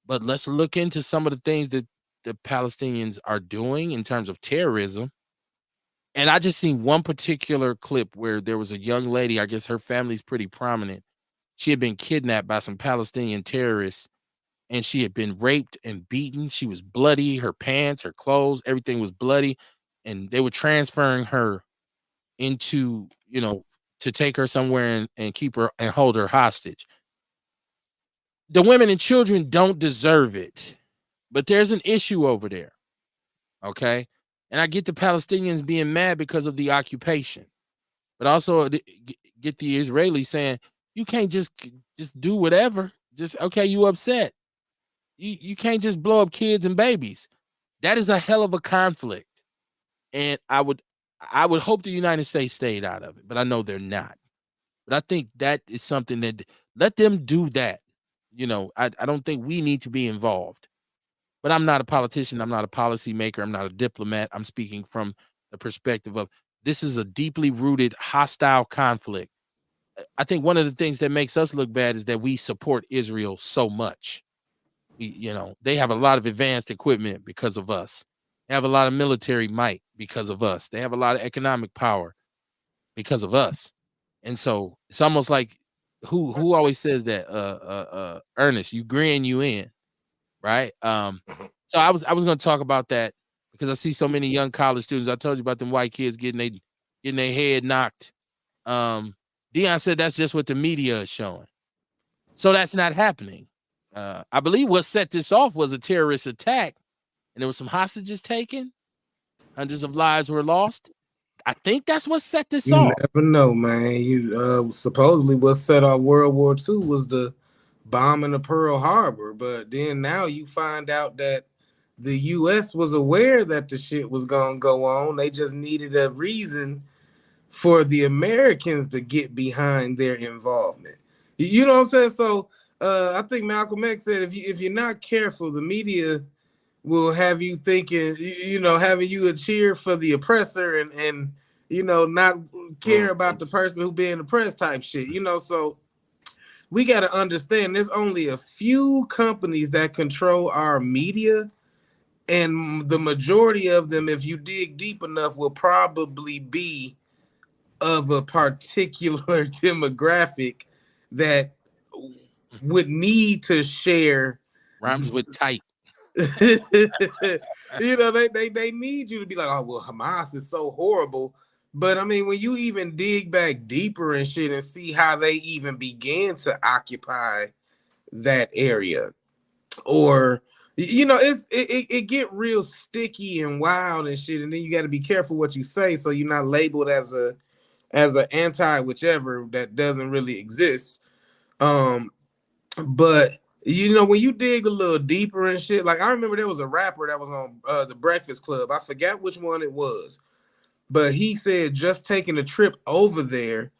but let's look into some of the things that the Palestinians are doing in terms of terrorism. And I just seen one particular clip where there was a young lady, I guess her family's pretty prominent. She had been kidnapped by some Palestinian terrorists and she had been raped and beaten. She was bloody, her pants, her clothes, everything was bloody. And they were transferring her into, to take her somewhere and keep her and hold her hostage. The women and children don't deserve it, but there's an issue over there. Okay. And I get the Palestinians being mad because of the occupation. But also get the Israelis saying you can't just do whatever. Just okay, you upset. You can't just blow up kids and babies. That is a hell of a conflict, and I would hope the United States stayed out of it, but I know they're not. But I think that is something that let them do that. I don't think we need to be involved. But I'm not a politician. I'm not a policymaker. I'm not a diplomat. I'm speaking from the perspective of this is a deeply rooted hostile conflict. I think one of the things that makes us look bad is that we support Israel so much. They have a lot of advanced equipment because of us. They have a lot of military might because of us. They have a lot of economic power because of us. And so it's almost like who always says that Ernest, you grin, you in, right? Mhm. So I was going to talk about that because I see so many young college students. I told you about them white kids getting their head knocked. Dion said that's just what the media is showing. So that's not happening. I believe what set this off was a terrorist attack, and there were some hostages taken. Hundreds of lives were lost. I think that's what set this You off. never know, man. You supposedly what set off World War II was the bombing of Pearl Harbor, but then now you find out that the U.S. was aware that the shit was gonna go on. They just needed a reason for the Americans to get behind their involvement. You know what I'm saying? So I think Malcolm X said if you're not careful, the media will have you thinking, having you a cheer for the oppressor and not care about the person who being oppressed type shit. So we got to understand there's only a few companies that control our media, and the majority of them, if you dig deep enough, will probably be of a particular demographic that would need to share. Rhymes with tight. They need you to be like, oh well, Hamas is so horrible. But I mean, when you even dig back deeper and shit and see how they even began to occupy that area, or it get real sticky and wild and shit, and then you got to be careful what you say so you're not labeled as an anti whichever that doesn't really exist. But when you dig a little deeper and shit, like I remember there was a rapper that was on the Breakfast Club. I forgot which one it was, but he said just taking a trip over there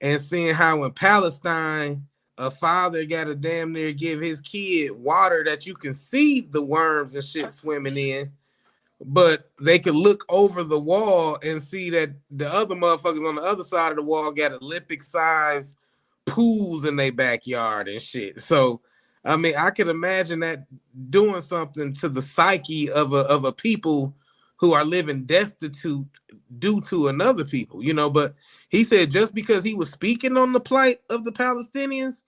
and seeing how in Palestine a father got to damn near give his kid water that you can see the worms and shit swimming in, but they could look over the wall and see that the other motherfuckers on the other side of the wall got Olympic size pools in their backyard and shit. So, I mean, I could imagine that doing something to the psyche of a people who are living destitute due to another people, But he said just because he was speaking on the plight of the Palestinians,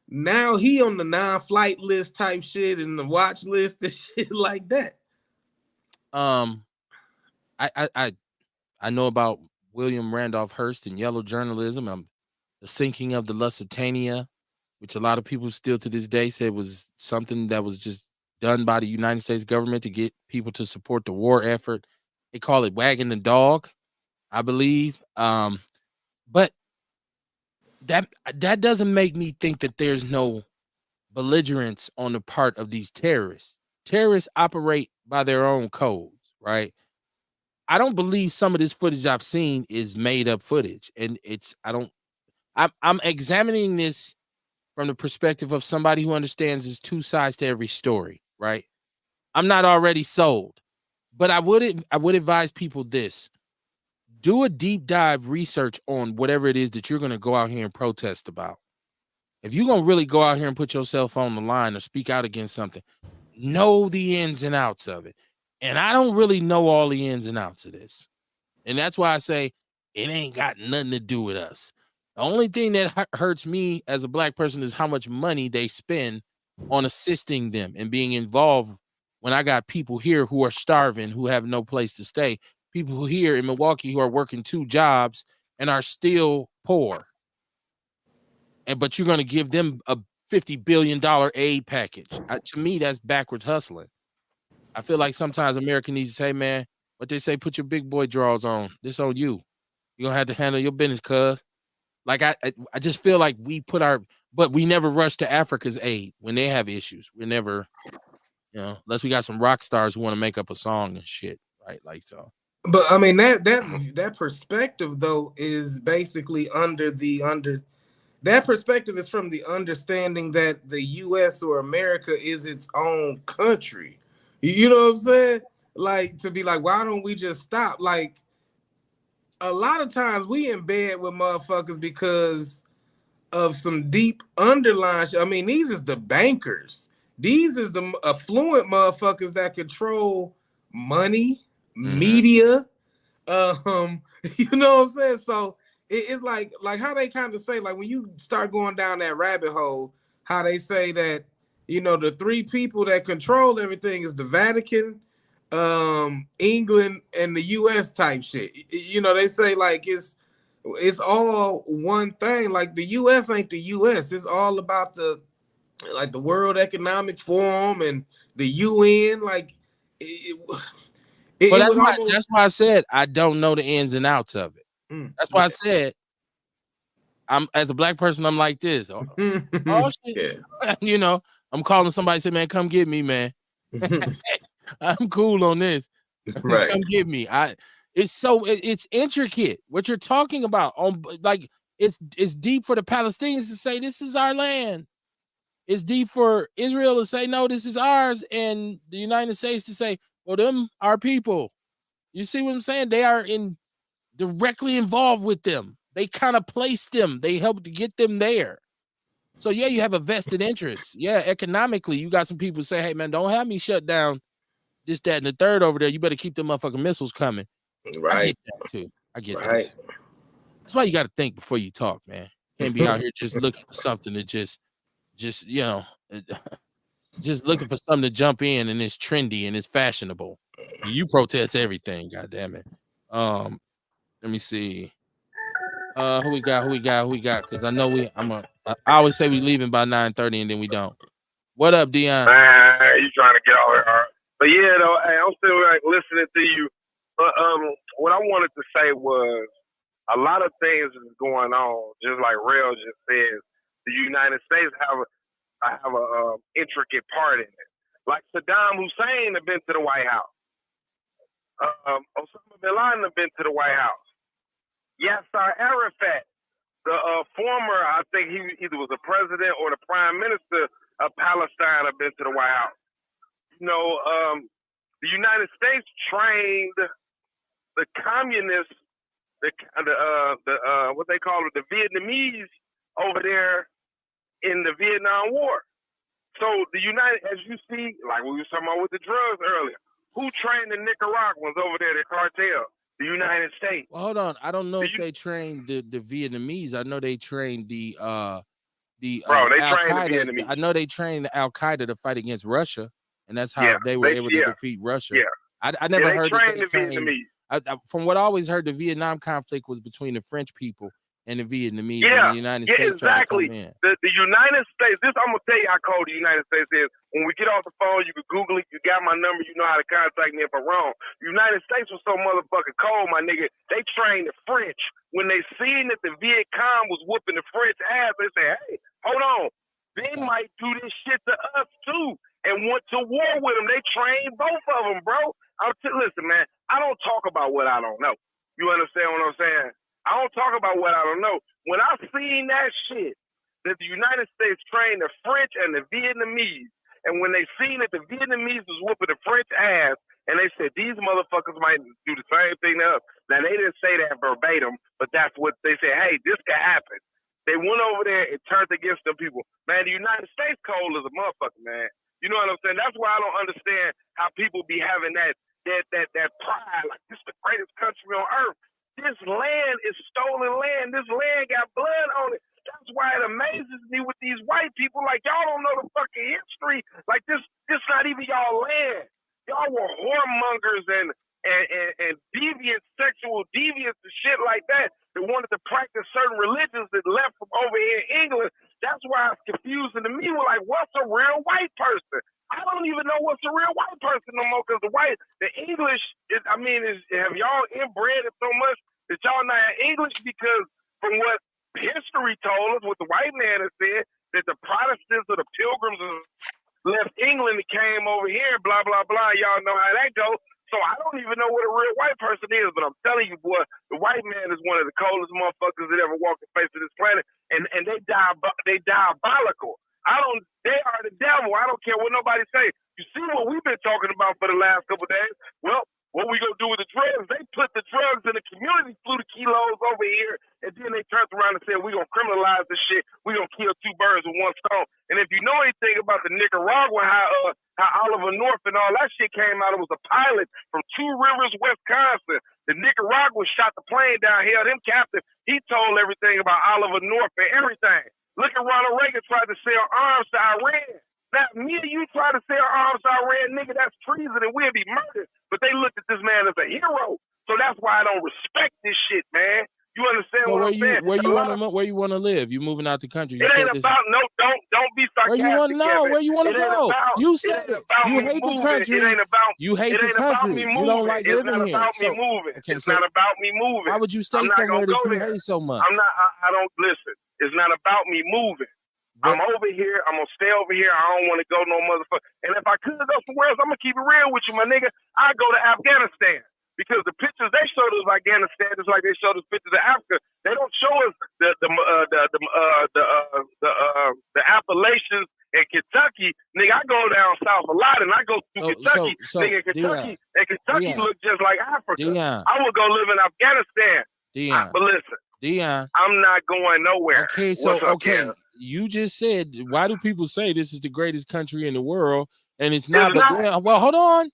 now he on the non-flight list type shit and the watch list and shit like that. I know about William Randolph Hearst and yellow journalism. The sinking of the Lusitania, which a lot of people still to this day say was something that was just done by the United States government to get people to support the war effort. They call it wagging the dog, I believe. But that doesn't make me think that there's no belligerence on the part of these terrorists. Terrorists operate by their own codes, right? I don't believe some of this footage I've seen is made up footage, and I'm examining this from the perspective of somebody who understands there's two sides to every story, right? I'm not already sold, but I would advise people this: do a deep dive research on whatever it is that you're going to go out here and protest about. If you're going to really go out here and put yourself on the line or speak out against something, know the ins and outs of it. And I don't really know all the ins and outs of this. And that's why I say it ain't got nothing to do with us. The only thing that hurts me as a black person is how much money they spend on assisting them and being involved when I got people here who are starving, who have no place to stay, people who here in Milwaukee who are working 2 jobs and are still poor. But you're going to give them a $50 billion aid package. To me, that's backwards hustling. I feel like sometimes America needs to say, man, what they say, put your big boy drawers on. This on you. You're going to have to handle your business, cuz. Like, I just feel like but we never rush to Africa's aid when they have issues. We never, unless we got some rock stars who want to make up a song and shit, right? Like, so. But I mean, that perspective though is basically that perspective is from the understanding that the U.S. or America is its own country. You know what I'm saying? Like, to be like, why don't we just stop? Like, a lot of times we in bed with motherfuckers because of some deep underlying shit. I mean, these is the bankers. These is the affluent motherfuckers that control money, media. You know what I'm saying? So it's like how they kind of say, like, when you start going down that rabbit hole, how they say that, the 3 people that control everything is the Vatican, England, and the US type shit. They say like it's all one thing. Like, the US ain't the US. It's all about the World Economic Forum and the UN. Like, that's why I said I don't know the ins and outs of it. That's why I said as a black person, I'm like this. Oh shit. Yeah. I'm calling somebody, say, man, come get me, man. I'm cool on this. Right. Come get me. It's intricate what you're talking about. It's deep for the Palestinians to say this is our land. It's deep for Israel to say no, this is ours, and the United States to say, well, them are people. You see what I'm saying? They are directly involved with them. They kind of placed them. They helped to get them there. So yeah, you have a vested interest. Yeah, economically, you got some people say, hey man, don't have me shut down this, that, and the third over there. You better keep them motherfucking missiles coming. Right. I get that too. That too. That's why you got to think before you talk, man. Can't be out here just looking for something to just just looking for something to jump in, and it's trendy and it's fashionable. You protest everything, god damn it. Let me see. Who we got? Because I know I always say we leaving by 9:30 and then we don't. What up, Dion? Man, you trying to get all there? But yeah, though, hey, I'm still listening to you. But what I wanted to say was a lot of things is going on. Just like Rail just said, the United States have a intricate part in it. Like Saddam Hussein have been to the White House. Osama bin Laden have been to the White House. Yasser Arafat, the former, I think he either was the president or the prime minister of Palestine, have been to the White House. The United States trained the communists, what they call it, the Vietnamese over there in the Vietnam War. So the as you see, like we were talking about with the drugs earlier, who trained the Nicaraguans over there, the cartel? The United States. Well, hold on. I don't know if they trained the Vietnamese. I know they trained the Al Qaeda. I know they trained Al Qaeda to fight against Russia, and that's how they were able to defeat Russia. Yeah. I never heard that they trained the Vietnamese. From what I always heard, the Vietnam conflict was between the French people and the Vietnamese, and the United States try to come in. The United States, this I'm gonna tell you how cold the United States is. When we get off the phone, you can Google it, you got my number, you know how to contact me if I'm wrong. The United States was so motherfucking cold, my nigga. They trained the French. When they seen that the Viet Cong was whooping the French ass, they said, hey, hold on. They might do this shit to us too, and went to war with them. They trained both of them, bro. Listen, man, I don't talk about what I don't know. You understand what I'm saying? I don't talk about what I don't know. When I seen that shit, that the United States trained the French and the Vietnamese, and when they seen that the Vietnamese was whooping the French ass, and they said, these motherfuckers might do the same thing to us. Now, they didn't say that verbatim, but that's what they said. Hey, this could happen. They went over there and turned against them people. Man, the United States cold as a motherfucker, man. You know what I'm saying? That's why I don't understand how people be having that pride, like this is the greatest country on earth. This land is stolen land. This land got blood on it. That's why it amazes me with these white people. Like, y'all don't know the fucking history. Like, this not even y'all land. Y'all were whoremongers and deviant, sexual deviants and shit like that wanted to practice certain religions that left from over here in England. That's why it's confusing to me. We're like, what's a real white person? I don't even know what's a real white person no more, because the English, have y'all inbred it so much that y'all not English? Because from what history told us, what the white man has said, that the Protestants or the Pilgrims left England and came over here, blah, blah, blah. Y'all know how that goes. So I don't even know what a real white person is, but I'm telling you, boy, the white man is one of the coldest motherfuckers that ever walked the face of this planet, and they diabolical. They are the devil. I don't care what nobody say. You see what we've been talking about for the last couple of days? Well, what we gonna do with the drugs? They put the drugs in the community, flew the kilos over here, and then they turned around and said, we gonna criminalize this shit. We gonna kill two birds with one stone. And if you know anything about the Nicaragua, how Oliver North and all that shit came out, it was a pilot from Two Rivers, Wisconsin. The Nicaragua shot the plane down, held him captive. He told everything about Oliver North and everything. Look at Ronald Reagan tried to sell arms to Iran. Now, me and you try to sell arms to Iran, nigga, that's treason and we'll be murdered. But they looked at this man as a hero. So that's why I don't respect this shit, man. You understand what I'm saying? Where you want to live? You moving out the country? It ain't about don't be sarcastic. Where you want to know? Where you want to go? You said you hate the country. It ain't about you hate the country. You don't like living here. It's not about me moving. Why would you stay somewhere that you hate so much? I don't listen. It's not about me moving. I'm over here. I'm going to stay over here. I don't want to go no motherfucker. And if I could go somewhere else, I'm going to keep it real with you, my nigga. I go to Afghanistan. Because the pictures they showed us of Afghanistan, just like they showed us pictures of Africa, they don't show us the Appalachians in Kentucky. Nigga, I go down south a lot, and I go to Kentucky. Nigga, Kentucky look just like Africa. I would go live in Afghanistan. But listen, I'm not going nowhere. Okay, you just said, why do people say this is the greatest country in the world, and it's not? Well, hold on,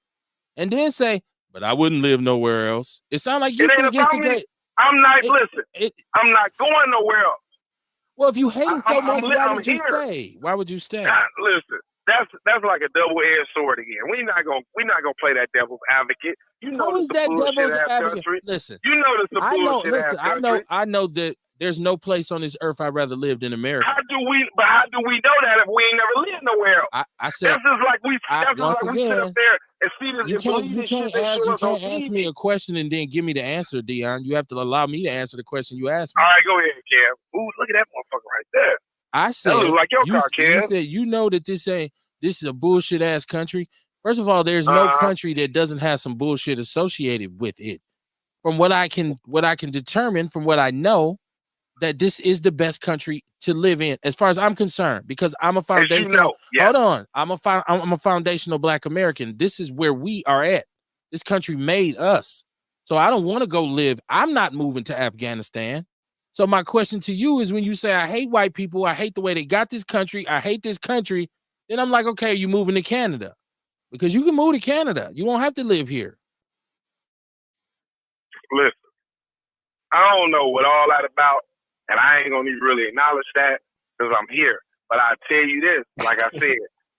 and then say, but I wouldn't live nowhere else. It sounds like you think it's the great. I'm not I'm not going nowhere else. Well, if you hate it so much, why would you stay? Why would you stay? Listen, that's like a double-edged sword again. We're not gonna play that devil's advocate. You know, how is that devil's advocate? Country. Listen, you know this a bullshit ass country. I know that there's no place on this earth I'd rather live than America. How do we know that if we ain't never lived nowhere else? I said that's just like we sit up there and see this. You can't ask me a question and then give me the answer, Dion. You have to allow me to answer the question you asked me. All right, go ahead, Cam. Ooh, look at that motherfucker right there. I said, that looks like your car, Cam. You said you know that this is a bullshit ass country. First of all, there's no country that doesn't have some bullshit associated with it. From what I can determine, from what I know, that this is the best country to live in, as far as I'm concerned, because I'm a foundational. Hold on, I'm a foundational Black American. This is where we are at. This country made us, so I don't want to go live. I'm not moving to Afghanistan. So my question to you is, when you say I hate white people, I hate the way they got this country, I hate this country, then I'm like, okay, you moving to Canada, because you can move to Canada. You won't have to live here. Listen, I don't know what all that about. And I ain't gonna even really acknowledge that because I'm here. But I tell you this, like I said,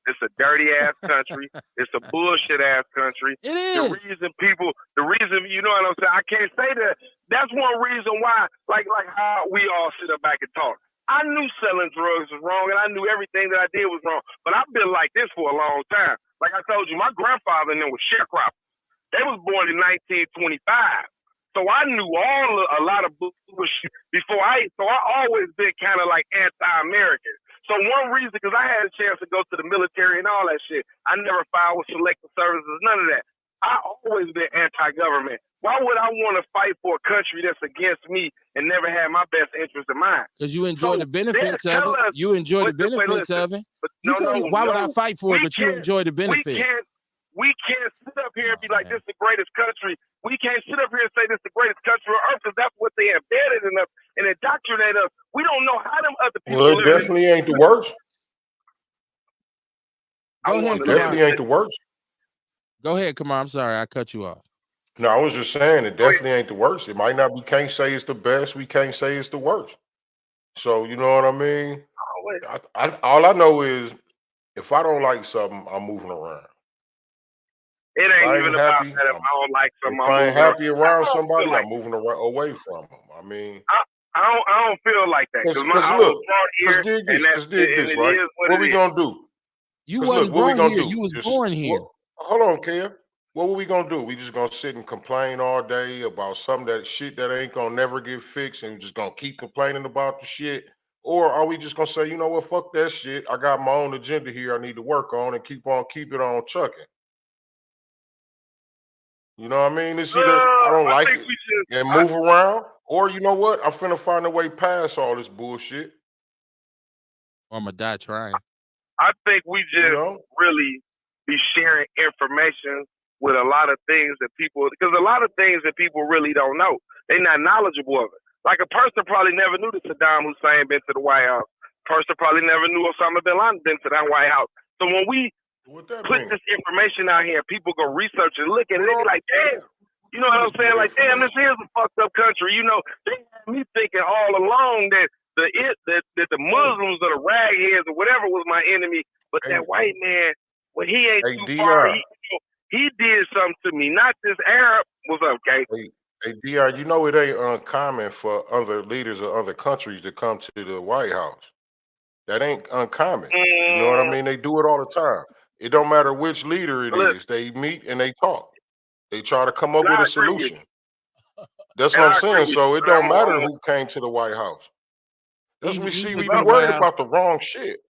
It's a dirty ass country. It's a bullshit ass country. It The is. reason, you know what I'm saying? I can't say that. That's one reason why, like how we all sit up back and talk. I knew selling drugs was wrong, and I knew everything that I did was wrong. But I've been like this for a long time. Like I told you, my grandfather and them was sharecroppers. They was born in 1925. So I knew a lot of bullshit before so I always been kind of like anti-American. So one reason, because I had a chance to go to the military and all that shit, I never filed with selective services, none of that. I always been anti-government. Why would I want to fight for a country that's against me and never had my best interest in mind? Because you enjoy the benefits of tell it. us- You enjoy the Wait, benefits listen, of it. But Why would I no. fight for it? We But you can't- enjoy the benefits. We can't sit up here and be like, man. this is the greatest country. We can't sit up here and say this is the greatest country on earth because that's what they embedded in us and indoctrinate us. We don't know how them other people Well, it live in- definitely ain't the worst. Go I ahead, wanna It Kamar. definitely ain't the worst. Go ahead, Kamar. I'm sorry, I cut you off. No, I was just saying it definitely ain't the worst. It might not. We can't say it's the best. We can't say it's the worst. So you know what I mean. All I know is if I don't like something, I'm moving around. It If ain't I even ain't about happy, that. If I don't like something, If I'm I ain't moving around. happy around I don't somebody, feel like I'm moving away from them. I mean, I don't feel like that because I was look, brought here, dig and this, it right? is what What it we is. gonna do? You 'Cause wasn't look, what we born gonna here. do? You was Just- born here. Hold on, Kev. What we gonna do? We just gonna sit and complain all day about that shit that ain't gonna never get fixed, and we just gonna keep complaining about the shit? Or are we just gonna say, you know what, fuck that shit. I got my own agenda here I need to work on and keep it on chucking. You know what I mean? It's either I don't like think it we should- and move around, or you know what? I'm finna find a way past all this bullshit. Or I'm gonna die trying. I think we just You know? really be sharing information with a lot of things that people, because a lot of things that people really don't know. They're not knowledgeable of it. Like a person probably never knew that Saddam Hussein been to the White House. Person probably never knew Osama bin Laden been to that White House. So when we What that put mean? this information out here, people go research and look at it, they be like, damn. You know what I'm What saying? Like, damn, this is a fucked up country. You know, they had me thinking all along that the Muslims or the ragheads or whatever was my enemy, but that white man, when he ain't Hey, too far, Dion. he did something to me. Not this Arab was okay. Hey, Dion, you know it ain't uncommon for other leaders of other countries to come to the White House. That ain't uncommon. You know what I mean? They do it all the time. It don't matter which leader it is. They meet and they talk. They try to come up with a solution. That's what I'm saying. So it don't matter who came to the White House. That's what we see. We be worried about the wrong shit.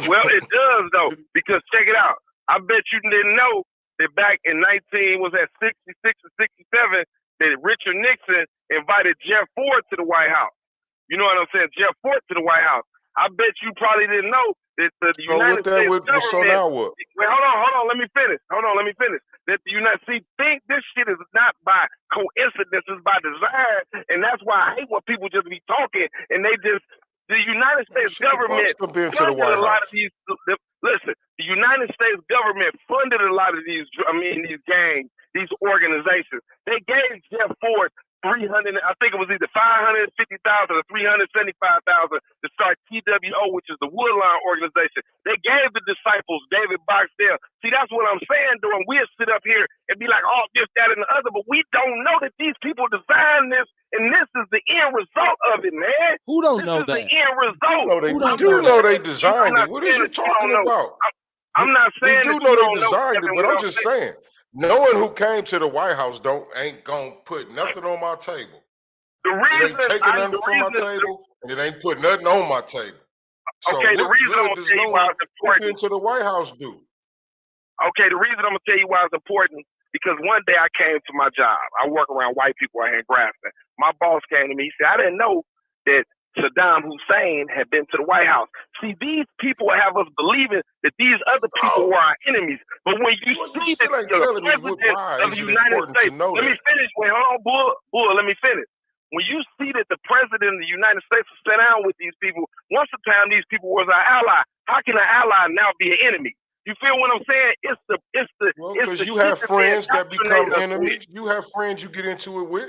Well, it does though, because check it out. I bet you didn't know that back in 66 or 67, that Richard Nixon invited Jeff Ford to the White House. You know what I'm saying? Jeff Ford to the White House. I bet you probably didn't know that the United States government. So now what? Wait, hold on. Let me finish. That the United States think this shit is not by coincidence, it's by design, and that's why I hate when people just be talking and they just. The United States government funded a lot of these. Listen, the United States government funded a lot of these. These gangs, these organizations. They gave Jeff Ford 300. I think it was either 550,000 or 375,000 to start TWO, which is the Woodline organization. They gave the disciples David Boxdale. See, that's what I'm saying. Doing we'll sit up here and be like, oh, this, that, and the other, but we don't know that these people designed this. And this is the end result of it, man. Who don't know that? This is the end result. We do know they designed it. What is you talking about? I'm not saying we do know they designed it, but I'm just saying, knowing who came to the White House ain't gonna put nothing on my table. It ain't taking nothing from my table, and it ain't putting nothing on my table. So okay, the reason I'm gonna tell you why it's important to the White House do. Okay, the reason I'm gonna tell you why it's important. Because one day I came to my job. I work around white people out here in Grafton. My boss came to me. He said, I didn't know that Saddam Hussein had been to the White House. See, these people have us believing that these other people were our enemies. But when you see that the president of the United States, let me finish. Wait, hold on, Bull, let me finish. When you see that the president of the United States was sat down with these people, once upon a time these people was our ally. How can an ally now be an enemy? You feel what I'm saying? Because you have friends that become enemies. You have friends you get into it with.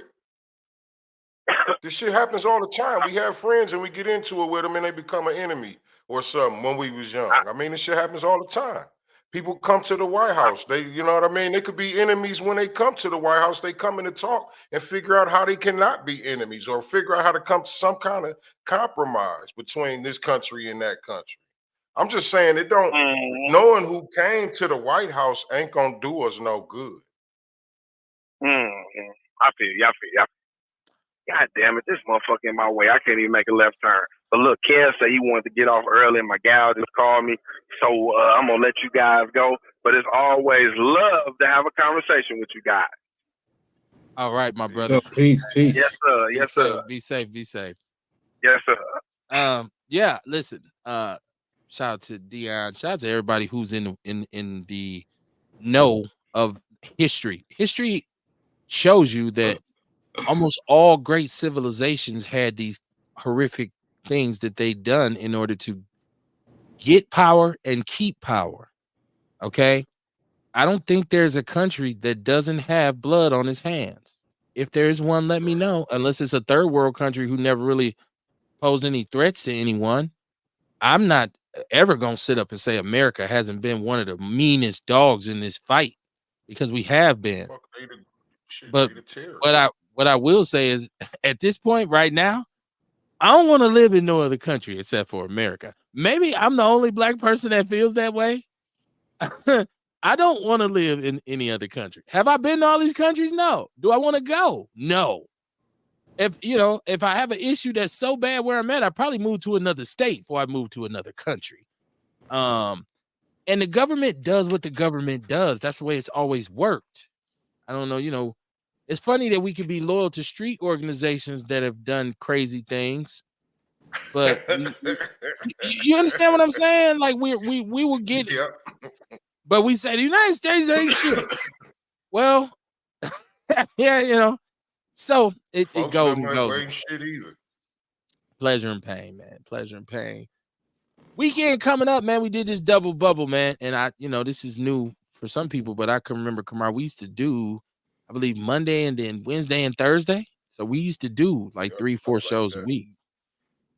This shit happens all the time. We have friends and we get into it with them and they become an enemy. or something when we was young. I mean, this shit happens all the time. People come to the White House. They, you know what I mean? They could be enemies when they come to the White House. They come in to talk and figure out how they cannot be enemies or figure out how to come to some kind of compromise between this country and that country. I'm just saying it don't Mhm. knowing who came to the White House ain't gonna do us no good. Mhm. I feel you. I feel you. God damn it, this motherfucker in my way. I can't even make a left turn. But look, Ken said he wanted to get off early, and my gal just called me. So I'm going to let you guys go. But it's always love to have a conversation with you guys. All right, my brother. Peace. Yes, sir. Be Yes, safe, sir. be safe, be safe. Yes, sir. Yeah, listen. Shout out to Dion. Shout out to everybody who's in the know of history. History shows you that almost all great civilizations had these horrific things that they done in order to get power and keep power. Okay. I don't think there's a country that doesn't have blood on its hands. If there is one, let me know. Unless it's a third world country who never really posed any threats to anyone. I'm not ever gonna sit up and say America hasn't been one of the meanest dogs in this fight, because we have been. Fuck, they the shit, But they the terrorists. what I will say is, at this point right now, I don't want to live in no other country except for America. Maybe I'm the only black person that feels that way. I don't want to live in any other country. Have I been to all these countries? No. Do I want to go? No. If I have an issue that's so bad where I'm at, I probably move to another state before I move to another country. And the government does what the government does. That's the way it's always worked. I don't know, it's funny that we can be loyal to street organizations that have done crazy things, but you understand what I'm saying? Like we will get it, Yep. but we say the United States ain't shit. Well, yeah, so it Folks goes them and goes. ain't shit either. Pleasure and pain, man. Pleasure and pain. Weekend coming up, man. We did this double bubble, man. And this is new for some people, but I can remember, Kamar, we used to do, I believe, Monday and then Wednesday and Thursday. So we used to do like 3-4 like shows a that. week.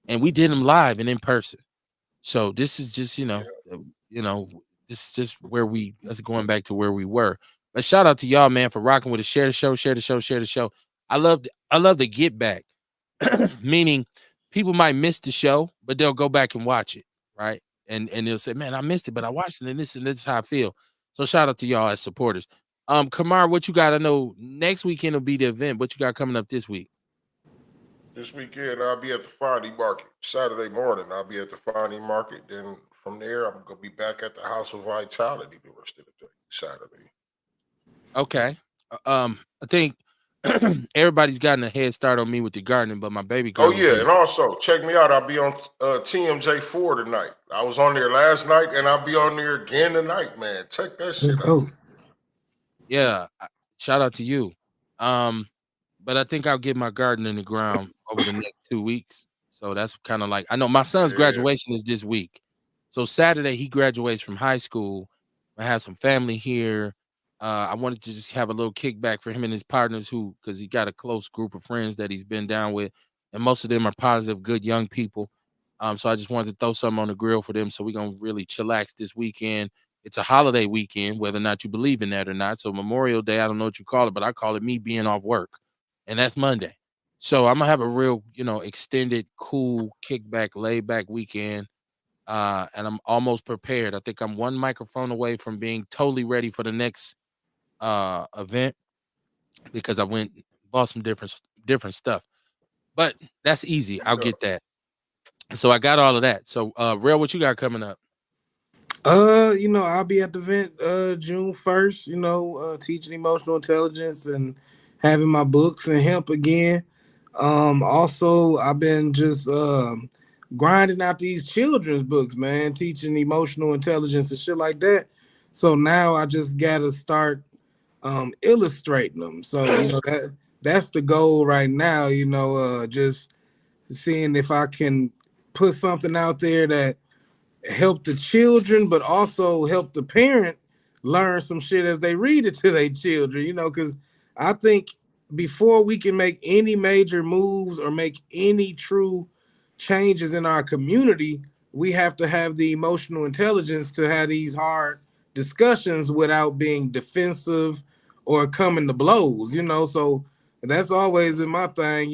And we did them live and in person. So this is just, this is just that's going back to where we were. But shout out to y'all, man, for rocking with us. Share the show, share the show, share the show. I love the get back. Meaning people might miss the show, but they'll go back and watch it, right? And they'll say, man, I missed it, but I watched it, and this is how I feel. So shout out to y'all as supporters. Kamar, what you got? I know next weekend will be the event. What you got coming up this week? This weekend I'll be at the Fondy Market. Saturday morning I'll be at the Fondy Market. Then from there I'm gonna be back at the House of Vitality the rest of the day. Saturday. Okay. I think everybody's gotten a head start on me with the gardening, but my baby girl. Oh yeah, and also check me out. I'll be on TMJ4 tonight. I was on there last night, and I'll be on there again tonight, man. Check that shit out. Yeah, shout out to you. But I think I'll get my garden in the ground over the next 2 weeks. So that's kind of like, I know my son's graduation is this week. So Saturday he graduates from high school. I have some family here. I wanted to just have a little kickback for him and his partners because he got a close group of friends that he's been down with, and most of them are positive, good young people. So I just wanted to throw something on the grill for them. So we're gonna really chillax this weekend. It's a holiday weekend, whether or not you believe in that or not. So Memorial Day, I don't know what you call it, but I call it me being off work, and that's Monday. So I'm gonna have a real, extended, cool, kickback, laid back weekend. And I'm almost prepared. I think I'm one microphone away from being totally ready for the next event, because I went and bought some different stuff. But that's easy. I'll get that. So I got all of that. So Real, what you got coming up? I'll be at the event June 1st, teaching emotional intelligence and having my books and hemp again. Also I've been just grinding out these children's books, man, teaching emotional intelligence and shit like that. So now I just gotta start illustrating them. So that's the goal right now, just seeing if I can put something out there that help the children, but also help the parent learn some shit as they read it to their children, because I think before we can make any major moves or make any true changes in our community, we have to have the emotional intelligence to have these hard discussions without being defensive or coming to blows, so that's always been my thing,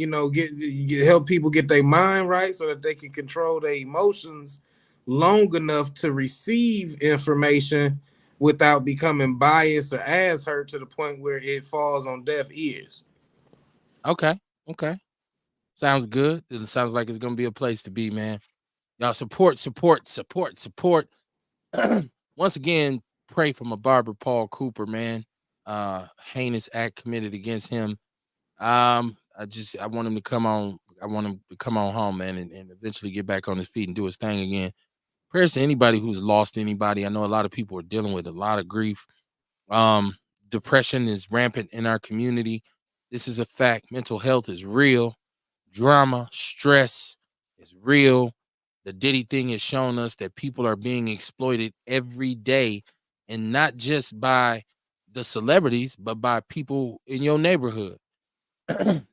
help people get their mind right so that they can control their emotions long enough to receive information without becoming biased or ass hurt to the point where it falls on deaf ears. Okay. Sounds good. It sounds like it's gonna be a place to be, man. Y'all support. Once again, pray for my barber, Paul Cooper, man. Heinous act committed against him. I want him to come on. I want him to come on home, man, and eventually get back on his feet and do his thing again. Prayers to anybody who's lost anybody. I know a lot of people are dealing with a lot of grief. Depression is rampant in our community. This is a fact. Mental health is real. Drama, stress is real. The Diddy thing has shown us that people are being exploited every day, and not just by the celebrities, but by people in your neighborhood.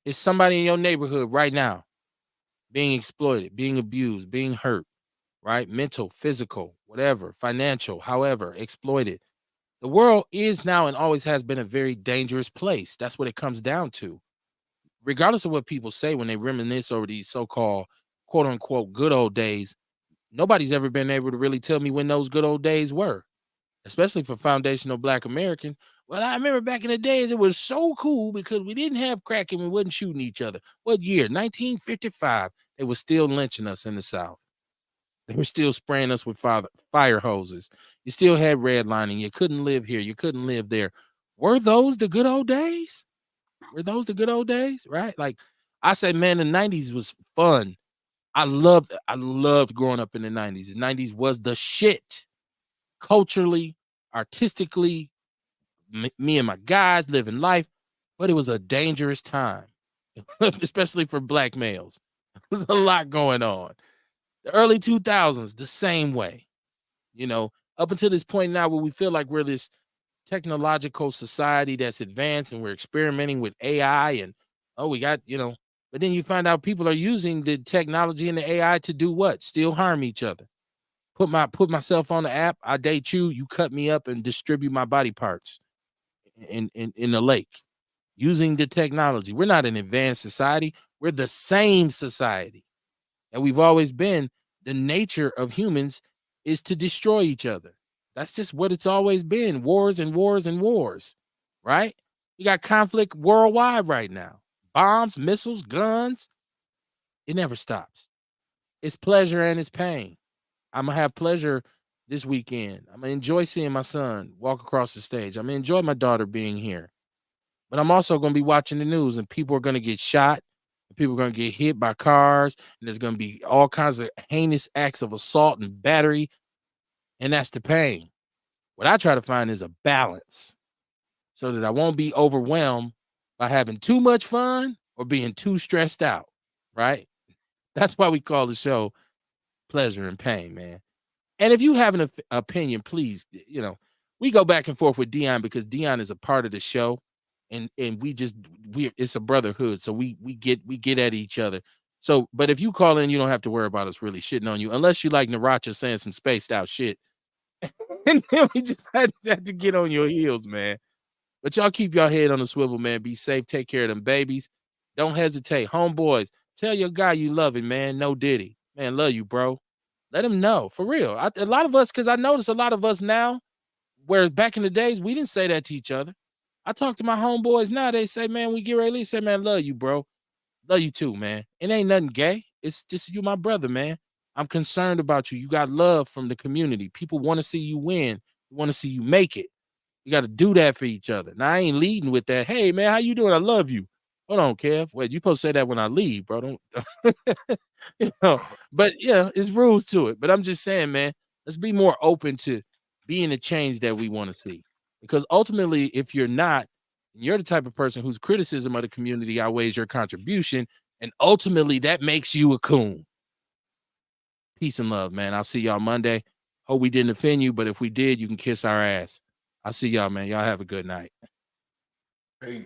It's somebody in your neighborhood right now being exploited, being abused, being hurt, right? Mental, physical, whatever, financial, however, exploited. The world is now and always has been a very dangerous place. That's what it comes down to. Regardless of what people say when they reminisce over these so-called quote unquote good old days, nobody's ever been able to really tell me when those good old days were, especially for foundational Black Americans. Well, I remember back in the days, it was so cool because we didn't have crack and we wasn't shooting each other. What year? 1955. They were still lynching us in the South. They were still spraying us with fire hoses. You still had redlining. You couldn't live here. You couldn't live there. Were those the good old days? Were those the good old days? Right? Like I said, man, the 90s was fun. I loved growing up in the 90s. The 90s was the shit. Culturally, artistically, me and my guys living life, but it was a dangerous time, especially for Black males. There was a lot going on. The early 2000s, the same way, up until this point now where we feel like we're this technological society that's advanced and we're experimenting with AI and, we got, but then you find out people are using the technology and the AI to do what? Still harm each other. Put myself on the app, I date you, you cut me up and distribute my body parts in the lake using the technology. We're not an advanced society. We're the same society. And we've always been. The nature of humans is to destroy each other. That's just what it's always been. Wars and wars and wars, right? You got conflict worldwide right now. Bombs, missiles, guns. It never stops. It's pleasure and it's pain. I'm going to have pleasure this weekend. I'm going to enjoy seeing my son walk across the stage. I'm going to enjoy my daughter being here. But I'm also going to be watching the news and people are going to get shot. People are going to get hit by cars, and there's going to be all kinds of heinous acts of assault and battery, and that's the pain. What I try to find is a balance so that I won't be overwhelmed by having too much fun or being too stressed out, right? That's why we call the show Pleasure and Pain, man. And if you have an opinion, please, we go back and forth with Dion because Dion is a part of the show. And it's a brotherhood, so we get at each other. So, but if you call in, you don't have to worry about us really shitting on you, unless you like Naracha saying some spaced out shit. And then we just had to get on your heels, man. But y'all keep your head on the swivel, man. Be safe, take care of them babies. Don't hesitate, homeboys. Tell your guy you love him, man. No Diddy, man. Love you, bro. Let him know for real. A lot of us, because I notice a lot of us now, whereas back in the days we didn't say that to each other. I talk to my homeboys now. They say, man, we get ready to say, man, love you, bro. Love you too, man. It ain't nothing gay. It's just you, my brother, man. I'm concerned about you. You got love from the community. People want to see you win. Want to see you make it. You got to do that for each other. Now, I ain't leading with that. Hey, man, how you doing? I love you. Hold on, Kev. Wait, you supposed to say that when I leave, bro. Don't. But yeah, it's rules to it. But I'm just saying, man, let's be more open to being the change that we want to see. Because ultimately, if you're not, you're the type of person whose criticism of the community outweighs your contribution, and ultimately that makes you a coon. Peace and love, man. I'll see y'all Monday. Hope we didn't offend you, but if we did, you can kiss our ass. I'll see y'all, man. Y'all have a good night. Peace.